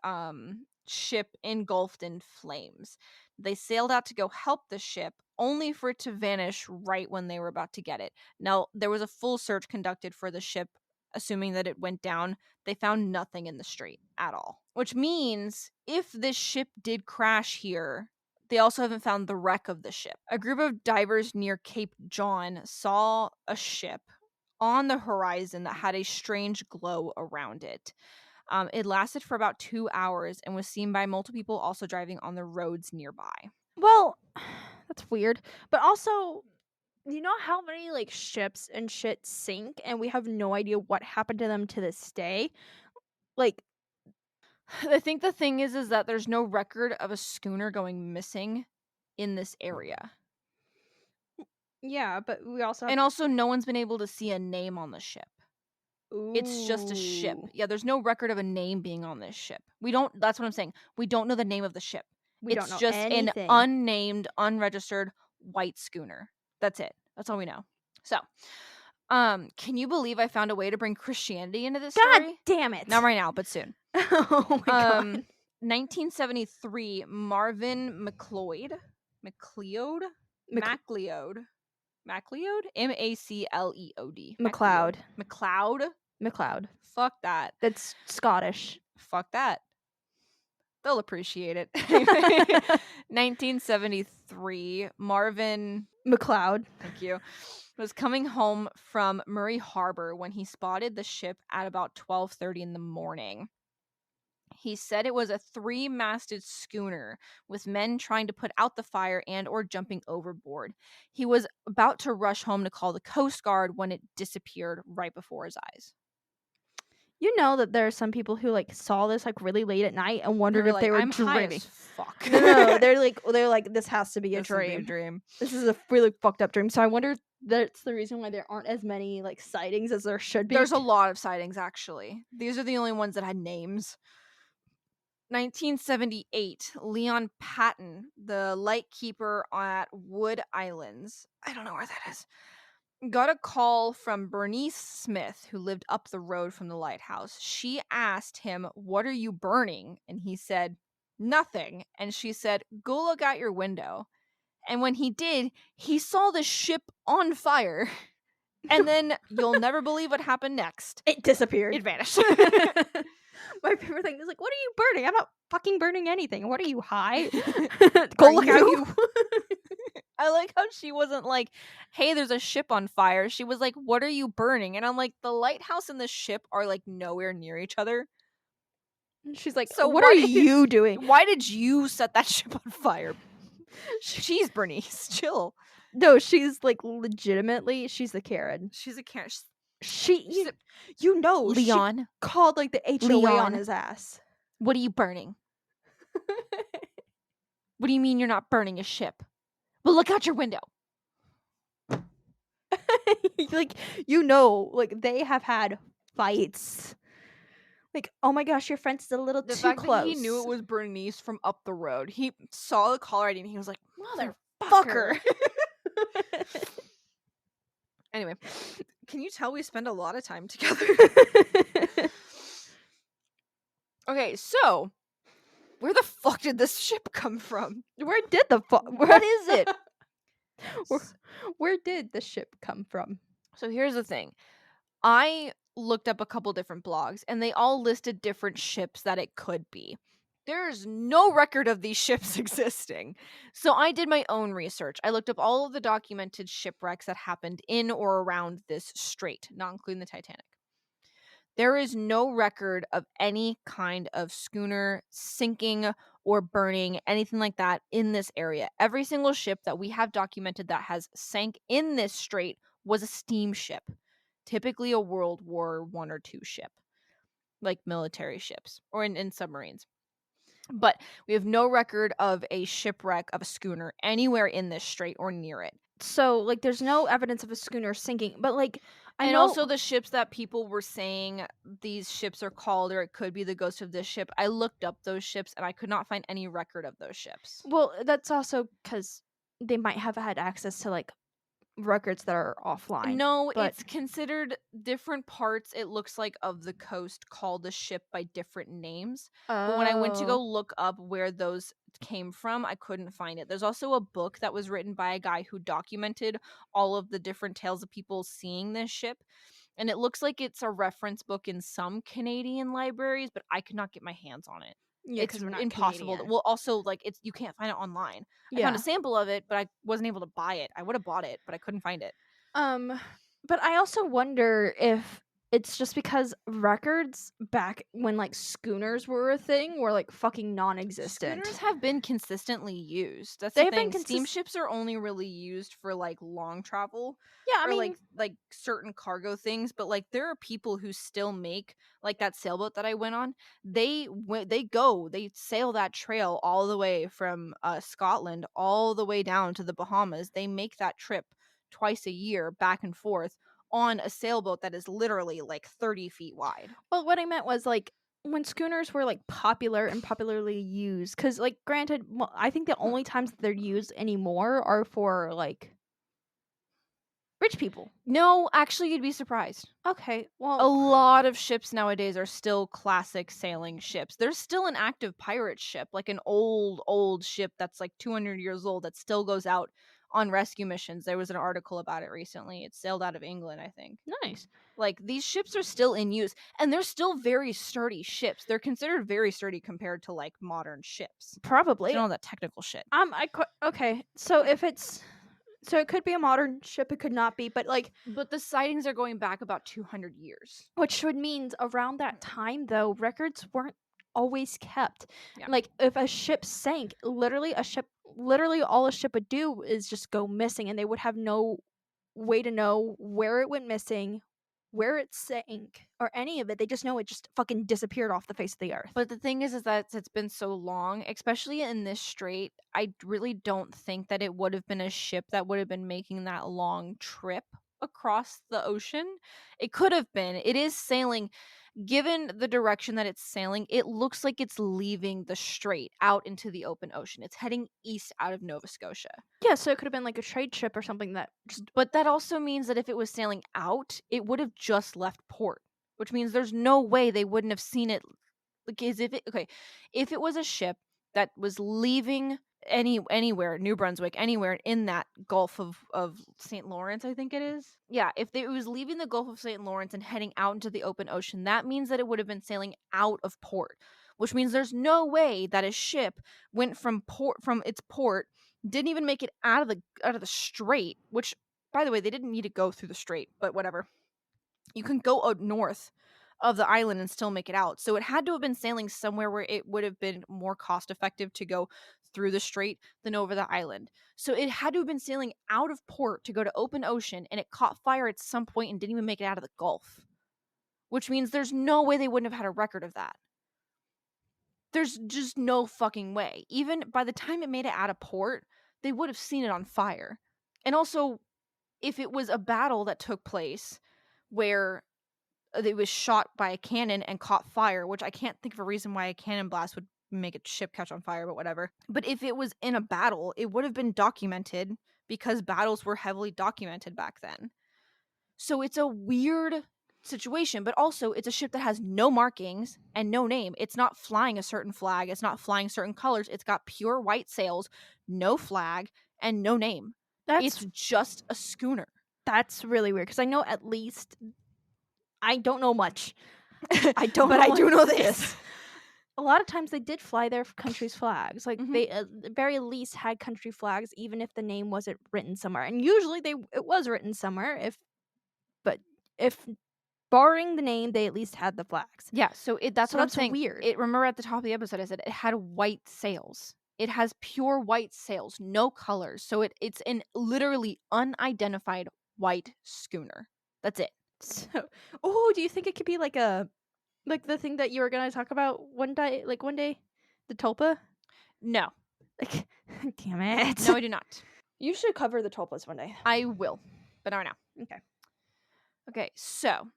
ship engulfed in flames. They sailed out to go help the ship, only for it to vanish right when they were about to get it. Now, there was a full search conducted for the ship, assuming that it went down. They found nothing in the strait at all. Which means, if this ship did crash here, they also haven't found the wreck of the ship. A group of divers near Cape John saw a ship on the horizon that had a strange glow around it. It lasted for about 2 hours and was seen by multiple people also driving on the roads nearby. Well, that's weird. But also, you know how many, like, ships and shit sink and we have no idea what happened to them to this day? Like, I think the thing is that there's no record of a schooner going missing in this area. Yeah, but we also have... And also, no one's been able to see a name on the ship. Ooh. It's just a ship. Yeah, there's no record of a name being on this ship. That's what I'm saying. We don't know the name of the ship. It's just anything. An unnamed, unregistered white schooner. That's it. That's all we know. So, can you believe I found a way to bring Christianity into this story? God damn it. Not right now, but soon. Oh my god. 1973, Marvin McLeod? MacLeod? MacLeod? McLeod. McLeod? McLeod. Fuck that. That's Scottish. Fuck that. They'll appreciate it. 1973, Marvin McLeod. Thank you. Was coming home from Murray Harbor when he spotted the ship at about 12:30 in the morning. He said it was a 3-masted schooner with men trying to put out the fire and or jumping overboard. He was about to rush home to call the Coast Guard when it disappeared right before his eyes. You know that there are some people who like saw this like really late at night and wondered They're if like, they were I'm high dreaming. as fuck. No, they're like this has to be a This would be dream. a dream. This is a really fucked up dream. So I wonder if that's the reason why there aren't as many like sightings as there should be. There's a lot of sightings actually. These are the only ones that had names. 1978, Leon Patton, the lightkeeper at Wood Islands, I don't know where that is, got a call from Bernice Smith, who lived up the road from the lighthouse. She asked him, "What are you burning?" And he said, "Nothing." And she said, "Go look out your window." And when he did, he saw the ship on fire. And then you'll never believe what happened next. It disappeared. It vanished. My favorite thing is like, what are you burning? I'm not fucking burning anything. What are you, high? Go Are look out you? I like how she wasn't like, "Hey, there's a ship on fire." She was like, "What are you burning?" And I'm like, the lighthouse and the ship are like nowhere near each other. She's like, So what are you doing? Why did you set that ship on fire? She's Bernice. Chill. No, she's like legitimately, she's the Karen. She's a Karen. You know, Leon she called like the HOA Leon. on his ass. What are you burning? What do you mean you're not burning a ship? Well, look out your window. Like, you know, like they have had fights. Like, oh my gosh, your friend's a little The too fact close. that he knew it was Bernice from up the road. He saw the caller ID and he was like, "Motherfucker." Anyway, can you tell we spend a lot of time together? Okay, so where the fuck did this ship come from? Where did the What is it? Where did the ship come from? So here's the thing. I looked up a couple different blogs and they all listed different ships that it could be. There's no record of these ships existing. So I did my own research. I looked up all of the documented shipwrecks that happened in or around this strait, not including the Titanic. There is no record of any kind of schooner sinking or burning, anything like that in this area. Every single ship that we have documented that has sank in this strait was a steamship, typically a World War I or II ship, like military ships or in submarines. But we have no record of a shipwreck of a schooner anywhere in this strait or near it. So, like, there's no evidence of a schooner sinking, but like, And also the ships that people were saying these ships are called, or it could be the ghost of this ship. I looked up those ships and I could not find any record of those ships. Well, that's also because they might have had access to like records that are offline. No, but it's considered different parts, it looks like, of the coast called the ship by different names. But when I went to go look up where those came from, I couldn't find it. There's also a book that was written by a guy who documented all of the different tales of people seeing this ship. And it looks like it's a reference book in some Canadian libraries, but I could not get my hands on it. Yeah, it's we're not impossible. Canadian. Well, also, like, you can't find it online. I found a sample of it, but I wasn't able to buy it. I would have bought it, but I couldn't find it. But I also wonder if it's just because records back when like schooners were a thing were like fucking non-existent. Schooners have been consistently used. That's They've the thing. been Steamships are only really used for like long travel. Yeah, I or mean, like certain cargo things, but like there are people who still make like that sailboat that I went on. They sail that trail all the way from Scotland all the way down to the Bahamas. They make that trip twice a year back and forth on a sailboat that is literally like 30 feet wide. well, what I meant was like when schooners were like popular and popularly used, because like granted, I think the only times that they're used anymore are for like Rich people. No, actually, you'd be surprised. Okay, A well, lot of ships nowadays are still classic sailing ships. There's still an active pirate ship, like an old ship that's like 200 years old that still goes out on rescue missions. There was an article about it recently. It sailed out of England, I think. nice. Like, these ships are still in use, and they're still very sturdy ships. They're considered very sturdy compared to, like, modern ships. Probably. You know, all that technical shit. Okay, so so it could be a modern ship, it could not be, but, like, But the sightings are going back about 200 years. which would mean around that time, though, records weren't always kept. Yeah. Like, if a ship sank, literally all a ship would do is just go missing, and they would have no way to know where it went missing, where it sank, or any of it. They just know it just fucking disappeared off the face of the earth. But the thing is that it's been so long, especially in this strait, I really don't think that it would have been a ship that would have been making that long trip across the ocean. It could have been. It is sailing. Given the direction that it's sailing, it looks like it's leaving the strait out into the open ocean. It's heading east out of Nova Scotia. Yeah, so it could have been like a trade ship or something that just But that also means that if it was sailing out, it would have just left port, which means there's no way they wouldn't have seen it. Because if it was a ship that was leaving anywhere, New Brunswick, anywhere in that Gulf of St. Lawrence, I think it is. Yeah, if it was leaving the Gulf of St. Lawrence and heading out into the open ocean, that means that it would have been sailing out of port, which means there's no way that a ship went from its port, didn't even make it out of the strait, which, by the way, they didn't need to go through the strait, but whatever. You can go out north of the island and still make it out. So it had to have been sailing somewhere where it would have been more cost effective to go through the strait than over the island. So it had to have been sailing out of port to go to open ocean, and it caught fire at some point and didn't even make it out of the Gulf. Which means there's no way they wouldn't have had a record of that. There's just no fucking way. Even by the time it made it out of port, they would have seen it on fire. And also, if it was a battle that took place where it was shot by a cannon and caught fire, which I can't think of a reason why a cannon blast would make a ship catch on fire, but whatever. But if it was in a battle, it would have been documented because battles were heavily documented back then. So it's a weird situation, but also it's a ship that has no markings and no name. It's not flying a certain flag, it's not flying certain colors. It's got pure white sails, no flag, and no name. It's just a schooner. That's really weird because I know at least I don't know much. I do know this. A lot of times they did fly their country's flags. Like Mhm. they at the very least had country flags, even if the name wasn't written somewhere. And usually it was written somewhere. If barring the name, they at least had the flags. Yeah, so that's what I'm that's saying. weird. Remember at the top of the episode, I said it had white sails. It has pure white sails, no colors. So it's an literally unidentified white schooner. That's it. So, do you think it could be like the thing that you were gonna talk about one day, the tulpa? No, Like, damn it! no, I do not. You should cover the tulpas one day. I will, but not right now. Okay. Okay, so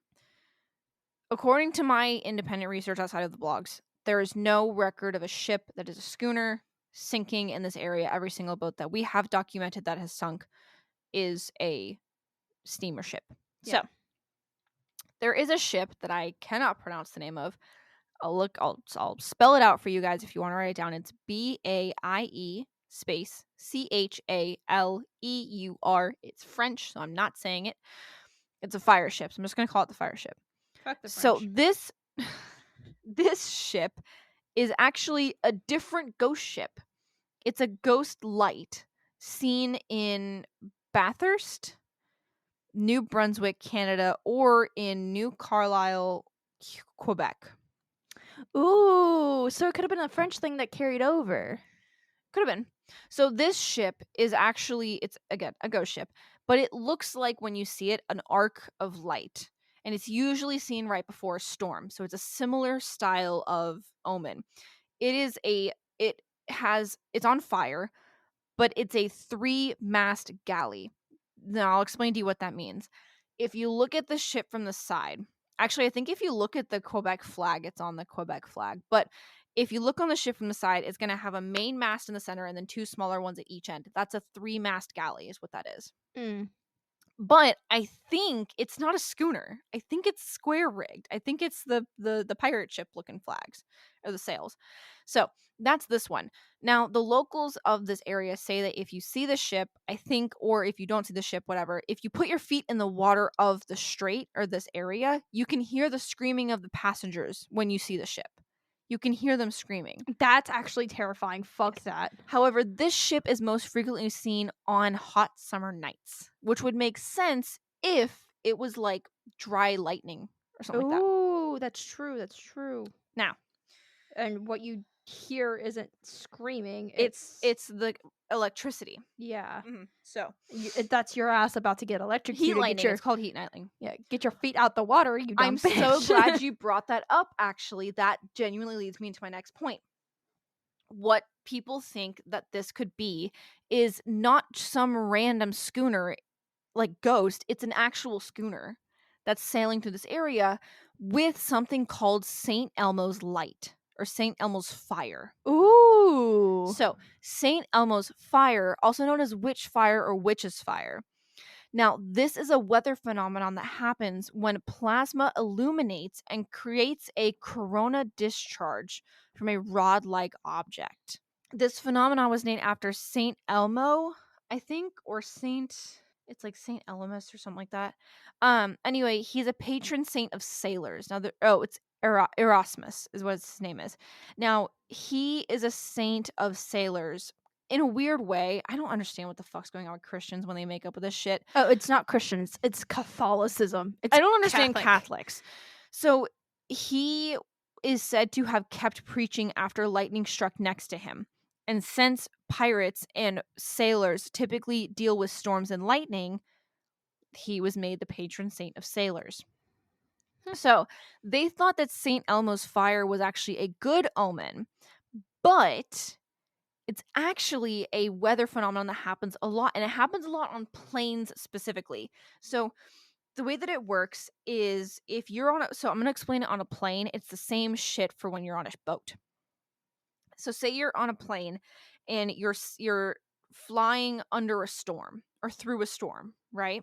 according to my independent research outside of the blogs, there is no record of a ship that is a schooner sinking in this area. Every single boat that we have documented that has sunk is a steamer ship. Yeah. So there is a ship that I cannot pronounce the name of. I'll spell it out for you guys if you want to write it down. It's BAIE space CHALEUR. It's French, so I'm not saying it. It's a fire ship. So I'm just going to call it the fire ship. Fuck the So French. this ship is actually a different ghost ship. It's a ghost light seen in Bathurst, New Brunswick, Canada, or in New Carlisle, Quebec. Ooh, so it could have been a French thing that carried over. Could have been. So this ship is actually, it's again a ghost ship, but it looks like when you see it, an arc of light. And it's usually seen right before a storm. So it's a similar style of omen. It's on fire, but it's a 3-mast galley. Now I'll explain to you what that means. If you look at the ship from the side, actually I think if you look at the Quebec flag, it's on the Quebec flag, but if you look on the ship from the side, it's going to have a main mast in the center and then 2 smaller ones at each end. That's a 3-mast galley is what that is. But I think it's not a schooner. I think it's square rigged. I think it's the pirate ship looking flags or the sails. So that's this one. Now the locals of this area say that if you see the ship, I think, or if you don't see the ship, whatever, if you put your feet in the water of the strait or this area, you can hear the screaming of the passengers when you see the ship. You can hear them screaming. That's actually terrifying. Fuck Yes. that. However, this ship is most frequently seen on hot summer nights, which would make sense if it was like dry lightning or something like that. Ooh, that's true. That's true. Now, And what you hear isn't screaming. it's the electricity. Yeah. So, That's your ass about to get heat electrocuted. lightning. It's called heat lightning. Get your feet out the water, you dumb I'm so bitch. glad you brought that up, actually. That genuinely leads me into my next point. What people think that this could be is not some random schooner like ghost. It's an actual schooner that's sailing through this area with something called St. Elmo's light or St. Elmo's fire. Ooh. So, St. Elmo's fire, also known as witch fire or witch's fire. Now, this is a weather phenomenon that happens when plasma illuminates and creates a corona discharge from a rod-like object. This phenomenon was named after Saint Elmo, I think, or it's like Saint Elemus or something like that. Anyway, he's a patron saint of sailors. Now, it's Erasmus is what his name is. Now, he is a saint of sailors. In a weird way, I don't understand what the fuck's going on with Christians when they make up with this shit. Oh, it's not Christians. It's Catholicism. I don't understand Catholics. So he is said to have kept preaching after lightning struck next to him. And since pirates and sailors typically deal with storms and lightning, he was made the patron saint of sailors. So they thought that St. Elmo's fire was actually a good omen, but it's actually a weather phenomenon that happens a lot, and it happens a lot on planes specifically. So the way that it works is if you're on so I'm going to explain it on a plane. It's the same shit for when you're on a boat. So say you're on a plane and you're flying under a storm or through a storm, right?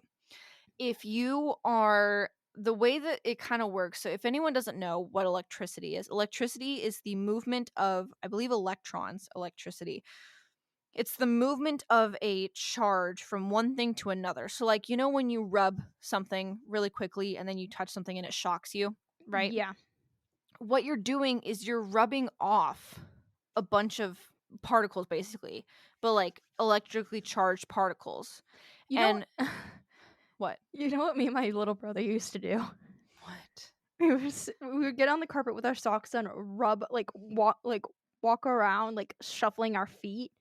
If you are the way that it kind of works, so if anyone doesn't know what electricity is the movement of, I believe, electricity. It's the movement of a charge from one thing to another. So, like, when you rub something really quickly and then you touch something and it shocks you, right? Yeah. What you're doing is you're rubbing off a bunch of particles, basically, but like electrically charged particles. You And know what? You know what me and my little brother used to do? What? We would get on the carpet with our socks on, rub walk around like shuffling our feet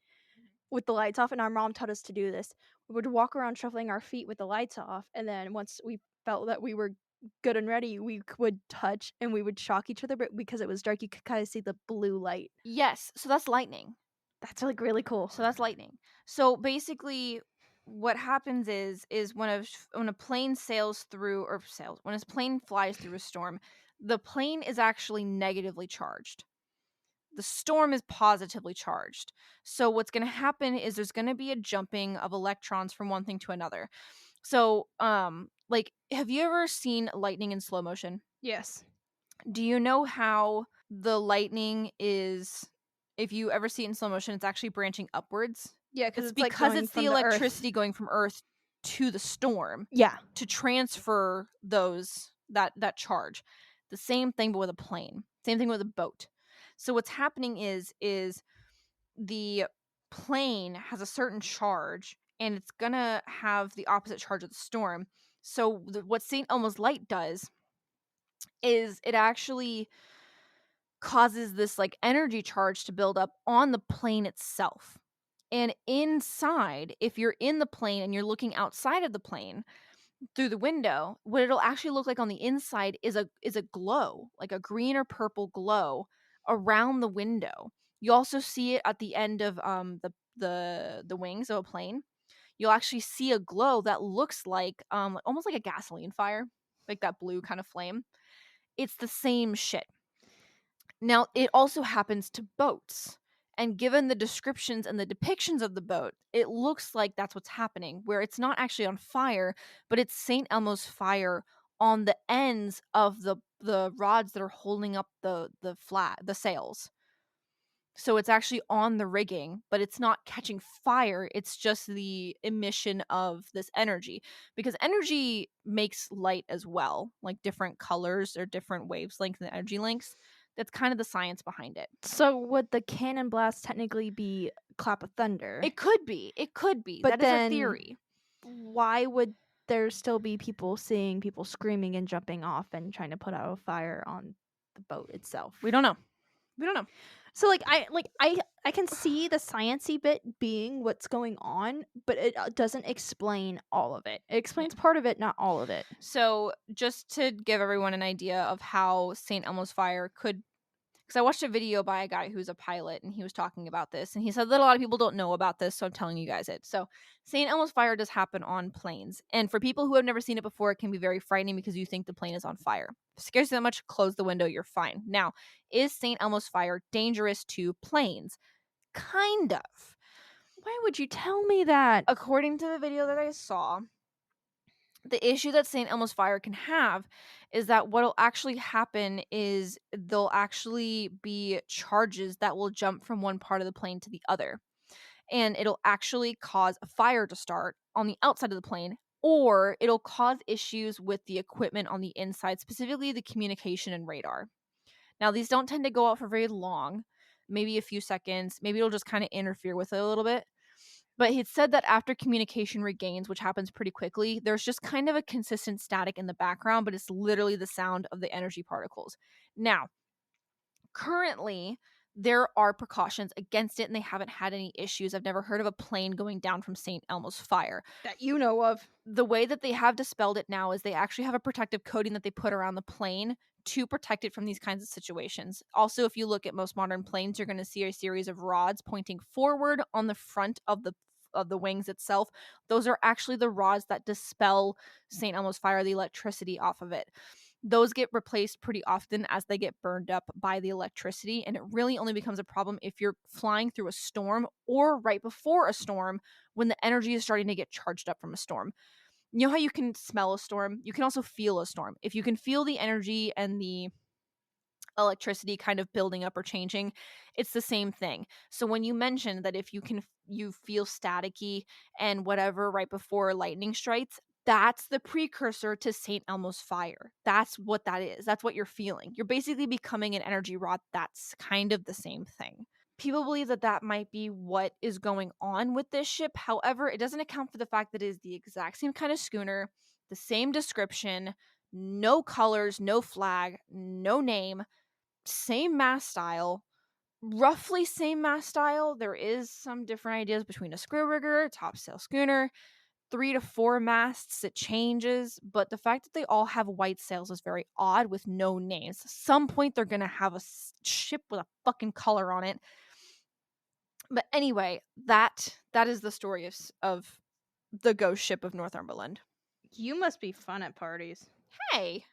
with the lights off, and our mom taught us to do this. We would walk around shuffling our feet with the lights off, and then once we felt that we were good and ready, we would touch and we would shock each other, but because it was dark, you could kind of see the blue light. Yes. So that's lightning. That's like really cool. So that's lightning. So basically, what happens is when a plane when a plane flies through a storm, the plane is actually negatively charged. The storm is positively charged. So what's going to happen is there's going to be a jumping of electrons from one thing to another. So, like, have you ever seen lightning in slow motion? Yes. Do you know how the lightning is? If you ever see it in slow motion, it's actually branching upwards. Yeah, It's it's because going it's from the the earth. electricity going from Earth to the storm Yeah. to transfer that charge. The same thing, but with a plane. Same thing with a boat. So what's happening is the plane has a certain charge, and it's gonna have the opposite charge of the storm. So what St. Elmo's light does is it actually causes this like energy charge to build up on the plane itself. And inside, if you're in the plane and you're looking outside of the plane through the window, what it'll actually look like on the inside is a glow, like a green or purple glow around the window. You also see it at the end of the wings of a plane. You'll actually see a glow that looks like almost like a gasoline fire, like that blue kind of flame. It's the same shit. Now, it also happens to boats. And given the descriptions and the depictions of the boat, it looks like that's what's happening, where it's not actually on fire, but it's St. Elmo's fire on the ends of the rods that are holding up the sails. So it's actually on the rigging, but it's not catching fire. It's just the emission of this energy, because energy makes light as well, like different colors or different wavelengths and energy lengths. That's kind of the science behind it. So would the cannon blast technically be clap of thunder? It could be. It could be. But That is a then theory. why would there still be people seeing people screaming and jumping off and trying to put out a fire on the boat itself? We don't know. We don't know. So I can see the sciencey bit being what's going on, but it doesn't explain all of it. It explains part of it, not all of it. So just to give everyone an idea of how St. Elmo's fire could, because I watched a video by a guy who's a pilot and he was talking about this, and he said that a lot of people don't know about this, so I'm telling you guys it. So St. Elmo's fire does happen on planes, and for people who have never seen it before, it can be very frightening because you think the plane is on fire. If it scares you that much, close the window, you're fine. Now, is St. Elmo's fire dangerous to planes? Kind of. Why would you tell me that? According to the video that I saw, the issue that St. Elmo's fire can have is that what'll actually happen is there'll actually be charges that will jump from one part of the plane to the other. And it'll actually cause a fire to start on the outside of the plane, or it'll cause issues with the equipment on the inside, specifically the communication and radar. Now, these don't tend to go out for very long, maybe a few seconds. Maybe it'll just kind of interfere with it a little bit. But he said that after communication regains, which happens pretty quickly, there's just kind of a consistent static in the background, but it's literally the sound of the energy particles. Now, currently, there are precautions against it, and they haven't had any issues. I've never heard of a plane going down from St. Elmo's fire. That you know of. The way that they have dispelled it now is they actually have a protective coating that they put around the plane to protect it from these kinds of situations. Also, if you look at most modern planes, you're going to see a series of rods pointing forward on the front of the wings itself. Those are actually the rods that dispel St. Elmo's fire, the electricity off of it. Those get replaced pretty often as they get burned up by the electricity, and it really only becomes a problem if you're flying through a storm or right before a storm when the energy is starting to get charged up from a storm. You know how you can smell a storm? You can also feel a storm. If you can feel the energy and the electricity kind of building up or changing, it's the same thing. So when you mentioned that if you feel staticky and whatever right before lightning strikes, that's the precursor to St. Elmo's fire. That's what that is. That's what you're feeling. You're basically becoming an energy rod. That's kind of the same thing. People believe that that might be what is going on with this ship. However, it doesn't account for the fact that it is the exact same kind of schooner, the same description, no colors, no flag, no name, same mast style, roughly same mast style. There is some different ideas between a screw rigger, topsail schooner, 3 to 4 masts. It changes, but the fact that they all have white sails is very odd with no names. At some point, they're gonna have a ship with a fucking color on it. But anyway, that is the story of the ghost ship of Northumberland. You must be fun at parties. Hey,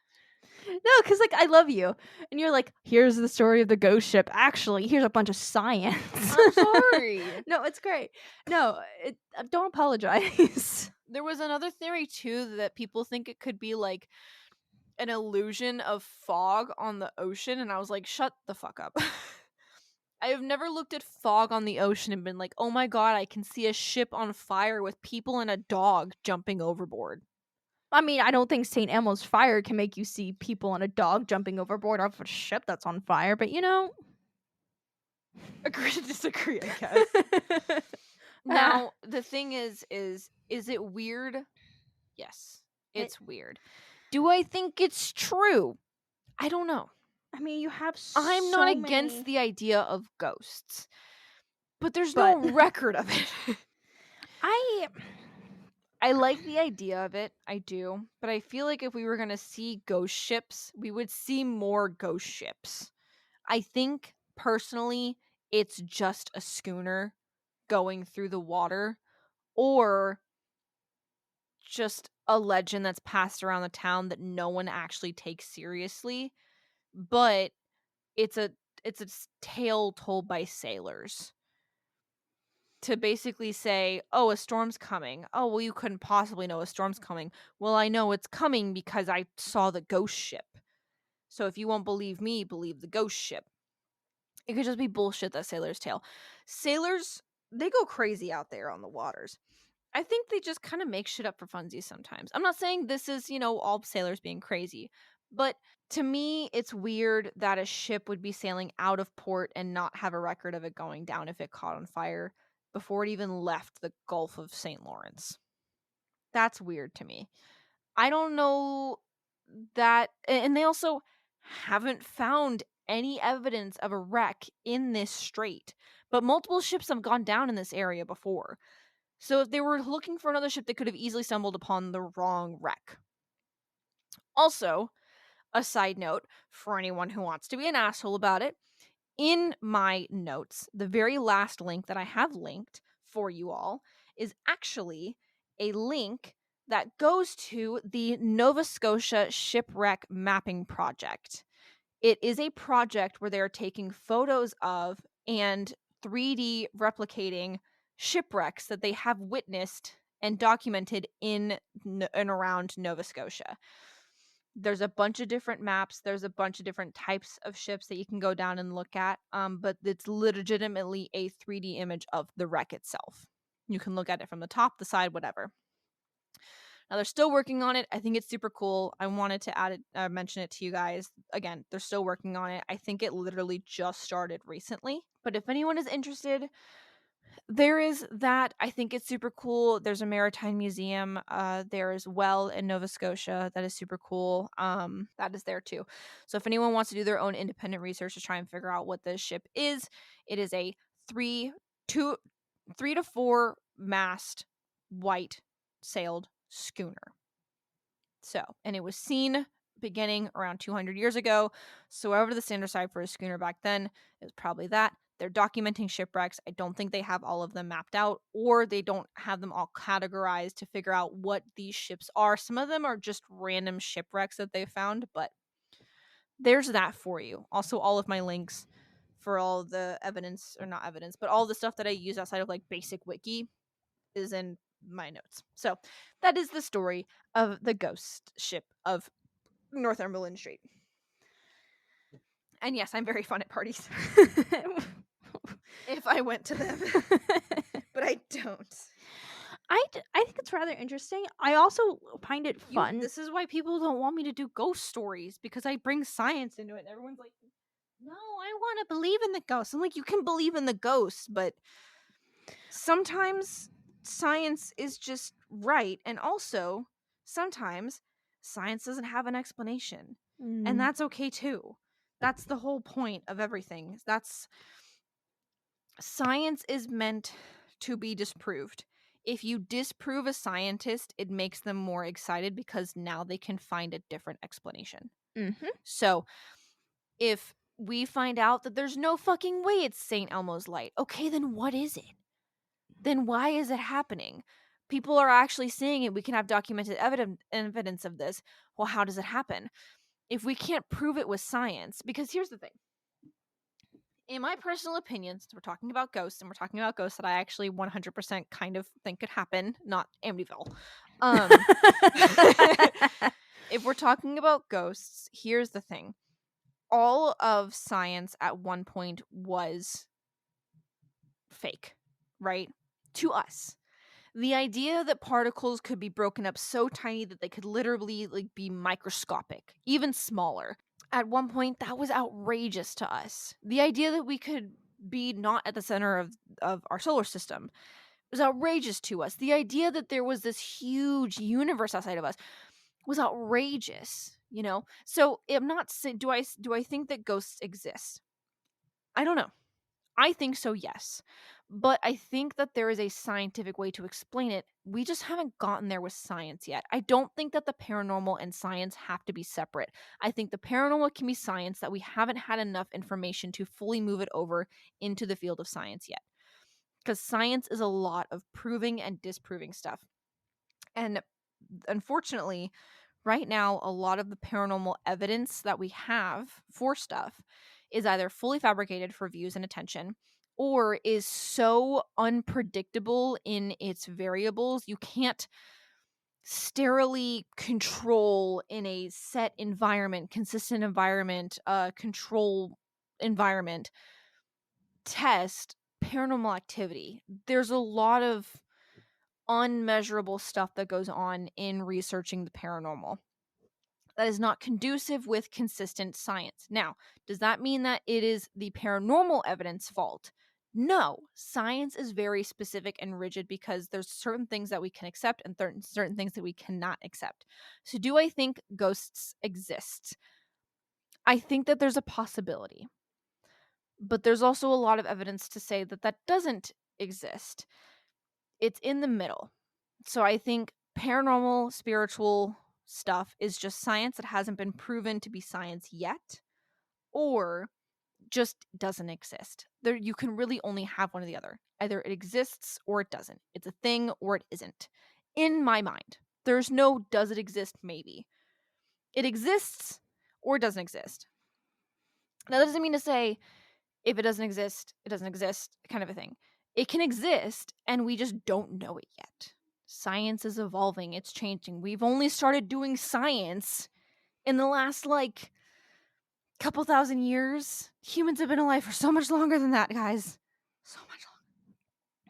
No, because I love you, and you're like, here's the story of the ghost ship. Actually, here's a bunch of science. I'm sorry. No, it's great. No, don't apologize. There was another theory too that people think it could be like an illusion of fog on the ocean, and I was like, shut the fuck up. I have never looked at fog on the ocean and been like, oh my god, I can see a ship on fire with people and a dog jumping overboard. I mean, I don't think St. Elmo's fire can make you see people and a dog jumping overboard off a ship that's on fire, but Agree to disagree, I guess. Now, the thing is it weird? Yes, it's weird. Do I think it's true? I don't know. I mean, you have I'm not against the idea of ghosts, but there's no record of it. I like the idea of it, I do, but I feel like if we were going to see ghost ships, we would see more ghost ships. I think, personally, it's just a schooner going through the water, or just a legend that's passed around the town that no one actually takes seriously, but it's a tale told by sailors. to basically say, oh, a storm's coming. Oh, well, you couldn't possibly know a storm's coming. Well, I know it's coming because I saw the ghost ship. So if you won't believe me, believe the ghost ship. It could just be bullshit that sailors tell. Sailors, they go crazy out there on the waters. I think they just kind of make shit up for funsies sometimes. I'm not saying this is, all sailors being crazy, but to me, it's weird that a ship would be sailing out of port and not have a record of it going down if it caught on fire before it even left the Gulf of St. Lawrence. That's weird to me. I don't know that, and they also haven't found any evidence of a wreck in this strait, but multiple ships have gone down in this area before. So if they were looking for another ship, they could have easily stumbled upon the wrong wreck. Also, a side note for anyone who wants to be an asshole about it, in my notes, the very last link that I have linked for you all is actually a link that goes to the Nova Scotia Shipwreck Mapping Project. It is a project where they're taking photos of and 3D replicating shipwrecks that they have witnessed and documented in and around Nova Scotia. There's a bunch of different maps. There's a bunch of different types of ships that you can go down and look at. But it's legitimately a 3D image of the wreck itself. You can look at it from the top, the side, whatever. Now they're still working on it. I think it's super cool. I wanted to mention it to you guys. Again, they're still working on it. I think it literally just started recently. But if anyone is interested, there is that. I think it's super cool. There's a maritime museum there as well in Nova Scotia that is super cool. That is there too. So if anyone wants to do their own independent research to try and figure out what this ship is, it is a 3 to 4 mast white sailed schooner. So, and it was seen beginning around 200 years ago. So whatever the standard size for a schooner back then, it was probably that. They're documenting shipwrecks. I don't think they have all of them mapped out, or they don't have them all categorized to figure out what these ships are. Some of them are just random shipwrecks that they found, but there's that for you. Also, all of my links for all the evidence, or not evidence, but all the stuff that I use outside of like basic wiki is in my notes. So that is the story of the ghost ship of Northumberland Strait. And yes, I'm very fun at parties. If I went to them. But I don't. I think it's rather interesting. I also find it fun. This is why people don't want me to do ghost stories, because I bring science into it. And everyone's like, no, I want to believe in the ghosts. I'm like, you can believe in the ghosts, but sometimes science is just right. And also, sometimes science doesn't have an explanation. And that's okay too. That's the whole point of everything. Science is meant to be disproved. If you disprove a scientist, it makes them more excited because now they can find a different explanation. Mm-hmm. So if we find out that there's no fucking way it's St. Elmo's light, okay, then what is it? Then why is it happening? People are actually seeing it. We can have documented evidence of this. Well, how does it happen? If we can't prove it with science, because here's the thing. In my personal opinion, since we're talking about ghosts, and we're talking about ghosts that I actually 100% kind of think could happen, not Amityville. If we're talking about ghosts, here's the thing. All of science at one point was fake, right? To us. The idea that particles could be broken up so tiny that they could literally be microscopic, even smaller. At one point, that was outrageous to us. The idea that we could be not at the center of our solar system was outrageous to us. The idea that there was this huge universe outside of us was outrageous, So I'm not saying, do I think that ghosts exist? I don't know. I think so, yes. But I think that there is a scientific way to explain it. We just haven't gotten there with science yet. I don't think that the paranormal and science have to be separate. I think the paranormal can be science, that we haven't had enough information to fully move it over into the field of science yet. Because science is a lot of proving and disproving stuff. And unfortunately, right now, a lot of the paranormal evidence that we have for stuff is either fully fabricated for views and attention, or is so unpredictable in its variables, you can't sterilely control in a set environment, consistent environment, control environment, test paranormal activity. There's a lot of unmeasurable stuff that goes on in researching the paranormal that is not conducive with consistent science. Now, does that mean that it is the paranormal evidence fault? No, science is very specific and rigid because there's certain things that we can accept and certain things that we cannot accept. So, do I think ghosts exist? I think that there's a possibility, but there's also a lot of evidence to say that that doesn't exist. It's in the middle. So, I think paranormal, spiritual stuff is just science that hasn't been proven to be science yet, or just doesn't exist. There, you can really only have one or the other. Either it exists or it doesn't. It's a thing or it isn't. In my mind, there's no does it exist maybe. It exists or it doesn't exist. Now, that doesn't mean to say if it doesn't exist kind of a thing. It can exist and we just don't know it yet. Science is evolving, it's changing. We've only started doing science in the last couple thousand years. Humans have been alive for so much longer than that, guys. So much longer.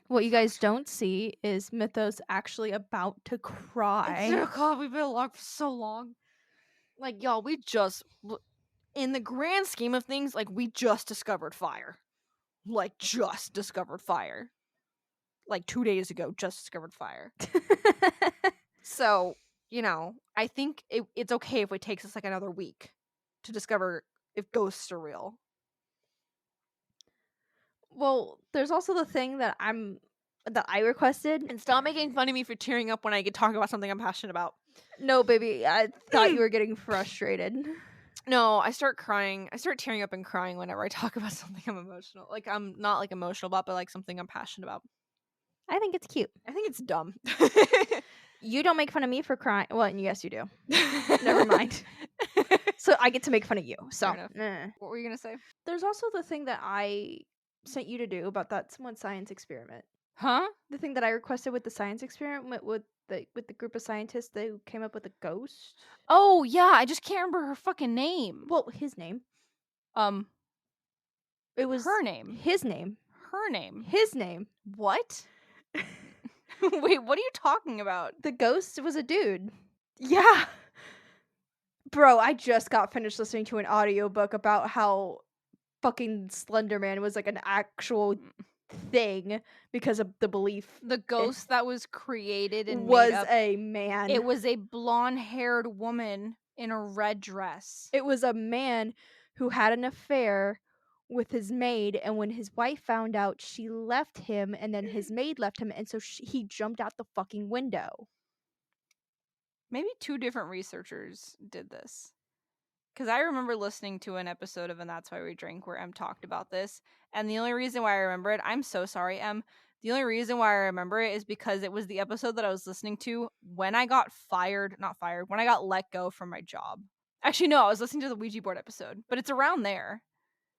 What you guys don't see is Mythos actually about to cry. Oh God, we've been alive for so long. Like, y'all, we just, in the grand scheme of things, like, we just discovered fire. Like, just discovered fire. Like, 2 days ago, just discovered fire. So, I think it's okay if it takes us like another week to discover if ghosts are real. Well, there's also the thing that I requested. And stop making fun of me for tearing up when I get talking about something I'm passionate about. No, baby, I thought you were getting frustrated. No, I start crying. I start tearing up and crying whenever I talk about something I'm emotional. Like, I'm not like emotional about, but like something I'm passionate about. I think it's cute. I think it's dumb. You don't make fun of me for crying. Well, yes, you do. Never mind. So I get to make fun of you. So What were you gonna say? There's also the thing that I sent you to do about that one science experiment. Huh? The thing that I requested with the science experiment with the group of scientists that came up with a ghost. Oh yeah, I just can't remember her fucking name. Well, his name. It was her name. His name. Her name. His name. What? Wait, what are you talking about? The ghost was a dude. Yeah. Bro, I just got finished listening to an audiobook about how fucking Slender Man was like an actual thing because of the belief. The ghost that was created and was made up, a man. It was a blonde-haired woman in a red dress. It was a man who had an affair with his maid, and when his wife found out, she left him, and then his maid left him, and so he jumped out the fucking window. Maybe 2 different researchers did this. Because I remember listening to an episode of And That's Why We Drink where Em talked about this. And the only reason why I remember it, I'm so sorry, Em. The only reason why I remember it is because it was the episode that I was listening to when I got when I got let go from my job. Actually, no, I was listening to the Ouija board episode, but it's around there.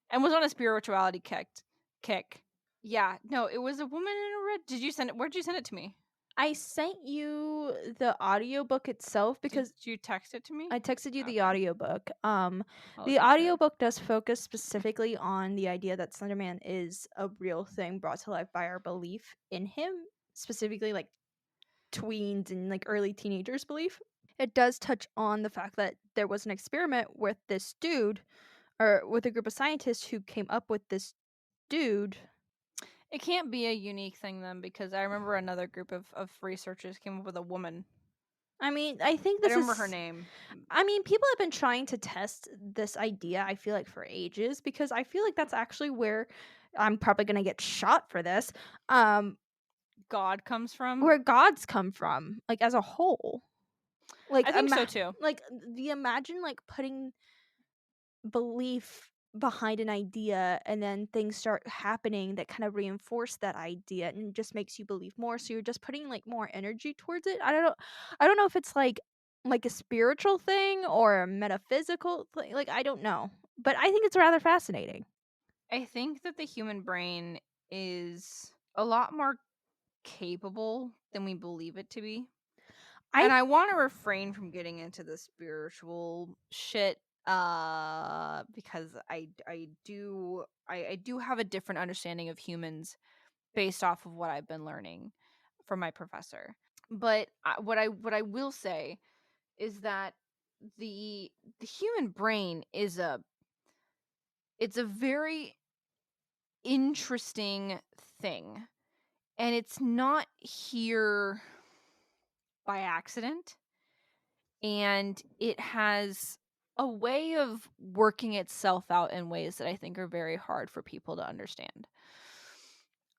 And was on a spirituality kick. Yeah, no, it was a woman in a red. Where'd you send it to me? I sent you the audiobook itself because Did you text it to me? I texted you the audiobook. The okay. audiobook does focus specifically on the idea that Slenderman is a real thing brought to life by our belief in him, specifically like tweens and like early teenagers' belief. It does touch on the fact that there was an experiment with this dude, or with a group of scientists who came up with this dude. It can't be a unique thing then, because I remember another group of researchers came up with a woman. I mean, I think I don't remember her name. I mean, people have been trying to test this idea, I feel like, for ages, because I feel like that's actually where I'm probably going to get shot for this. God comes from? Where gods come from, like, as a whole. Like, I think so too. Like, imagine, like, putting belief behind an idea and then things start happening that kind of reinforce that idea and just makes you believe more, so you're just putting like more energy towards it. I don't know if it's like a spiritual thing or a metaphysical thing, like I don't know, but I think it's rather fascinating. I think that the human brain is a lot more capable than we believe it to be. I And I want to refrain from getting into the spiritual shit because I do have a different understanding of humans based off of what I've been learning from my professor. But what I will say is that the human brain is it's a very interesting thing, and it's not here by accident, and it has a way of working itself out in ways that I think are very hard for people to understand.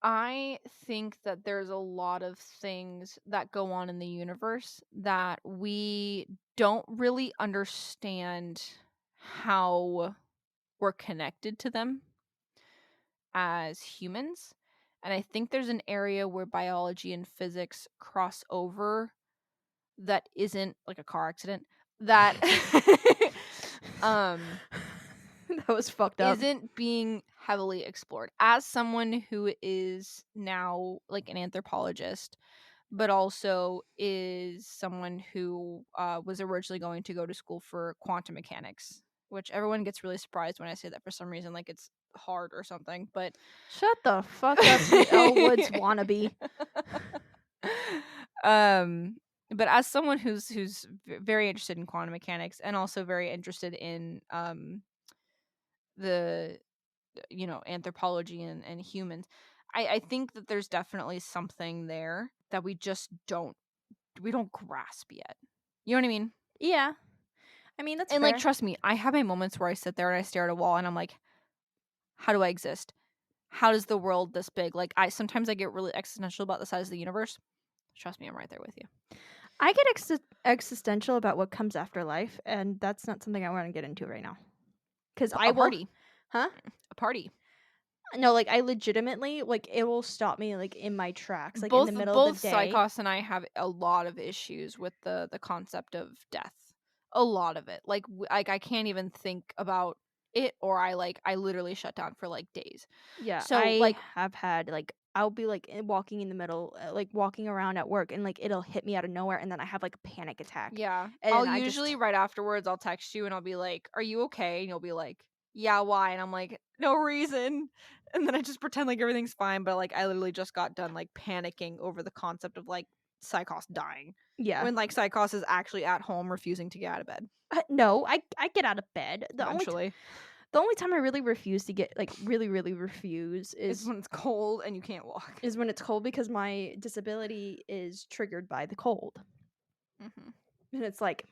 I think that there's a lot of things that go on in the universe that we don't really understand how we're connected to them as humans. And I think there's an area where biology and physics cross over that isn't like a car accident that um that was fucked up. isn't being heavily explored. As someone who is now like an anthropologist, but also is someone who was originally going to go to school for quantum mechanics, which everyone gets really surprised when I say that for some reason, like it's hard or something. But Shut the fuck up, you Elle Woods wannabe. um, but as someone who's very interested in quantum mechanics and also very interested in the anthropology and humans, I think that there's definitely something there that we just don't grasp yet. You know what I mean? Yeah. I mean, that's And like, fair. trust me, I have my moments where I sit there and I stare at a wall and I'm like, how do I exist? How does the world this big? Like, I sometimes I get really existential about the size of the universe. Trust me, I'm right there with you. I get existential about what comes after life, and that's not something I want to get into right now. Because I A will, party. huh? A party. No, like I legitimately, like it will stop me like in my tracks, like in the Both middle of the both day. Psychos and I have a lot of issues with the concept of death. A lot of it. Like I can't even think about it, or I literally shut down for like days. Yeah, So I like, have had like I'll be like walking in the middle, like walking around at work, and like it'll hit me out of nowhere, and then I have like a panic attack, yeah, and I'll then I usually just right afterwards I'll text you and I'll be like, "Are you okay?" And you'll be like, "Yeah, why?" And I'm like, "No reason." And then I just pretend like everything's fine, but like I literally just got done like panicking over the concept of like Psychos dying. yeah. When like Psychos is actually at home refusing to get out of bed No, I get out of bed. eventually. The only time I really refuse to get like really refuse It's when it's cold and you can't walk. is when it's cold because my disability is triggered by the cold. Mhm. And it's like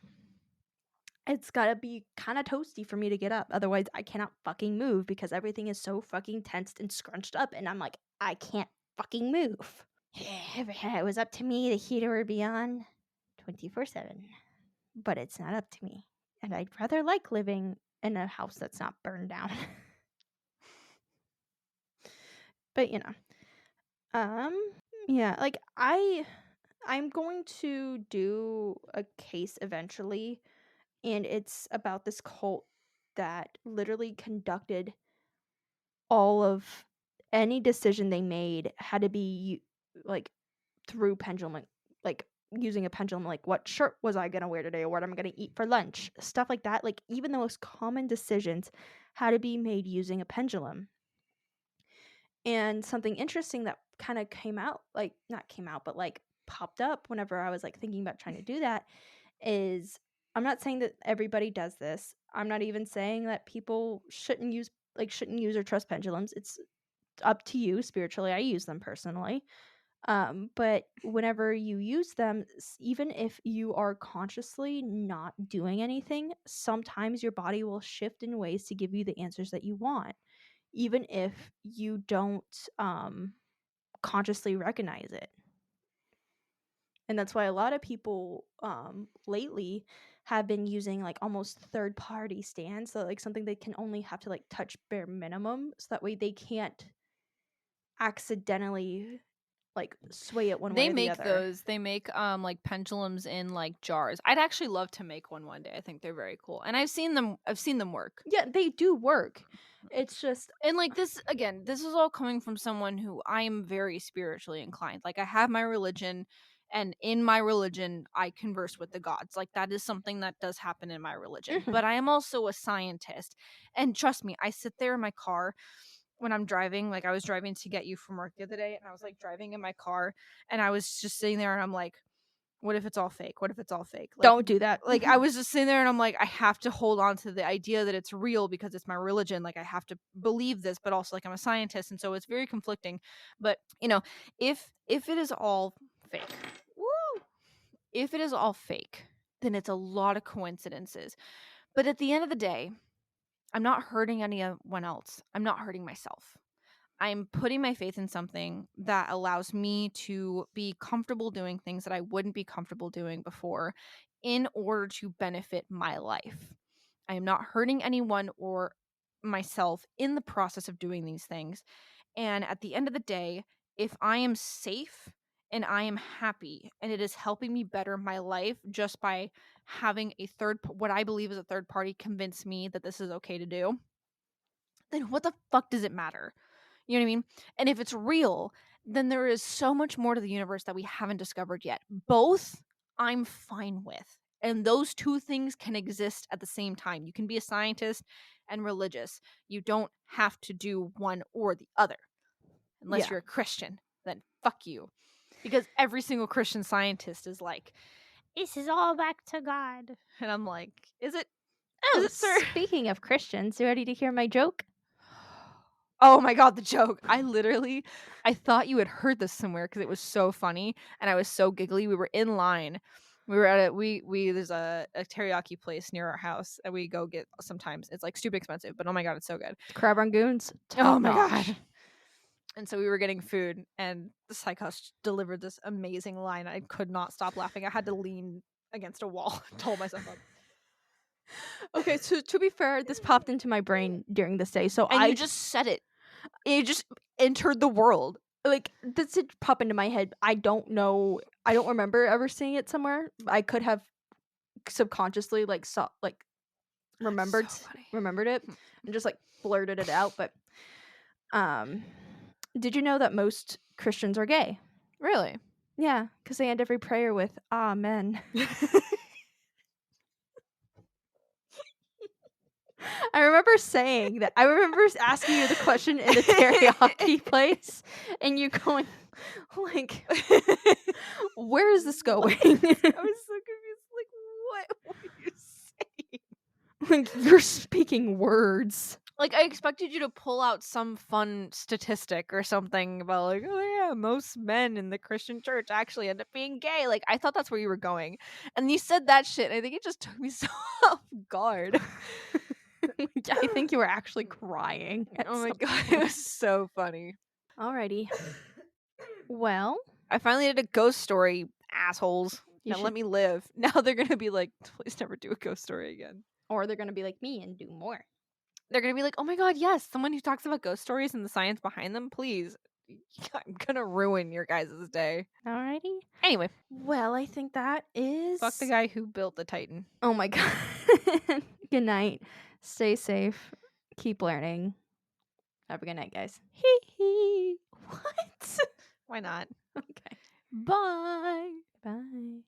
it's got to be kind of toasty for me to get up. Otherwise, I cannot fucking move because everything is so fucking tensed and scrunched up and I'm like I can't fucking move. If it was up to me, the heater would be on 24/7. But it's not up to me. And I'd rather like living in a house that's not burned down. But um yeah, like I'm going to do a case eventually, and it's about this cult that literally conducted all of any decision they made had to be like through pendulum, like using a pendulum, like what shirt was I gonna wear today, or what I'm gonna eat for lunch, stuff like that. Like even the most common decisions had to be made using a pendulum. And something interesting that kind of came out, like not came out, but like popped up whenever I was like thinking about trying to do that is I'm not saying that everybody does this. I'm not even saying that people shouldn't use or trust pendulums. It's up to you spiritually. I use them personally. But whenever you use them, even if you are consciously not doing anything, sometimes your body will shift in ways to give you the answers that you want, even if you don't consciously recognize it. And that's why a lot of people lately have been using like almost third party stands, so like something they can only have to like touch bare minimum, so that way they can't accidentally like sway it one way They or the make other. those. They make like pendulums in like jars. I'd actually love to make one day. I think they're very cool. And I've seen them work. Yeah, they do work. It's just And like this again, this is all coming from someone who I am very spiritually inclined. Like I have my religion, and in my religion I converse with the gods. Like that is something that does happen in my religion. Mhm. But I am also a scientist. And trust me, I sit there in my car when I'm driving. Like I was driving to get you from work the other day, and I was like driving in my car, and I was just sitting there and I'm like, what if it's all fake? What if it's all fake? Don't do that. Like I was just sitting there and I'm like, I have to hold on to the idea that it's real because it's my religion. Like I have to believe this, but also like I'm a scientist, and so it's very conflicting. But if it is all fake, woo, if it is all fake, then it's a lot of coincidences. But at the end of the day, I'm not hurting anyone else. I'm not hurting myself. I'm putting my faith in something that allows me to be comfortable doing things that I wouldn't be comfortable doing before in order to benefit my life. I am not hurting anyone or myself in the process of doing these things. And at the end of the day, if I am safe and I am happy and it is helping me better my life just by having what I believe is a third party convince me that this is okay to do, then what the fuck does it matter? You know what I mean? And if it's real, then there is so much more to the universe that we haven't discovered yet. Both I'm fine with. And those two things can exist at the same time. You can be a scientist and religious. You don't have to do one or the other. Unless Yeah. you're a Christian, then fuck you. Because every single Christian scientist is like, this is all back to God. And I'm like, is it? Oh, Is it, sir? speaking of Christians, you ready to hear my joke? Oh my god, the joke. I thought you had heard this somewhere because it was so funny and I was so giggly. We were in line. We were at there's a teriyaki place near our house that we go get sometimes. It's like stupid expensive, but oh my god, it's so good. Crab rangoons, Oh top my notch. god. And so we were getting food and the psychost delivered this amazing line. I could not stop laughing. I had to lean against a wall to hold myself up. Okay, so to be fair, this popped into my brain during this day. So And you just said it. It just entered the world. like this did pop into my head. I don't know. I don't remember ever seeing it somewhere. I could have subconsciously remembered So funny. remembered it and just like blurted it out. But did you know that most Christians are gay? Really? Yeah, because they end every prayer with "Amen." I remember saying that. I remember asking you the question in the teriyaki place, and you going like, "Where is this going?" I was so confused. Like, what were you saying? Like you're speaking words. Like, I expected you to pull out some fun statistic or something about, like, oh yeah, most men in the Christian church actually end up being gay. Like, I thought that's where you were going. And you said that shit, and I think it just took me so off guard. I think you were actually crying. Oh my god, it was so funny. Alrighty. Well, I finally did a ghost story, assholes. Now let me live. Now they're gonna be like, please never do a ghost story again. Or they're gonna be like me and do more. They're gonna be like, oh my god, yes, someone who talks about ghost stories and the science behind them, please. I'm gonna ruin your guys' day. Alrighty. Anyway, Well, I think that is. fuck the guy who built the Titan. Oh my god. Good night. Stay safe. Keep learning. Have a good night, guys. Hee hee. What? Why not? Okay. Bye. Bye.